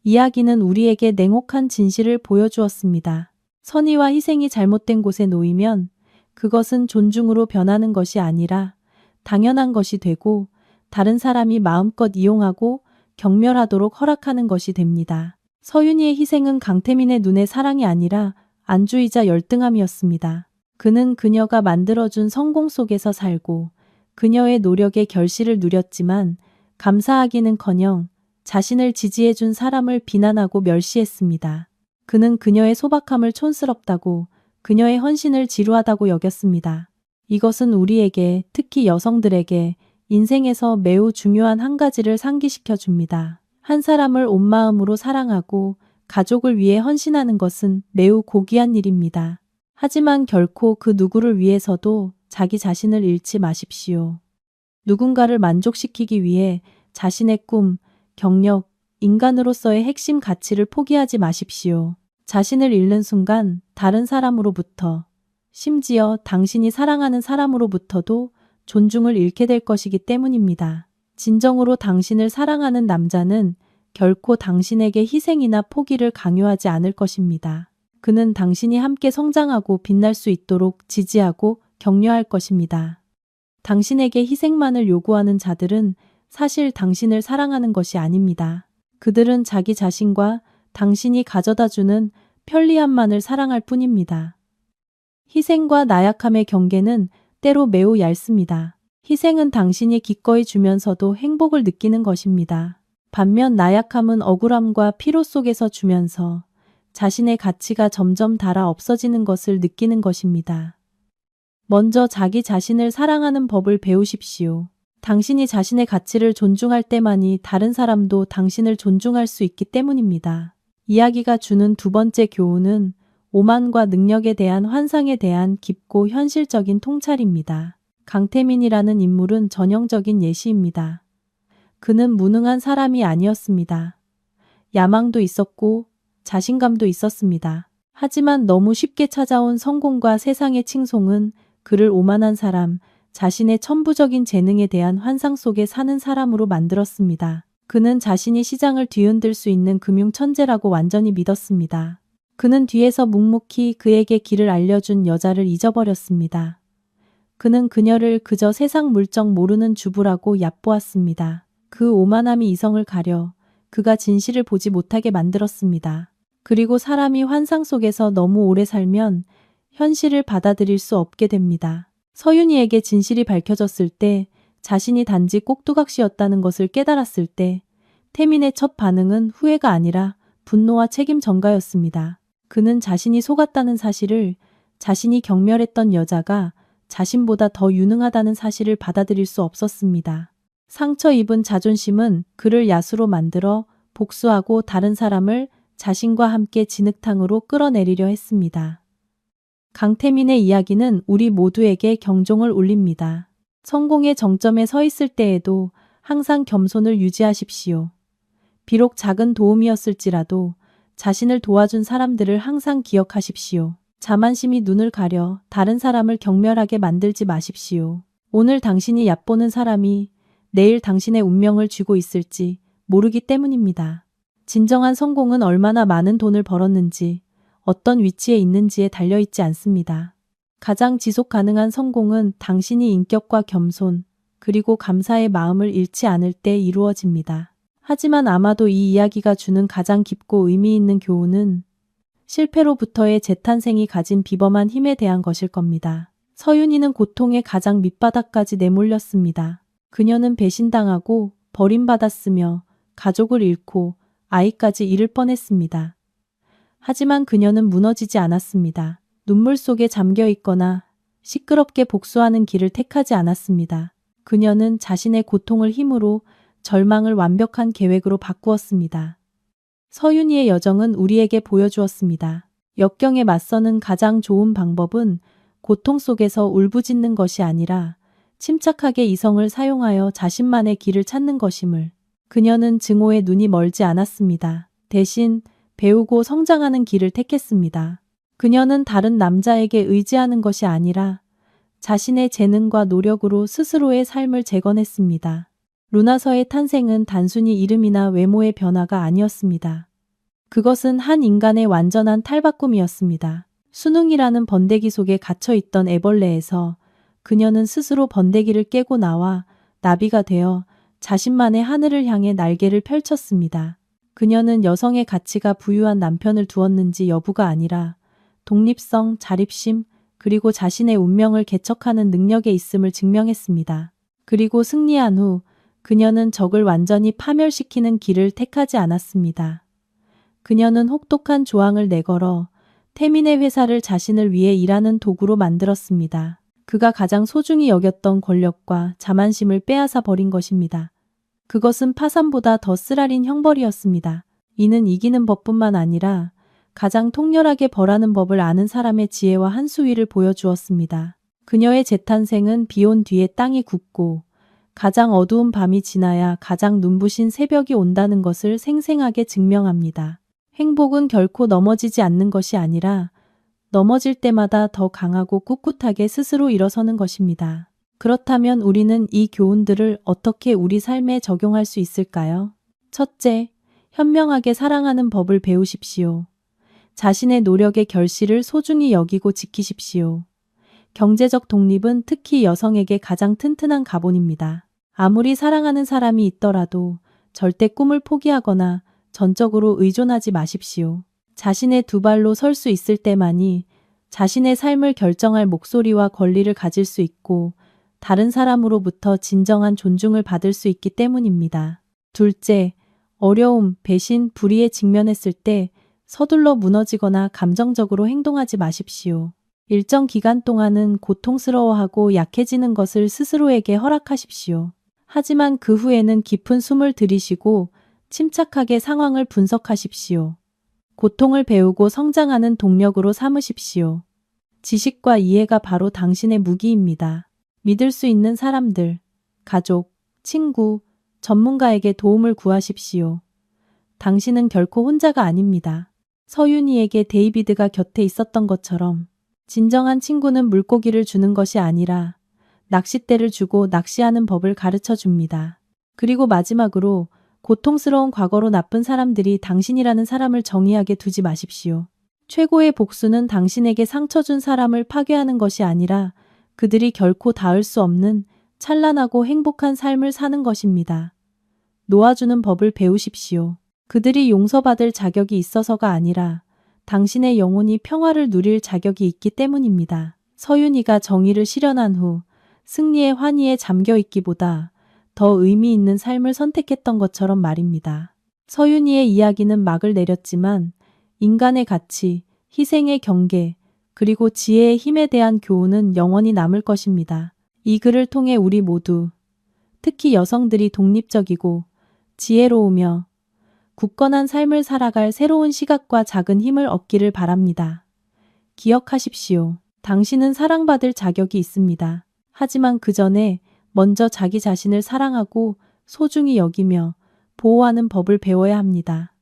이야기는 우리에게 냉혹한 진실을 보여주었습니다. 선의와 희생이 잘못된 곳에 놓이면 그것은 존중으로 변하는 것이 아니라 당연한 것이 되고 다른 사람이 마음껏 이용하고 경멸하도록 허락하는 것이 됩니다. 서윤이의 희생은 강태민의 눈에 사랑이 아니라 안주이자 열등함이었습니다. 그는 그녀가 만들어준 성공 속에서 살고 그녀의 노력의 결실을 누렸지만 감사하기는커녕 자신을 지지해준 사람을 비난하고 멸시했습니다. 그는 그녀의 소박함을 촌스럽다고, 그녀의 헌신을 지루하다고 여겼습니다. 이것은 우리에게, 특히 여성들에게 인생에서 매우 중요한 한 가지를 상기시켜 줍니다. 한 사람을 온 마음으로 사랑하고 가족을 위해 헌신하는 것은 매우 고귀한 일입니다. 하지만 결코 그 누구를 위해서도 자기 자신을 잃지 마십시오. 누군가를 만족시키기 위해 자신의 꿈, 경력, 인간으로서의 핵심 가치를 포기하지 마십시오. 자신을 잃는 순간 다른 사람으로부터, 심지어 당신이 사랑하는 사람으로부터도 존중을 잃게 될 것이기 때문입니다. 진정으로 당신을 사랑하는 남자는 결코 당신에게 희생이나 포기를 강요하지 않을 것입니다. 그는 당신이 함께 성장하고 빛날 수 있도록 지지하고 격려할 것입니다. 당신에게 희생만을 요구하는 자들은 사실 당신을 사랑하는 것이 아닙니다. 그들은 자기 자신과 당신이 가져다주는 편리함만을 사랑할 뿐입니다. 희생과 나약함의 경계는 때로 매우 얇습니다. 희생은 당신이 기꺼이 주면서도 행복을 느끼는 것입니다. 반면 나약함은 억울함과 피로 속에서 주면서 자신의 가치가 점점 닳아 없어지는 것을 느끼는 것입니다. 먼저 자기 자신을 사랑하는 법을 배우십시오. 당신이 자신의 가치를 존중할 때만이 다른 사람도 당신을 존중할 수 있기 때문입니다. 이야기가 주는 두 번째 교훈은 오만과 능력에 대한 환상에 대한 깊고 현실적인 통찰입니다. 강태민이라는 인물은 전형적인 예시입니다. 그는 무능한 사람이 아니었습니다. 야망도 있었고 자신감도 있었습니다. 하지만 너무 쉽게 찾아온 성공과 세상의 칭송은 그를 오만한 사람, 자신의 천부적인 재능에 대한 환상 속에 사는 사람으로 만들었습니다. 그는 자신이 시장을 뒤흔들 수 있는 금융 천재라고 완전히 믿었습니다. 그는 뒤에서 묵묵히 그에게 길을 알려준 여자를 잊어버렸습니다. 그는 그녀를 그저 세상 물정 모르는 주부라고 얕보았습니다. 그 오만함이 이성을 가려 그가 진실을 보지 못하게 만들었습니다. 그리고 사람이 환상 속에서 너무 오래 살면 현실을 받아들일 수 없게 됩니다. 서윤이에게 진실이 밝혀졌을 때 자신이 단지 꼭두각시였다는 것을 깨달았을 때 태민의 첫 반응은 후회가 아니라 분노와 책임 전가였습니다. 그는 자신이 속았다는 사실을, 자신이 경멸했던 여자가 자신보다 더 유능하다는 사실을 받아들일 수 없었습니다. 상처 입은 자존심은 그를 야수로 만들어 복수하고 다른 사람을 자신과 함께 진흙탕으로 끌어내리려 했습니다. 강태민의 이야기는 우리 모두에게 경종을 울립니다. 성공의 정점에 서 있을 때에도 항상 겸손을 유지하십시오. 비록 작은 도움이었을지라도 자신을 도와준 사람들을 항상 기억하십시오. 자만심이 눈을 가려 다른 사람을 경멸하게 만들지 마십시오. 오늘 당신이 얕보는 사람이 내일 당신의 운명을 쥐고 있을지 모르기 때문입니다. 진정한 성공은 얼마나 많은 돈을 벌었는지, 어떤 위치에 있는지에 달려있지 않습니다. 가장 지속 가능한 성공은 당신이 인격과 겸손, 그리고 감사의 마음을 잃지 않을 때 이루어집니다. 하지만 아마도 이 이야기가 주는 가장 깊고 의미 있는 교훈은 실패로부터의 재탄생이 가진 비범한 힘에 대한 것일 겁니다. 서윤이는 고통의 가장 밑바닥까지 내몰렸습니다. 그녀는 배신당하고 버림받았으며 가족을 잃고 아이까지 잃을 뻔했습니다. 하지만 그녀는 무너지지 않았습니다. 눈물 속에 잠겨 있거나 시끄럽게 복수하는 길을 택하지 않았습니다. 그녀는 자신의 고통을 힘으로 절망을 완벽한 계획으로 바꾸었습니다. 서윤이의 여정은 우리에게 보여주었습니다. 역경에 맞서는 가장 좋은 방법은 고통 속에서 울부짖는 것이 아니라 침착하게 이성을 사용하여 자신만의 길을 찾는 것임을. 그녀는 증오에 눈이 멀지 않았습니다. 대신 배우고 성장하는 길을 택했습니다. 그녀는 다른 남자에게 의지하는 것이 아니라 자신의 재능과 노력으로 스스로의 삶을 재건했습니다. 루나서의 탄생은 단순히 이름이나 외모의 변화가 아니었습니다. 그것은 한 인간의 완전한 탈바꿈이었습니다. 수능이라는 번데기 속에 갇혀있던 애벌레에서 그녀는 스스로 번데기를 깨고 나와 나비가 되어 자신만의 하늘을 향해 날개를 펼쳤습니다. 그녀는 여성의 가치가 부유한 남편을 두었는지 여부가 아니라 독립성, 자립심, 그리고 자신의 운명을 개척하는 능력에 있음을 증명했습니다. 그리고 승리한 후 그녀는 적을 완전히 파멸시키는 길을 택하지 않았습니다. 그녀는 혹독한 조항을 내걸어 태민의 회사를 자신을 위해 일하는 도구로 만들었습니다. 그가 가장 소중히 여겼던 권력과 자만심을 빼앗아 버린 것입니다. 그것은 파산보다 더 쓰라린 형벌이었습니다. 이는 이기는 법뿐만 아니라 가장 통렬하게 벌하는 법을 아는 사람의 지혜와 한수위를 보여주었습니다. 그녀의 재탄생은 비온 뒤에 땅이 굳고 가장 어두운 밤이 지나야 가장 눈부신 새벽이 온다는 것을 생생하게 증명합니다. 행복은 결코 넘어지지 않는 것이 아니라 넘어질 때마다 더 강하고 꿋꿋하게 스스로 일어서는 것입니다. 그렇다면 우리는 이 교훈들을 어떻게 우리 삶에 적용할 수 있을까요? 첫째, 현명하게 사랑하는 법을 배우십시오. 자신의 노력의 결실을 소중히 여기고 지키십시오. 경제적 독립은 특히 여성에게 가장 튼튼한 가본입니다. 아무리 사랑하는 사람이 있더라도 절대 꿈을 포기하거나 전적으로 의존하지 마십시오. 자신의 두 발로 설 수 있을 때만이 자신의 삶을 결정할 목소리와 권리를 가질 수 있고 다른 사람으로부터 진정한 존중을 받을 수 있기 때문입니다. 둘째, 어려움, 배신, 불의에 직면했을 때 서둘러 무너지거나 감정적으로 행동하지 마십시오. 일정 기간 동안은 고통스러워하고 약해지는 것을 스스로에게 허락하십시오. 하지만 그 후에는 깊은 숨을 들이쉬고 침착하게 상황을 분석하십시오. 고통을 배우고 성장하는 동력으로 삼으십시오. 지식과 이해가 바로 당신의 무기입니다. 믿을 수 있는 사람들, 가족, 친구, 전문가에게 도움을 구하십시오. 당신은 결코 혼자가 아닙니다. 서윤이에게 데이비드가 곁에 있었던 것처럼 진정한 친구는 물고기를 주는 것이 아니라 낚싯대를 주고 낚시하는 법을 가르쳐 줍니다. 그리고 마지막으로 고통스러운 과거로 나쁜 사람들이 당신이라는 사람을 정의하게 두지 마십시오. 최고의 복수는 당신에게 상처 준 사람을 파괴하는 것이 아니라 그들이 결코 닿을 수 없는 찬란하고 행복한 삶을 사는 것입니다. 놓아주는 법을 배우십시오. 그들이 용서받을 자격이 있어서가 아니라 당신의 영혼이 평화를 누릴 자격이 있기 때문입니다. 서윤이가 정의를 실현한 후 승리의 환희에 잠겨 있기보다 더 의미 있는 삶을 선택했던 것처럼 말입니다. 서윤이의 이야기는 막을 내렸지만 인간의 가치, 희생의 경계, 그리고 지혜의 힘에 대한 교훈은 영원히 남을 것입니다. 이 글을 통해 우리 모두, 특히 여성들이 독립적이고 지혜로우며 굳건한 삶을 살아갈 새로운 시각과 작은 힘을 얻기를 바랍니다. 기억하십시오. 당신은 사랑받을 자격이 있습니다. 하지만 그 전에 먼저 자기 자신을 사랑하고 소중히 여기며 보호하는 법을 배워야 합니다.